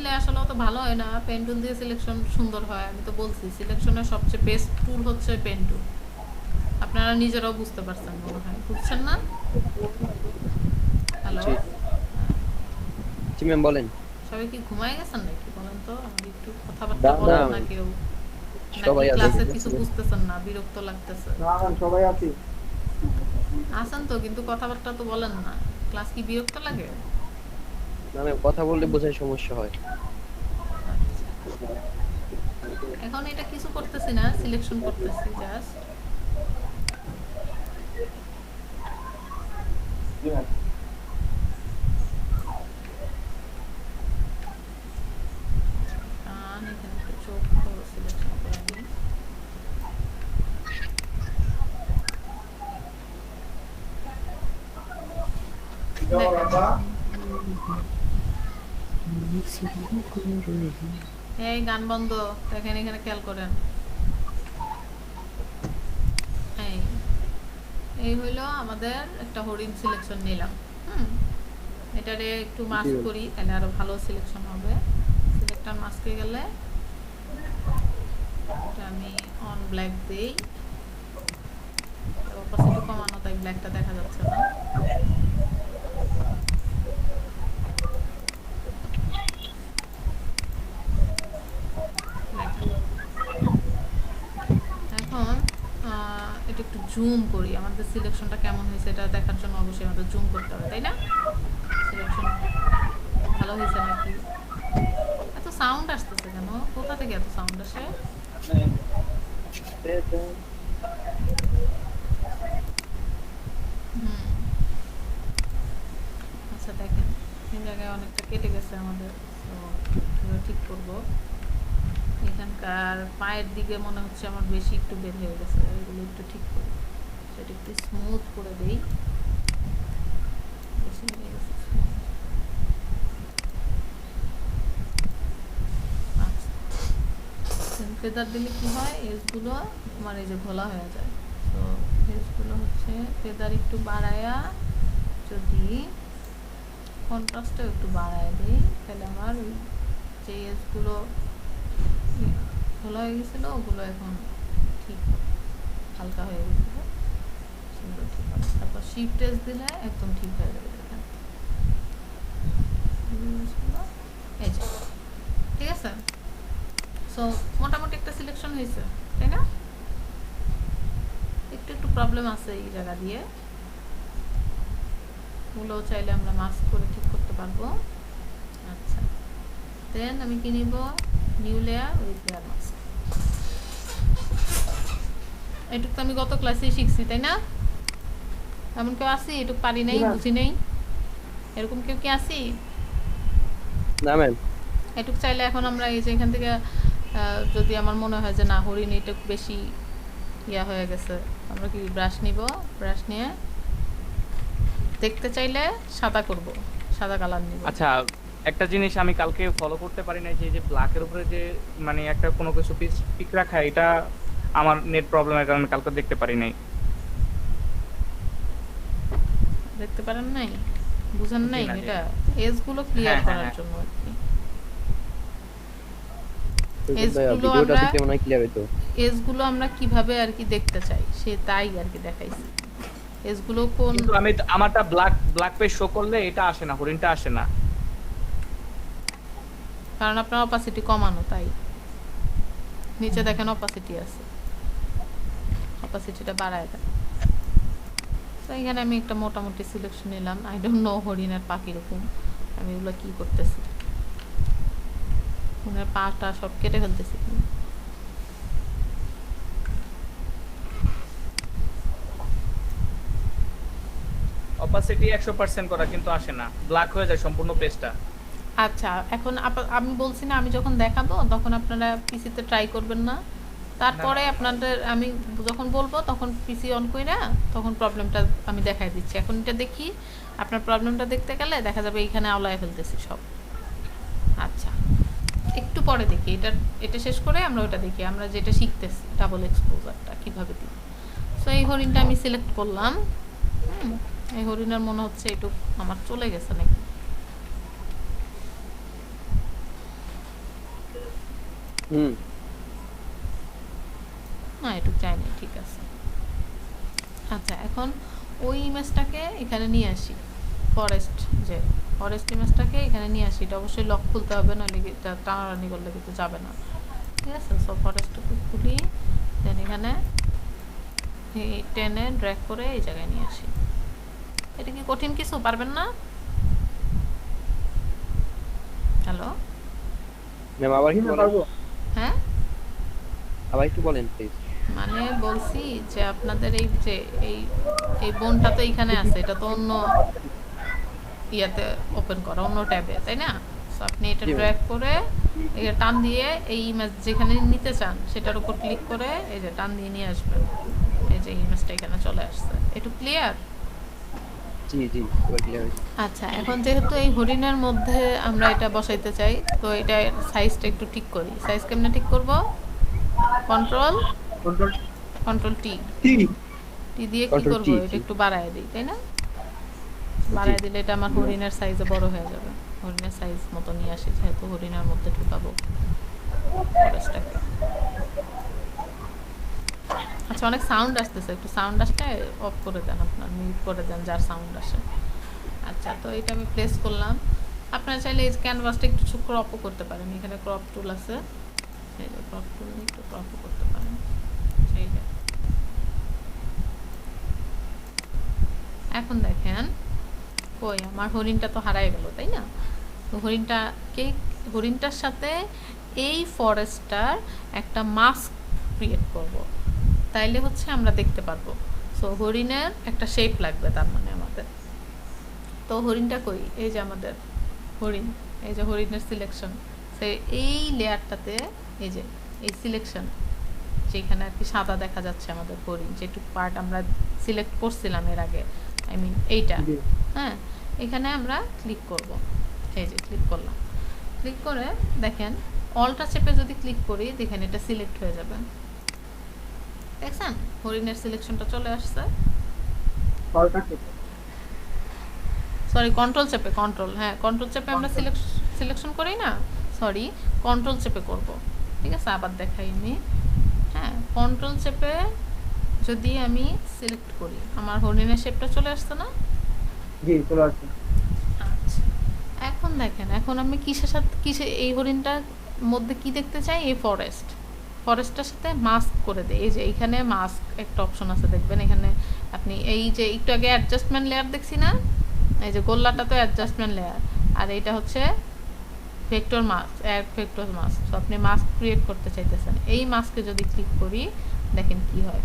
দিলে আসলে অত ভালো হয় না, পেন টুল দিয়ে সিলেকশন সুন্দর হয়। আমি তো বলছি সিলেকশনের সবচেয়ে বেস্ট টুল হচ্ছে পেন টুল। আপনারা নিজেরাও বুঝতে পারছেন মনে হয়, বুঝছেন না? হ্যালো, জি জি ম্যাম বলেন। সবাই কি ঘুমায় গেছেন নাকি বলেন তো? আমাকে একটু কথাবার্তা বলেন না কেউ, সবাই নাকি আছে। ক্লাসে কিছু বুঝতেছেন না, বিরক্ত লাগতেছে? না ম্যাম সবাই আছি। আছেন তো, কিন্তু কথাবার্তা তো বলেন না। ক্লাস কি বিরক্ত লাগে? না ম্যাম কথা বললে বোঝায় সমস্যা হয়। এখন এটা কিছু করতেছি না, সিলেকশন করতেছি জাস্ট। এখানে একটু চোখ সিলেকশন করে নিই। এই গান বন্ধ, দেখেন এখানে খেয়াল করেন। এই হইলো আমাদের একটা হরিণ সিলেকশন নিলাম। এটারে একটু মাস্ক করি, তাহলে আরো ভালো সিলেকশন হবে। সিলেক্টর মাস্কে গেলে এটা আমি অন ব্ল্যাক দেই, অপাসিটি কমানো, তাই ব্ল্যাকটা দেখা যাচ্ছে না। এখন এটা একটু জুম করি, আমাদের সিলেকশনটা কেমন হয়েছে এটা দেখার জন্য অবশ্যই আমাদের জুম করতে হবে, তাই না? সিলেকশন ভালো হয়েছে নাকি? এত সাউন্ড আসতেছে কেন? কোথা থেকে এত সাউন্ড আসে? আচ্ছা দেখেন, এই জায়গায় অনেকটা কেটে গেছে আমাদের, তো এগুলো ঠিক করবো। এখানকার পায়ের দিকে মনে হচ্ছে আমার বেশি একটু বের হয়ে গেছে, এগুলো একটু ঠিক করি, সেটা একটু স্মুথ করে দেই। বেশি হয়ে গেছে ফেদার দিলে কি হয়, এজগুলো আমার এই যে ঘোলা হয়ে যায়। তো এজগুলো হচ্ছে ফেদার একটু বাড়ায়া, যদি কন্ট্রাস্টও একটু বাড়ায় দিই, তাহলে আমার ওই যে এজগুলো ঘোলা হয়ে গেছিলো ওগুলো এখন ঠিক হালকা হয়ে গেছিলো, সেগুলো ঠিক হবে। তারপর শিফট এজ দিলে একদম ঠিক হয়ে যাবে। দেখেন এই যে ঠিক আছে। সো মোটামুটি একটা সিলেকশন হয়েছে, তাই না? একটু একটু প্রবলেম আছে এই জায়গা দিয়ে, ওগুলো চাইলে আমরা মাস্ক করে ঠিক করতে পারবো। আচ্ছা, দেন আমি কি নিব, new layer with layer mask. এটুকু তো আমি গত ক্লাসে শিখছি, তাই না? এমন কেউ আসি এটুকু পারি নাই, বুঝি নেই, এরকম কেউ কি আসি? না ম্যাম। এটুকু চাইলে এখন আমরা এই যে এখান থেকে যদি আমার মনে হয় যে না হরিণ এটুকু বেশি ইয়া হয়ে গেছে, আমরা কি ব্রাশ নিব, ব্রাশ নিয়ে দেখতে চাইলে সাদা করব, সাদা কালার নিব। আচ্ছা, একটা জিনিস আমি কালকে ফলো করতে পারি না, যে ব্ল্যাকের উপরে যে মানে একটা কোনো কিছু পিক রাখা, এটা আমার নেট প্রবলেমের কারণে কালকে দেখতে পারি নাই। দেখতে পারেন নাই, বুঝেন নাই? এটা এজ গুলো ক্লিয়ার করার জন্য আর কি। এজ গুলো আমরা কিভাবে আর কি দেখতে চাই সে তাই আর কি দেখাইছি। এজ গুলো কোন, কিন্তু আমি আমারটা ব্ল্যাক পেজ শো করলে এটা আসে না, হরিণটা আসে না, কারণ আপনার অপাসিটি কমানো, তাই নিচে দেখেন অপাসিটি আছে, অপাসিটিটা বাড়ায় দেন। তো এখানে আমি একটা মোটামুটি সিলেকশন নিলাম। আই ডোন্ট নো হরিণের পা কিরকম, আমি এগুলো কি করতেছি, হরিণের পাটা সব কেটে ফেলতেছি। অপাসিটি 100% করা কিন্তু আসে না, ব্ল্যাক হয়ে যায় সম্পূর্ণ পেজটা। আচ্ছা, এখন আমি বলছি না, আমি যখন দেখাবো তখন আপনারা পিসিতে ট্রাই করবেন না, তারপরে আপনাদের আমি যখন বলবো তখন পিসি অন করি না, তখন প্রবলেমটা আমি দেখাই দিচ্ছি। এখন এটা দেখি, আপনার প্রবলেমটা দেখতে গেলে দেখা যাবে এইখানে আওলায় ফেলতেছি সব। আচ্ছা, একটু পরে দেখি, এটা শেষ করে আমরা ওটা দেখি, আমরা যেটা শিখতেছি ডাবল এক্সপোজারটা কিভাবে দিই। সো এই হরিণটা আমি সিলেক্ট করলাম। এই হরিণের মনে হচ্ছে একটু আমার চলে গেছে নাকি, না এটুক চাইনি, ঠিক আছে। আচ্ছা এখন ওই ইমেজটাকে এখানে নিয়ে আসি, ফরেস্ট যে ফরেস্ট ইমেজটাকে এখানে নিয়ে আসি। এটা অবশ্যই লক খুলতে হবে, নাহলে এটা টানাটানি করলে কিন্তু যাবে না, ঠিক আছে। সো ফরেস্টটাকে খুলি, দেন এখানে এই টেনে ড্র্যাগ করে এই জায়গায় নিয়ে আসি। এটা কি কঠিন কিছু, পারবেন না? হ্যালো ম্যাম আবার একটু বলেন। হ্যাঁ আবার একটু বলেন প্লিজ। মানে বলছি যে আপনাদের এই যে এই বোনটা তো এইখানে আছে, এটা তো অন্য ইয়াতে ওপেন করা, অন্য ট্যাবে, তাই না? সো আপনি এটা ড্র্যাগ করে এটা টান দিয়ে এই ইমেজ যেখানে নিতে চান সেটার উপর ক্লিক করে এই যে টান দিয়ে নিয়ে আসবেন। এই যে ইমেজটা এখানে চলে আসছে। একটু ক্লিয়ার? জি জি এবার ক্লিয়ার হয়েছে। আচ্ছা এখন যেহেতু এই হরিণের মধ্যে আমরা এটা বসাইতে চাই, তো এটা সাইজটা একটু ঠিক করি। সাইজ কেমনে ঠিক করব? কন্ট্রোল টি দিয়ে কি করব, এটা একটু বাড়ায় দিই, তাই না? বাড়ায় দিলে এটা আমার হরিণের সাইজে বড় হয়ে যাবে। হরিণের সাইজ মতো নিয়ে আসি, যেহেতু হরিণের মধ্যে ঢুকাবো ফরেস্টটাকে। আচ্ছা অনেক সাউন্ড আসতেছে, একটু সাউন্ড আসলে অফ করে দেন, আপনার মিউট করে দেন যার সাউন্ড আসে। আচ্ছা তো এটা আমি প্লেস করলাম। আপনারা চাইলে এই ক্যানভাসটা একটু ক্রপও করতে পারেন, এখানে ক্রপ টুল আছে, এই যে ক্রপ টুল নিয়ে একটু ক্রপও করতে পারেন। সেইটা এখন দেখেন কই আমার হরিণটা তো হারাই গেল, তাই না? তো হরিণটার সাথে এই ফরেস্টটার একটা মাস্ক ক্রিয়েট করব, তাইলে হচ্ছে আমরা দেখতে পারবো। সো হরিণের একটা শেপ লাগবে তার মানে আমাদের। তো হরিণটা কই, এই যে আমাদের হরিণ, এই যে হরিণের সিলেকশন, সে এই লেয়ারটাতে এই যে এই সিলেকশন যেখানে আর কি সাদা দেখা যাচ্ছে আমাদের হরিণ, যেটুকু পার্ট আমরা সিলেক্ট করছিলাম এর আগে, আই মিন এইটা, হ্যাঁ এখানে আমরা ক্লিক করব। এই যে ক্লিক করলাম, ক্লিক করে দেখেন অলটা চেপে যদি ক্লিক করি দেখেন এটা সিলেক্ট হয়ে যাবে, দেখছেন হরিণের সিলেকশনটা চলে আসছে। সরি কন্ট্রোল চেপে, কন্ট্রোল চেপে আমরা সিলেকশন করি না, সরি কন্ট্রোল চেপে করব, ঠিক আছে? আবার দেখাই আমি, হ্যাঁ কন্ট্রোল চেপে যদি আমি সিলেক্ট করি আমার হরিণের শেপটা চলে আসছে না? জি চলে আসছে। আচ্ছা এখন দেখেন, এখন আমি কিসে এই হরিণটার মধ্যে কি দেখতে চাই, এই ফরেস্টটার সাথে মাস্ক করে দেয়। এই যে এইখানে মাস্ক একটা অপশন আছে, দেখবেন এখানে আপনি এই যে একটু আগে অ্যাডজাস্টমেন্ট লেয়ার দেখছি না, এই যে গোল্লাটা তো অ্যাডজাস্টমেন্ট লেয়ার, আর এইটা হচ্ছে ভেক্টর মাস্ক, ভেক্টর মাস্ক। তো আপনি মাস্ক ক্রিয়েট করতে চাইতেছেন, এই মাস্কে যদি ক্লিক করি দেখেন কি হয়।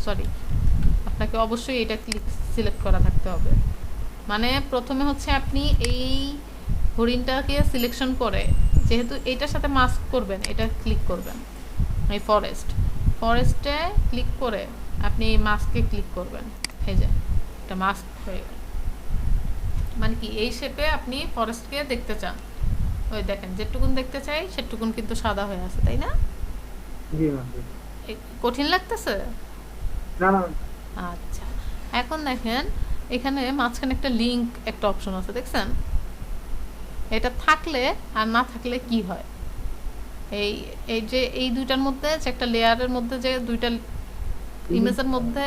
সরি আপনাকে অবশ্যই এটা সিলেক্ট করা থাকতে হবে। মানে প্রথমে হচ্ছে আপনি এই হরিণটাকে সিলেকশন করে, যেহেতু এটার সাথে মাস্ক করবেন, এটা ক্লিক করবেন এই ফরেস্টে ক্লিক করে আপনি এই মাস্কে ক্লিক করবেন। এই যে এটা মাস্ক হয়ে গেল, মানে কি এই শেপে আপনি ফরেস্টকে দেখতে চান। ওই দেখেন যেটুকুন দেখতে চাই সেটুকুন কিন্তু সাদা হয়ে আছে, তাই না? কঠিন লাগতেছে না? আচ্ছা এখন দেখেন এখানে মাঝখানে একটা লিঙ্ক একটা অপশন আছে, দেখছেন? এটা থাকলে আর না থাকলে কি হয়, এই যে এই দুইটার মধ্যে যে একটা লেয়ারের মধ্যে যে দুইটা ইমেজের মধ্যে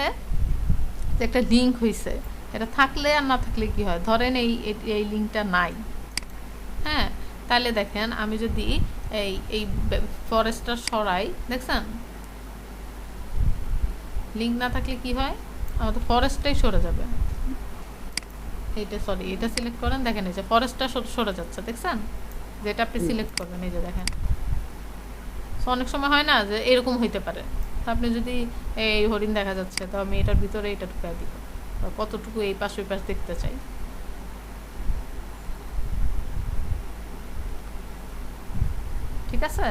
যে একটা লিঙ্ক হইছে, এটা থাকলে আর না থাকলে কি হয়? ধরেন এই লিঙ্কটা নাই, হ্যাঁ তাহলে দেখেন আমি যদি এই ফরেস্টটা সরাই, দেখছেন লিঙ্ক না থাকলে কি হয়, আমাদের ফরেস্টটাই সরে যাবে। এটা সিলেক্ট করেন, দেখেন এই যে ফরেস্টটা সরে যাচ্ছে, দেখছেন? যেটা আপনি সিলেক্ট করবেন এই যে দেখেন। অনেক সময় হয় না যে এরকম হইতে পারে, তো আপনি যদি এই হরিণ দেখা যাচ্ছে, তো আমি এটার ভিতরে এটা ঢুকাই দিব, কতটুকু এই পাশ ওই পাশ দেখতে চাই। ঠিক আছে,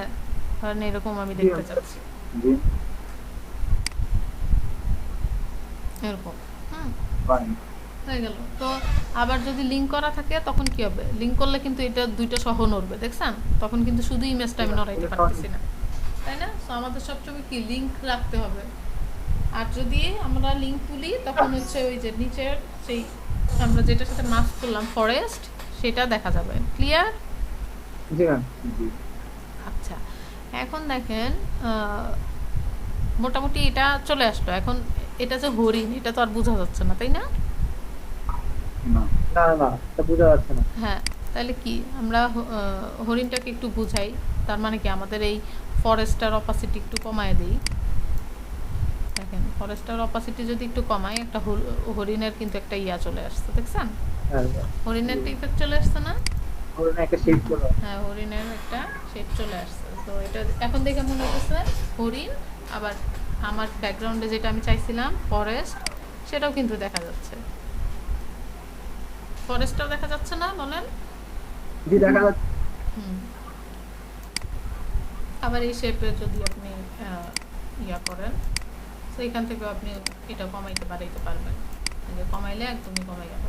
ধরেন এরকম আমি দেখতে চাচ্ছি, এরকম হয়ে গেল। তো আবার যদি লিঙ্ক করা থাকে তখন কি হবে? লিঙ্ক করলে কিন্তু এটা দুইটা সহ নড়বে, দেখছেন? তখন কিন্তু শুধু ইমেজটা আমি নড়াইতে পারতেছি না, তাই না? সো আমাদের সবসময় কি লিঙ্ক রাখতে হবে। আর যদি আমরা লিঙ্ক তুলি তখন হচ্ছে ওই যে নিচের সেই আমরা যেটার সাথে মাস্ক করলাম ফরেস্ট, সেটা দেখা যাবে। ক্লিয়ার? জি ম্যাম। আচ্ছা এখন দেখেন মোটামুটি এটা চলে আসলো। এখন এটা যে হরিণ, এটা তো আর বোঝা যাচ্ছে না, তাই না? না না এটা বোঝা যাচ্ছে না। হ্যাঁ, তাহলে কি আমরা হরিণটাকে একটু বুঝাই। তার মানে কি আমাদের এই ফরেস্টার অপাসিটি একটু কমায় দিই। দেখেন ফরেস্টার অপাসিটি যদি একটু কমাই, একটা হরিণের কিন্তু একটা ইয়া চলে আসছে, দেখছেন? হরিণের ইফেক্ট চলে আসছে না? একটা শেপ চলে আসছে। হ্যাঁ, হরিণের একটা শেপ চলে আসছে। তো এটা এখন দেখে মনে হচ্ছে হরিণ, আবার আমার ব্যাকগ্রাউন্ডে যেটা আমি চাইছিলাম ফরেস্ট, সেটাও কিন্তু দেখা যাচ্ছে। ফরেস্টটাও দেখা যাচ্ছে না বলেন? জি দেখা যাচ্ছে। আবার এই শেপে যদি আপনি ইয়া করেন, তো এখান থেকেও আপনি এটা কমাইতে বাড়াইতে পারবেন। কমাইলে একদমই কমে গেল,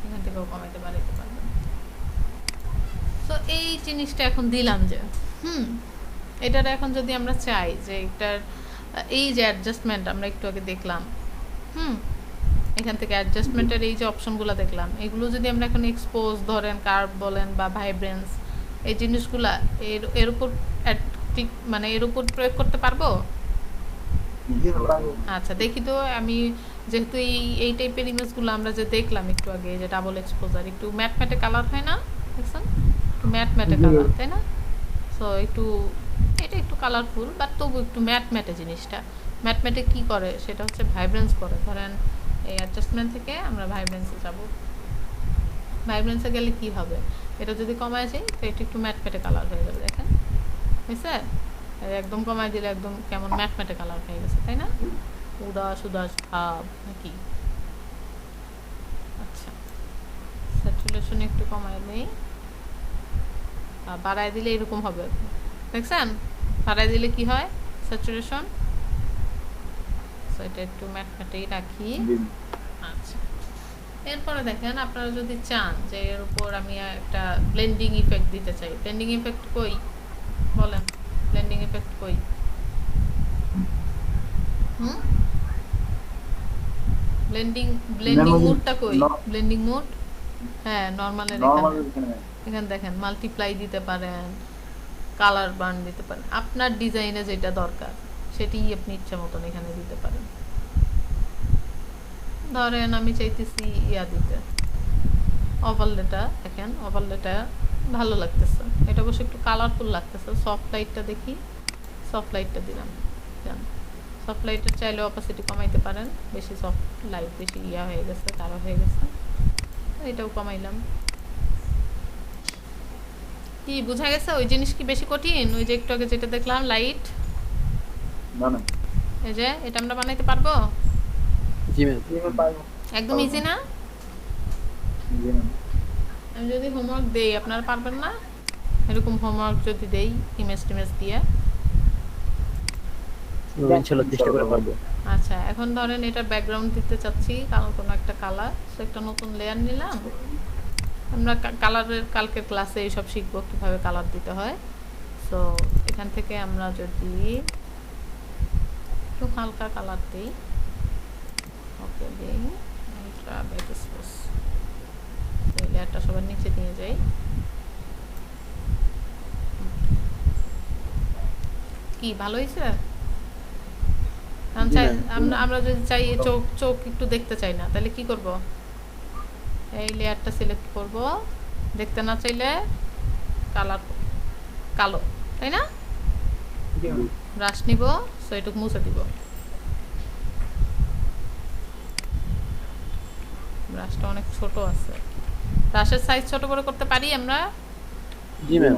এখান থেকেও কমাইতে বাড়াইতে পারবেন। তো এই জিনিসটা এখন দিলাম যে এটার এখন যদি আমরা চাই যে এটার এই যে অ্যাডজাস্টমেন্ট আমরা একটু আগে দেখলাম, এখান থেকে অ্যাডজাস্টমেন্টের এই যে অপশনগুলো দেখলাম, এগুলো যদি আমরা এখন এক্সপোজ ধরেন, কার্ভ বলেন বা ভাইব্রেন্স, এই জিনিসগুলা এর উপর মানে এর উপর প্রয়োগ করতে পারবো। আচ্ছা দেখি তো আমি, যেহেতু এই টাইপের ইমেজগুলো আমরা যে দেখলাম একটু আগে, যে ডাবল এক্সপোজার, একটু ম্যাট ম্যাটে কালার হয় না, দেখছেন? একটু ম্যাট ম্যাটে কালার, তাই না? সো একটু এটা একটু কালারফুল, বাট তবু একটু ম্যাট ম্যাটে জিনিসটা। ম্যাট ম্যাটে কী করে সেটা হচ্ছে ভাইব্রেন্স করে। ধরেন এই অ্যাডজাস্টমেন্ট থেকে আমরা ভাইব্রেন্সে যাব। ভাইব্রেন্সে গেলে কি হবে, এটা যদি কমায় যায় তো এটা একটু ম্যাট ম্যাটে কালার হয়ে যাবে। দেখেন হয়েছে? একদম কমায় দিলে একদম কেমন ম্যাট ম্যাটে কালার হয়ে গেছে, তাই না? উদাস উদাস ভাব নাকি? আচ্ছা, স্যাচুরেশন একটু কমায় নেই, বাড়ায় দিলে এরকম হবে, দেখছেন? বাড়ায় দিলে কি হয় স্যাচুরেশন। এটা একটু ম্যাট ম্যাটেই রাখি। আচ্ছা, এরপরে দেখেন আপনারা যদি চান যে এর উপর আমি একটা ব্লেন্ডিং ইফেক্ট দিতে চাই, ব্লেন্ডিং ইফেক্ট কই বলেন? ব্লেন্ডিং ইফেক্ট কই? ব্লেন্ডিং মোডটা কই? ব্লেন্ডিং মোড, হ্যাঁ নরমালের এখানে দেখেন মাল্টিপ্লাই দিতে পারেন, কালার বার্ন দিতে পারেন, আপনার ডিজাইনে যেটা দরকার সেটাই আপনি ইচ্ছা মতন এখানে দিতে পারেন। ধরেন আমি চাইতেছি ইয়া দিতে, ওভারলেটা, দেখেন ওভারলেটা ভালো লাগতেছে, এটা অবশ্য একটু কালারফুল লাগতেছে। সফট লাইটটা দেখি, সফট লাইটটা দিলাম। সফট লাইটের চাইলে অপাসিটি কমাইতে পারেন, বেশি সফট লাইট বেশি ইয়া হয়ে গেছে, কালো হয়ে গেছে, এটাও কমাইলাম। কি বোঝা গেছে? ওই জিনিস কি বেশি কঠিন? ওই যে একটু আগে যেটা দেখলাম লাইট, এই যে এটা আমরা বানাইতে পারবো? জি ম্যাম, একদম ইজি না? আমি যদি হোমওয়ার্ক দেই আপনারা পারবেন না? এরকম হোমওয়ার্ক যদি দেই ইমেজ টিমেজ দিয়ে, ইনশাআল্লাহ চেষ্টা করে পারবো। আচ্ছা, এখন ধরেন এটা ব্যাকগ্রাউন্ড দিতে চাচ্ছি, কারণ কোনো একটা কালার, সো একটা নতুন লেয়ার নিলাম। আমরা কালারের কালকের ক্লাসে এইসব শিখবো কীভাবে কালার দিতে হয়। সো এখান থেকে আমরা যদি একটু হালকা কালার দিই, ওকে দিই, আলট্রা ব্যাক স্পেস, এই লেয়ারটা সবার নিচে নিয়ে যাই। কি ভালো হয়েছে? আমরা যদি চাই চোখ একটু দেখতে চাই না, তাহলে কি করব? এই লেয়ারটা সিলেক্ট করব, দেখতে না চাইলে কালার কালো, তাই না? ব্রাশ নিব, সো এটুকু মুছে দিব। ব্রাশটা অনেক ছোট আছে, ব্রাশের সাইজ ছোট করে করতে পারি আমরা। জি ম্যাম,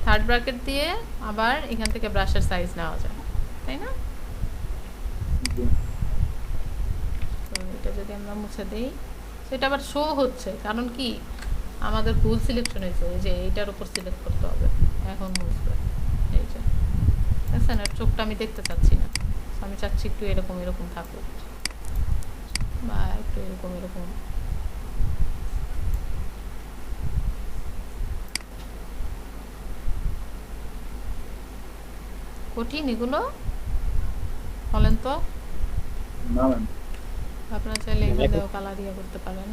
থার্ড ব্র্যাকেট দিয়ে আবার এখান থেকে ব্রাশের সাইজ নেওয়া যায়, তাই না? তো এটা যদি আমরা মুছে দিই, সেটা আবার শো হচ্ছে, কারণ কি আমাদের ভুল সিলেকশন হয়েছে, এই যে এইটার উপর সিলেক্ট করতে হবে। এখন মুছবে, এই যে দেখছেন, আর চোখটা আমি দেখতে চাচ্ছি না, আমি চাচ্ছি একটু এরকম এরকম থাকুক, বা একটু এরকম এরকম। কঠিন এগুলো বলেন তো? আপনারা চাইলে এগুলো কালার ইয়ে করতে পারেন।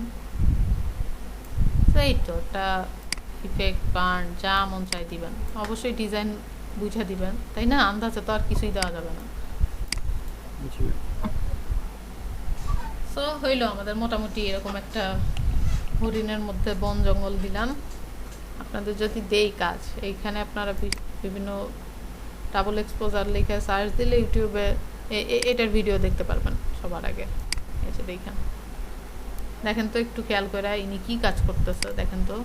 এই তো একটা ইফেক্ট বার্ন যা মন চাই দিবেন। অবশ্যই ডিজাইন বুঝা দিবেন, তাই না? আন্দাজে তো আর কিছুই দেওয়া যাবে না। জি ম্যাম। সো হইলো আমাদের মোটামুটি এরকম একটা হরিণের মধ্যে বন জঙ্গল দিলাম। আপনাদের যদি দেই কাজ, এইখানে আপনারা বিভিন্ন ডাবল এক্সপোজার লিখে সার্চ দিলে ইউটিউবে এটার ভিডিও দেখতে পারবেন সবার আগে। এই যে দেখেন তো একটু খেয়াল করে ইনি কি কাজ করতেছে দেখেন তো।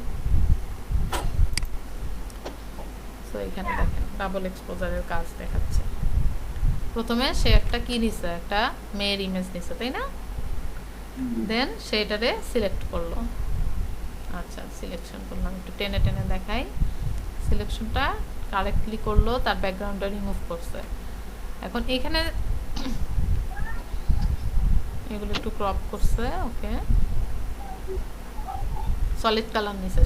সো এখানে দেখেন ডাবল এক্সপোজারের কাজ দেখাচ্ছে। প্রথমে সে একটা কি নিছে, একটা মেয়ের ইমেজ নিছে, তাই না? দেন সেটারে সিলেক্ট করলো। আচ্ছা, সিলেকশন করলাম, একটু টেনে টেনে দেখাই। সিলেকশনটা কারেক্টলি করলো, তার ব্যাকগ্রাউন্ডটা রিমুভ করছে। এখন এখানে এগুলো একটু ক্রপ করছে, ওকে। সলিড কালার নিছে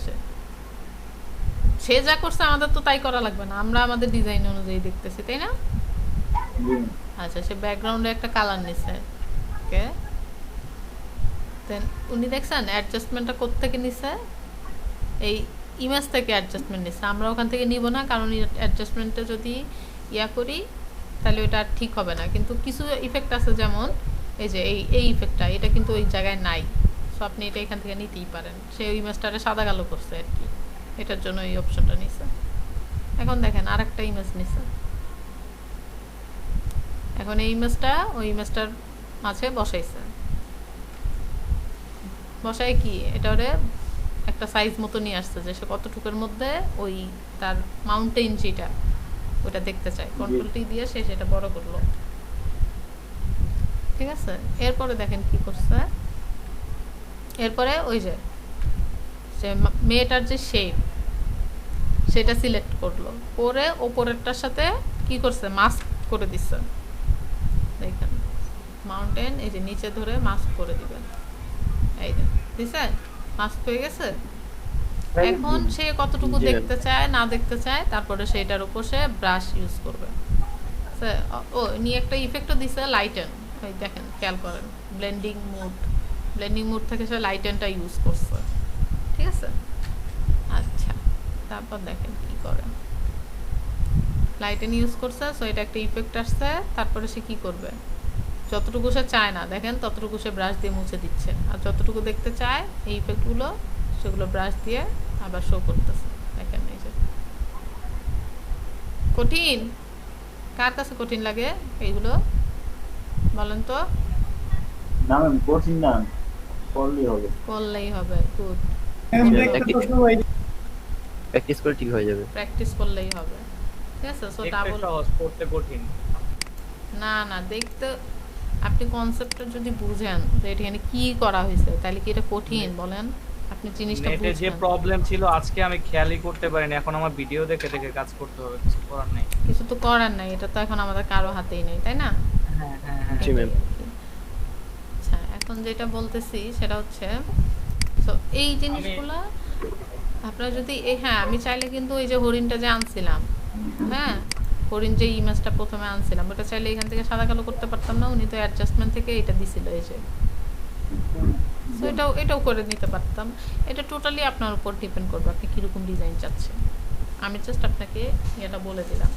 সে যা করছে আমাদের তো তাই করা লাগবে না, আমরা আমাদের ডিজাইন অনুযায়ী দেখতেছি, তাই না? আচ্ছা, সে ব্যাকগ্রাউন্ডে একটা কালার নিছে, ওকে। দেন উনি দেখছেন অ্যাডজাস্টমেন্টটা কোত্থেকে নিছে? এই ইমেজ থেকে অ্যাডজাস্টমেন্ট নিছে। আমরা ওখান থেকে নিব না, কারণ অ্যাডজাস্টমেন্টটা যদি করি তাহলে ওটা আর ঠিক হবে না। কিন্তু কিছু ইফেক্ট আছে, যেমন এই যে এই ইফেক্টটা, এটা কিন্তু ওই জায়গায় নাই। সো আপনি এটা এখান থেকে নিতেই পারেন। সে ওই ইমেজটারে সাদা কালো করছে আর কি, এটার জন্য এই অপশনটা নিছে। এখন দেখেন আরেকটা ইমেজ নিছে। এখন এই ইমেজটা ওই ইমেজটার মাঝে বসাইছে। বসায় কি এটা ওরে একটা সাইজ মতো নিয়ে আসছে, যে সে কতটুকুর মধ্যে ওই তার মাউন্টেন যেটা ওটা দেখতে চায়। কন্ট্রোল টি দিয়ে সে সেটা বড় করলো, ঠিক আছে। এরপরে দেখেন কি করছে। এরপরে ওই যে মেয়েটার যে শেপ সেটা সিলেক্ট করলো, করে ওপরেরটার সাথে কি করছে, মাস্ক করে দিচ্ছে। দেখেন মাউন্টেন, এই যে নিচে ধরে মাস্ক করে দিবেন, এই যে দিছে, মাস্ক হয়ে গেছে। এখন সে কতটুকু দেখতে চায় না দেখতে চায়, তারপরে সেটার উপর সে ব্রাশ ইউজ করবে। ও নিয়ে একটা ইফেক্টও দিছে, লাইটেন। ওই দেখেন খেয়াল করেন, ব্লেন্ডিং মুড থেকে সে লাইটেনটা ইউজ করছে, ঠিক আছে। আচ্ছা, তারপর দেখেন কি করে, লাইটেন ইউজ করছে। সো এটা একটা ইফেক্ট আসছে। তারপরে সে কি করবে, যতটুকু সে চায় না দেখেন ততটুকু সে ব্রাশ দিয়ে মুছে দিচ্ছে, আর যতটুকু দেখতে চায় এই ইফেক্টগুলো সেগুলো ব্রাশ দিয়ে আবার শো করতেছে। দেখেন এই যে কঠিন, কার কাছে কঠিন লাগে এইগুলো বলেন তো? না ম্যাম, কঠিন না, করলেই হবে। গুড, প্র্যাকটিস করে ঠিক হয়ে যাবে। প্র্যাকটিস করলেই হবে, ঠিক আছে। সো ডাবল করতে কঠিন না, দেখতে আপনি কনসেপ্টটা যদি বুঝেন যে এখানে কি করা হয়েছে, তাহলে কি এটা কঠিন বলেন? আপনি জিনিসটা বুঝেন। যে প্রবলেম ছিল আজকে আমি খেয়ালই করতে পারিনি, এখন আমার ভিডিও দেখে দেখে কাজ করতে হবে, কিছু করার নাই। কিছু তো করার নাই, এটা তো এখন আমাদের কারো হাতেই নেই, তাই না? হ্যাঁ। জি ম্যাম। আচ্ছা, এখন যেটা বলতেছি সেটা হচ্ছে, তো এই জিনিসগুলো আপনারা যদি হ্যাঁ, আমি চাইলে কিন্তু ওই যে হরিণটা যে আনছিলাম, হ্যাঁ হরিণ যে ইমেজটা প্রথমে আনছিলাম, ওটা চাইলে এখান থেকে সাদা কালো করতে পারতাম না? উনি তো অ্যাডজাস্টমেন্ট থেকে এটা দিছিল, এই যে। সো এটাও করে নিতে পারতাম। এটা টোটালি আপনার উপর ডিপেন্ড করবে আপনি কীরকম ডিজাইন চাচ্ছেন। আমি জাস্ট আপনাকে এটা বলে দিলাম।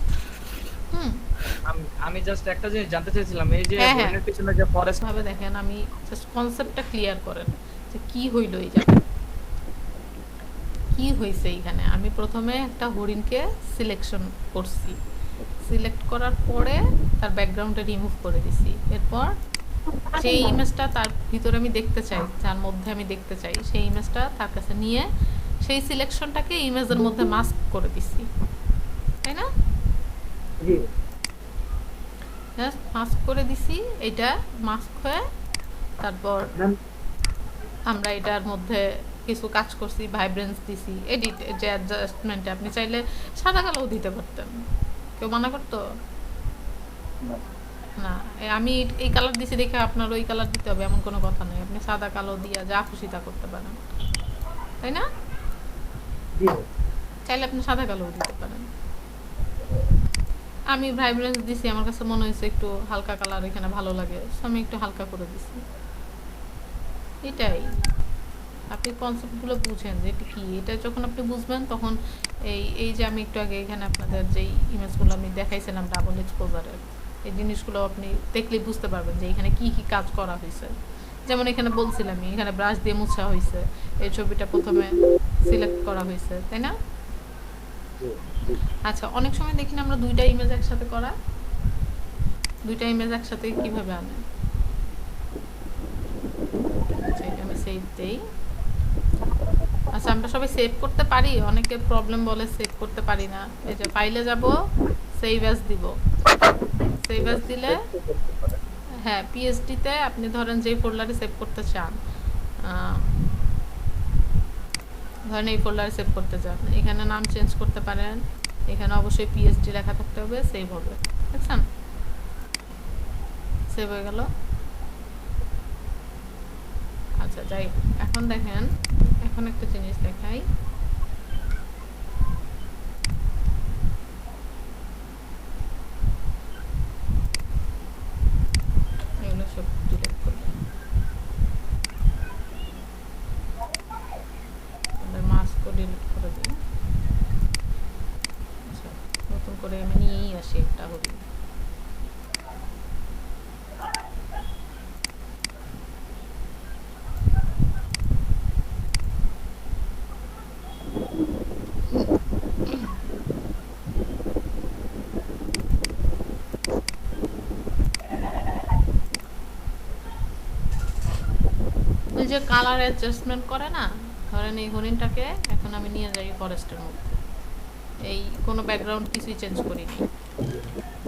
আমি জাস্ট একটা জিনিস জানতে চাইছিলাম, এই যে হরিণের পিছনে যে ফরেস্ট ভাবে দেখেন, আমি জাস্ট কনসেপ্টটা ক্লিয়ার করেন যে কি হইল এই জায়গায়, কি হয়েছে এইখানে। আমি প্রথমে একটা হরিণকে সিলেকশন করছি, সিলেক্ট করার পরে তার ব্যাকগ্রাউন্ডটা রিমুভ করে দিছি। এরপর সেই ইমেজটা তার ভিতরে আমি দেখতে চাই, যার মধ্যে আমি দেখতে চাই, সেই ইমেজটা তার কাছে নিয়ে সেই সিলেকশনটাকে ইমেজের মধ্যে মাস্ক করে দিছি, তাই না? মাস্ক করে দিছি, এটা মাস্ক হয়ে তারপর আমরা এটার মধ্যে কিছু কাজ করছি, ভাইব্রেন্স দিছি, এডিট যে অ্যাডজাস্টমেন্টে আপনি চাইলে সাদা কালোও দিতে পারতেন, কেউ মানা করতো না। আমি এই কালার দিছি দেখে আপনার ওই কালার দিতে হবে এমন কোনো কথা নেই। আপনি সাদা কালো দিয়ে যা খুশি তা করতে পারেন, তাই না? চাইলে আপনি সাদা কালোও দিতে পারেন। আমি ভাইব্রেন্স দিছি, আমার কাছে মনে হয়েছে একটু হালকা কালার এখানে ভালো লাগে, আমি একটু হালকা করে দিছি, এটাই। আপনি কনসেপ্টগুলো বুঝেন যে এটা কি। এটা যখন আপনি বুঝবেন তখন এই যে আমি একটু আগে এখানে আপনাদের যেই ইমেজগুলো আমি দেখাইছিলাম ডাবল এক্সপোজারের, এই জিনিসগুলো আপনি দেখলে বুঝতে পারবেন যে এখানে কি কি কাজ করা হয়েছে। যেমন এখানে বলছিলাম এখানে ব্রাশ দিয়ে মুছা হয়েছে, এই ছবিটা প্রথমে সিলেক্ট করা হয়েছে, তাই না? আচ্ছা, অনেক সময় দেখি না আমরা দুইটা ইমেজ একসাথে করা, দুইটা ইমেজ একসাথে কিভাবে আনে। আচ্ছা, এটা আমি সেভ দেই। আচ্ছা, আমরা সবাই সেভ করতে পারি, অনেকের প্রবলেম বলে সেভ করতে পারি না। এই যে ফাইলে যাব, সেভ অ্যাজ দিব, সেভ অ্যাজ দিলে হ্যাঁ পিএসডিতে আপনি ধরেন যেই ফোল্ডারে সেভ করতে চান, ধরেন এই ফোল্ডারে সেভ করতে চান, এখানে নাম চেঞ্জ করতে পারেন, এখানে অবশ্যই পিএসডি লেখা থাকতে হবে, সেভ হবে। দেখছেন সেভ হয়ে গেল। আচ্ছা যাই, এখন দেখেন, এখন একটা জিনিস দেখাই। এগুলো সব ডিলিট করি, মাস্কও ডিলিট করে দিই। আচ্ছা, নতুন করে আমি নিয়েই আসি একটা হরিণ। ওই যে কালার অ্যাডজাস্টমেন্ট করে না, ধরেন এই হরিণটাকে এখন আমি নিয়ে যাই ফরেস্টের মধ্যে, এই কোনো ব্যাকগ্রাউন্ড কিছুই চেঞ্জ করিনি,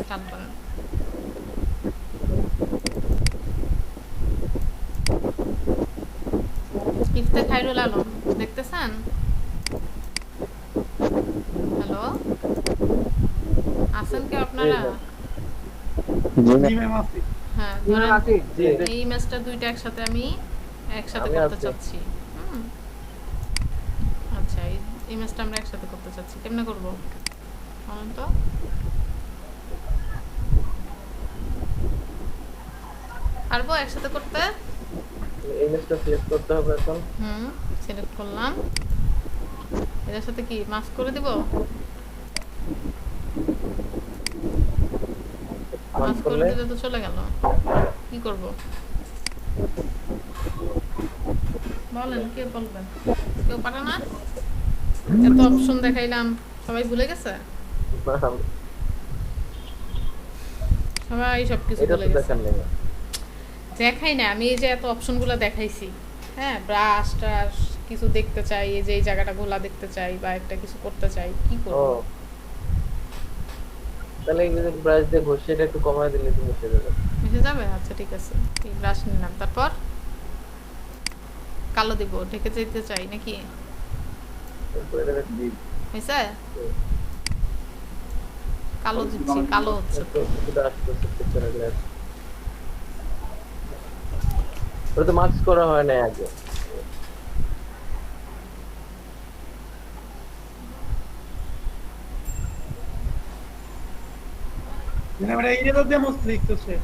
খেয়াল করেন। ইফতে খাইরুল আলম দেখতেছেন? হ্যালো, আছেন কি আপনারা? হ্যাঁ, ধরেন এই ইমেজটা দুইটা একসাথে আমি একসাথে করতে চাচ্ছি। আচ্ছা, এই ইমেজটা আমরা একসাথে করতে চাচ্ছি, কেমনে করব বলেন তো? পারবো একসাথে করতে? ইমেজটা সিলেক্ট করতে হবে এখন। সিলেক্ট করলাম, এটার সাথে কি মাস্ক করে দিব? মাস্ক করে দিলে তো চলে গেল, কি করব বলেন? কে বলবেন? কেউ পারে না? এত অপশন দেখাইলাম, সবাই ভুলে গেছে, সবাই সবকিছু ভুলে গেছে। দেখাই না আমি, এই যে এত অপশনগুলো দেখাইছি, হ্যাঁ, ব্রাশ টাশ কিছু দেখতে চাই, এই যে এই জায়গাটা ঘোলা দেখতে চাই বা একটা কিছু করতে চাই, কি করব? তাহলে এই যে ব্রাশ দিয়ে ঘষে এটা একটু কমায় দিলে তো মিশে যাবে। মিশে যাবে? আচ্ছা ঠিক আছে, এই ব্রাশ নিলাম, তারপর কালো দিব, ঢেকে যেতে চাই নাকি? হয়েছে? কালো দিচ্ছি, কালো হচ্ছে তো। ওটা তো মাস্ক করা হয় না আগে। মানে এই যে দিয়ে মস্ত লিখতেছে।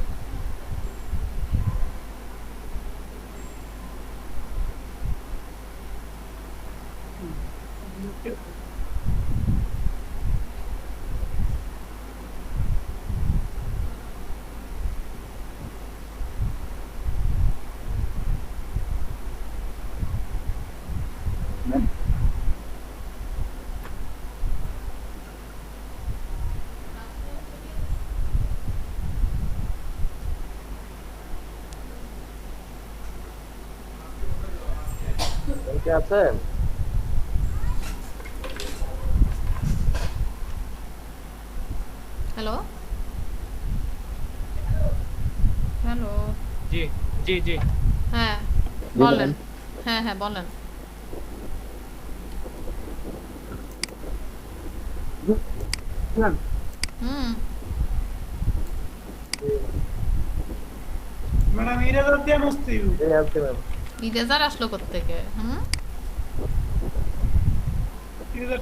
কে আছেন? হ্যালো হ্যালো, জি জি জি, হ্যাঁ বলেন, হ্যাঁ হ্যাঁ বলেন। ম্যাডাম ইরেজার দিয়ে মুছতে হবে। এই আছে ম্যাম। ইরেজার আসলো কোত্থেকে? ইরেজার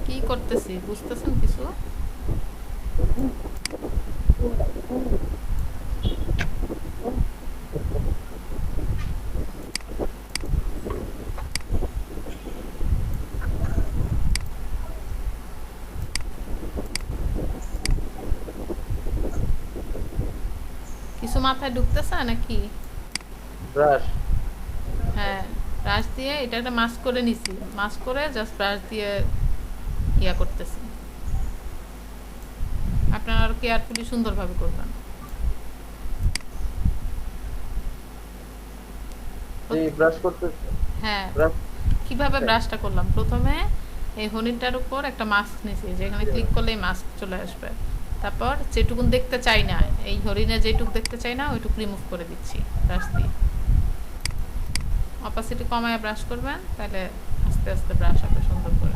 কি করতেছি বুঝতেছেন কিছু? কিছু মাথায় ঢুকতেছে নাকি? ব্রাশ হ্যাঁ, ব্রাশ দিয়ে এটা একটা মাস্ক করে নিছি, মাস্ক করে জাস্ট ব্রাশ দিয়ে ইয়া করতেছি। আপনারা আরো কেয়ারফুলি সুন্দরভাবে করবেন। জি ব্রাশ করতেছে। হ্যাঁ, ব্রাশ কিভাবে ব্রাশটা করলাম, প্রথমে এই হরিণটার উপর একটা মাস্ক নিছি, যেখানে ক্লিক করলেই মাস্ক চলে আসবে। তারপর যেটুকুন দেখতে চাই না, এই হরিণে যেটুকু দেখতে চাই না ওইটুকু রিমুভ করে দিচ্ছি ব্রাশ দিয়ে। অপাসিটি কমায় ব্রাশ করবেন, তাহলে আস্তে আস্তে ব্রাশ হবে সুন্দর করে।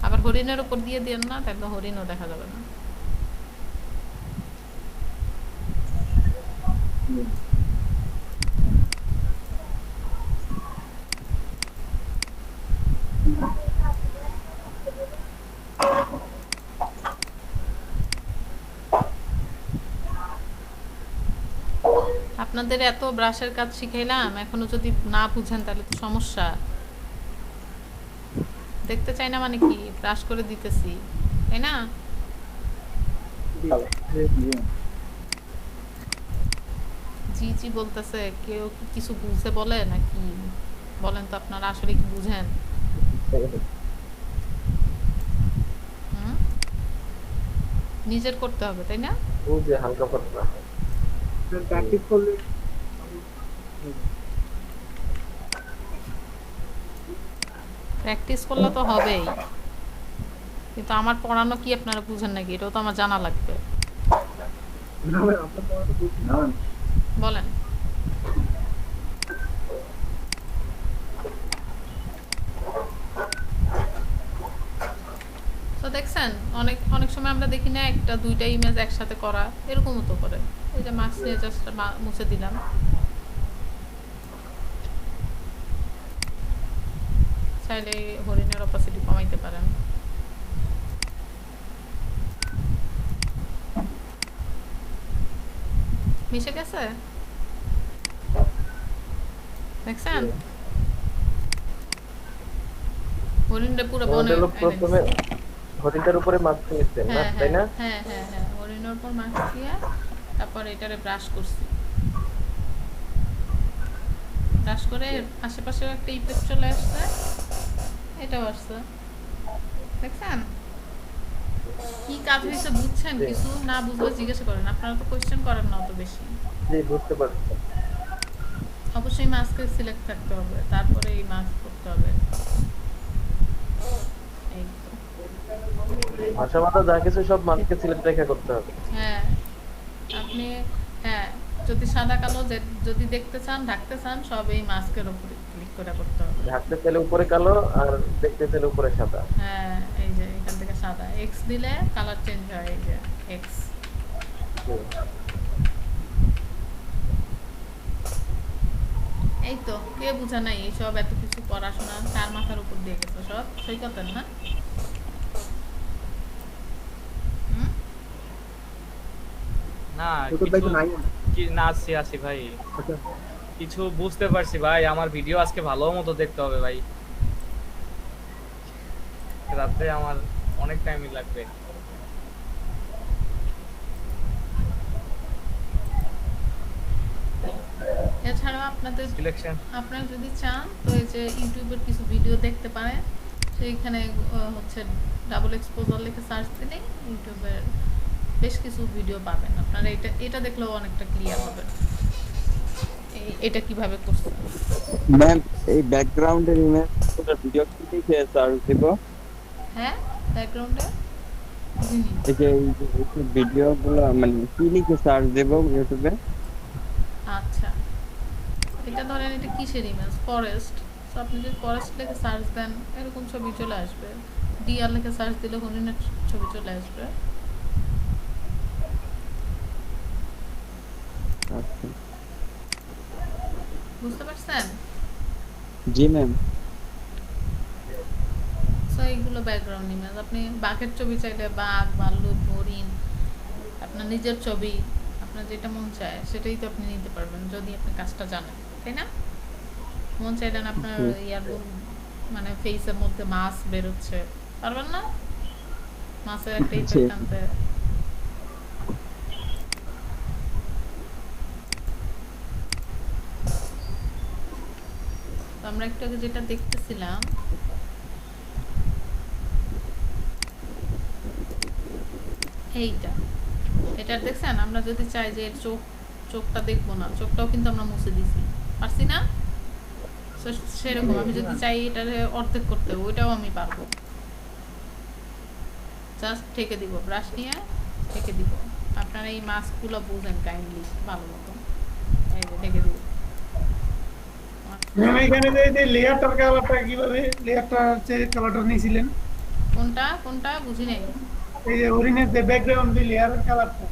আবার হরিণের উপর দিয়ে দিন না, তাহলে হরিণও দেখা যাবে না। আপনাদের এত ব্রাশের কাজ শিখাইলাম, এখনো যদি না বুঝেন তাহলে তো সমস্যা। দেখতে চাই না মানে কি, ব্রাশ করে দিতেছি, তাই না? জি জি বলতেছে, কেউ কি কিছু বুঝে বলে নাকি? বলেন তো আপনারা আসলে কি বুঝেন? নিজের করতে হবে, তাই না? বুঝে হালকা পাতলা প্র্যাকটিস করলে প্র্যাকটিস করলে তো হবেই, কিন্তু আমার পড়ানো কি আপনারা বুঝেন নাকি? এটাও তো আমার জানা লাগবে। বলেন। তো দেখছেন, অনেক অনেক সময় আমরা দেখি না একটা দুইটা ইমেজ একসাথে করা, এরকমও তো করে। এই যে মাস্ক নিয়ে জাস্ট মুছে দিলাম। চাইলে হরিণের অপাসিটি কমাইতে পারেন। মিশে গেছে, দেখছেন? হরিণটা পুরো বনে প্রথমে হরিণটার উপরে মাস্ক দিয়েছেন না, তাই না? হ্যাঁ হ্যাঁ হ্যাঁ, হরিণের উপর মাস্ক দিয়ে তারপর এটারে ব্রাশ করছি। ব্রাশ করে আশেপাশে একটা ইফেক্ট চলে আসছে, এটাও আসছে, দেখছেন? কি কাজ হয়েছে বুঝছেন? কিছু না বুঝলে জিজ্ঞাসা করেন, আপনারা তো কোয়েশ্চেন করেন না অত বেশি। জি বুঝতে পারছি। অবশ্যই মাস্কের সিলেক্ট থাকতে হবে, তারপরে এই মাস্ক করতে হবে। এই তো। ভাষা মাথা যা কিছু সব মাস্কে সিলেক্ট রেখে করতে হবে। হ্যাঁ, আপনি হ্যাঁ, যদি সাদা কালো যদি দেখতে চান, ঢাকতে চান, সব এই মাস্কের উপরে ক্লিক করে করতে হবে। ঢাকতে চাইলে উপরে কালো আর দেখতে চাইলে উপরে সাদা। হ্যাঁ, এই যে এখান থেকে সাদা, এক্স দিলে কালার চেঞ্জ হয়, এই যে এক্স। এই তো, কে বুঝা নাই এইসব? এত কিছু পড়াশোনা কার মাথার উপর দিয়ে গেছে সব? সৈকতের না? না ছোট ভাই তো নাই। না আছি ভাই, কিছু বুঝতে পারছি ভাই। আমার ভিডিও আজকে ভালো মতো দেখতে হবে ভাই, রাতে আমার অনেক টাইমই লাগবে। এছাড়াও আপনাদের সিলেকশন আপনারা যদি চান তো এই যে ইউটিউবের কিছু ভিডিও দেখতে পারেন, সেইখানে হচ্ছে ডাবল এক্সপোজার লিখে সার্চ দিলেই ইউটিউবের বেশ কিছু ভিডিও পাবেন আপনারা। এটা দেখলেও অনেকটা ক্লিয়ার হবে এটা কিভাবে করছে। ম্যাম এই ব্যাকগ্রাউন্ডের ইমেজ ভিডিও কি লিখে সার্চ দেব? হ্যাঁ, ব্যাকগ্রাউন্ডে এই যে ভিডিওগুলো মানে কি লিখে সার্চ দেব ইউটিউবে? আচ্ছা, এটা ধরেন এটা কিসের ইমেজ? ফরেস্ট। তো আপনি যদি ফরেস্ট লিখে সার্চ দেন এরকম ছবি চলে আসবে, ডিআর লিখে সার্চ দিলে হরিণের ছবি চলে আসবে। আচ্ছা, বুঝতে পারছেন? জি ম্যাম। সো এইগুলো ব্যাকগ্রাউন্ড ইমেজ। আপনি বাঘের ছবি চাইলে বাঘ, ভাল্লুক, হরিণ, আপনার নিজের ছবি, আপনার যেটা মন চায় সেটাই তো আপনি নিতে পারবেন যদি আপনি কাজটা জানেন, তাই না? মন চাইলেন আপনার ইয়ার মানে ফেসের মধ্যে মাছ বেরোচ্ছে, পারবেন না? মাছের একটা ইফেক্ট আনতে। আমরা একটু আগে যেটা দেখতেছিলাম এইটা, এটা দেখছেন? আমরা যদি চাই যে এর চোখটা দেখবো না, চোখটাও কিন্তু আমরা মুছে দিছি, পারছি না? সেরকম আমি যদি চাই এটার অর্ধেক করতে, ওইটাও আমি পারবো। জাস্ট ঠেকে দিব, ব্রাশ নিয়ে ঠেকে দিব। আপনারা এই মাস্কগুলো বুঝেন কাইন্ডলি ভালো মতো। এই যে ঠেকে দিব। ম্যাম এখানে যে লেয়ারটার কালারটা কিভাবে, লেয়ারটা যে কালারটা নিয়েছিলেন কোনটা কোনটা বুঝি নাই। এই যে হরিণের যে ব্যাকগ্রাউন্ড যে লেয়ারের কালারটা,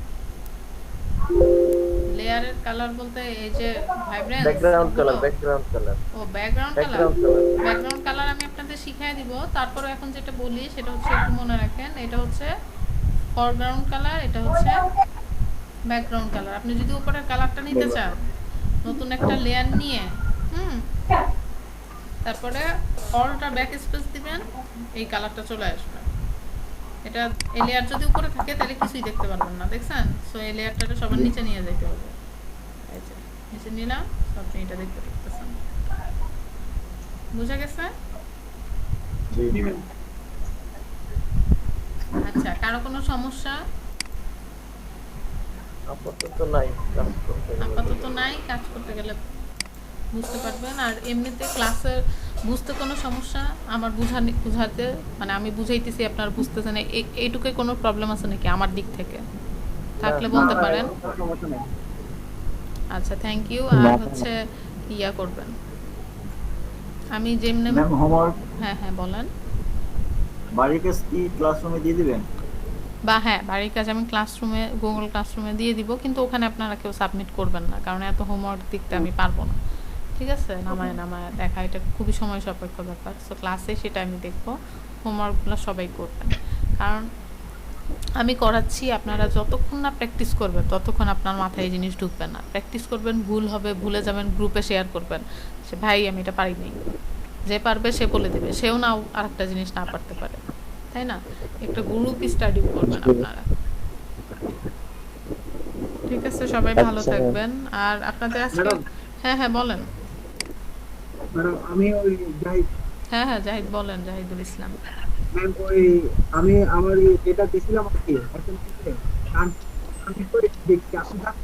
লেয়ারের কালার বলতে এই যে ভাইব্রেন্স, ব্যাকগ্রাউন্ড কালার ও ব্যাকগ্রাউন্ড কালার আমি আপনাদের শিখিয়ে দিব। তারপরে এখন যেটা বলি সেটা হচ্ছে একটু মনে রাখেন, এটা হচ্ছে ফরগ্রাউন্ড কালার, এটা হচ্ছে ব্যাকগ্রাউন্ড কালার। আপনি যদি উপরের কালারটা নিতে চান, নতুন একটা লেয়ার নিয়ে তারপরে অলটা ব্যাক স্পেস দিবেন, এই কালারটা চলে আসবে। এটা এই লেয়ার যদি উপরে থাকে তাহলে কিছুই দেখতে পারবেন না, দেখছেন? সো এই লেয়ারটা সবার নিচে নিয়ে যেতে হবে। এই যে নিচে নিলাম, সো আপনি এটা দেখতে পাচ্ছেন। বুঝা গেছে? আচ্ছা, কারো কোনো সমস্যা? আপাতত নাই, কাজ করতে গেলে বুঝতে পারবেন। আর এমনিতে ক্লাসের বুঝতে কোনো সমস্যা, আমার বুঝাতে মানে আমি বুঝাইতেছি আপনারা বুঝতেছেন, এইটুকুই কোনো প্রবলেম আছে নাকি আমার দিক থেকে? থাকলে বলতে পারেন। আচ্ছা, থ্যাংক ইউ। আর হচ্ছে ইয়া করবেন, আমি যেমনি হোমওয়ার্ক, হ্যাঁ বলেন। বাড়ির কাজ কি ক্লাসরুমে দিয়ে দিবেন? বা হ্যাঁ, বাড়ির কাজ আমি ক্লাসরুমে, গুগল ক্লাসরুমে দিয়ে দিব, কিন্তু ওখানে আপনারা কেউ সাবমিট করবেন না, কারণ এত হোমওয়ার্ক দিতে আমি পারবো না। ঠিক আছে? নামায় দেখা, এটা খুবই সময় সাপেক্ষ ব্যাপার। সো ক্লাসে সেটা আমি দেখবো, হোমওয়ার্কগুলো সবাই করবেন। কারণ আমি করাচ্ছি, আপনারা যতক্ষণ না প্র্যাকটিস করবেন ততক্ষণ আপনার মাথায় এই জিনিস ঢুকবে না। প্র্যাকটিস করবেন, ভুল হবে, ভুলে যাবেন, গ্রুপে শেয়ার করবেন, সে ভাই আমি এটা পারিনি, যে পারবে সে বলে দেবে, সেও না আরেকটা জিনিস না পারতে পারে, তাই না? একটা গ্রুপ স্টাডি করবেন আপনারা। ঠিক আছে, সবাই ভালো থাকবেন। আর আপনাদের আজকে হ্যাঁ বলেন। ম্যাডাম আমি ওই জাহিদ, হ্যাঁ জাহিদ বলেন, জাহিদুল ইসলাম। ম্যাম ওই আমি আমার যেটা দিছিলাম আর কি, দেখছি আসলে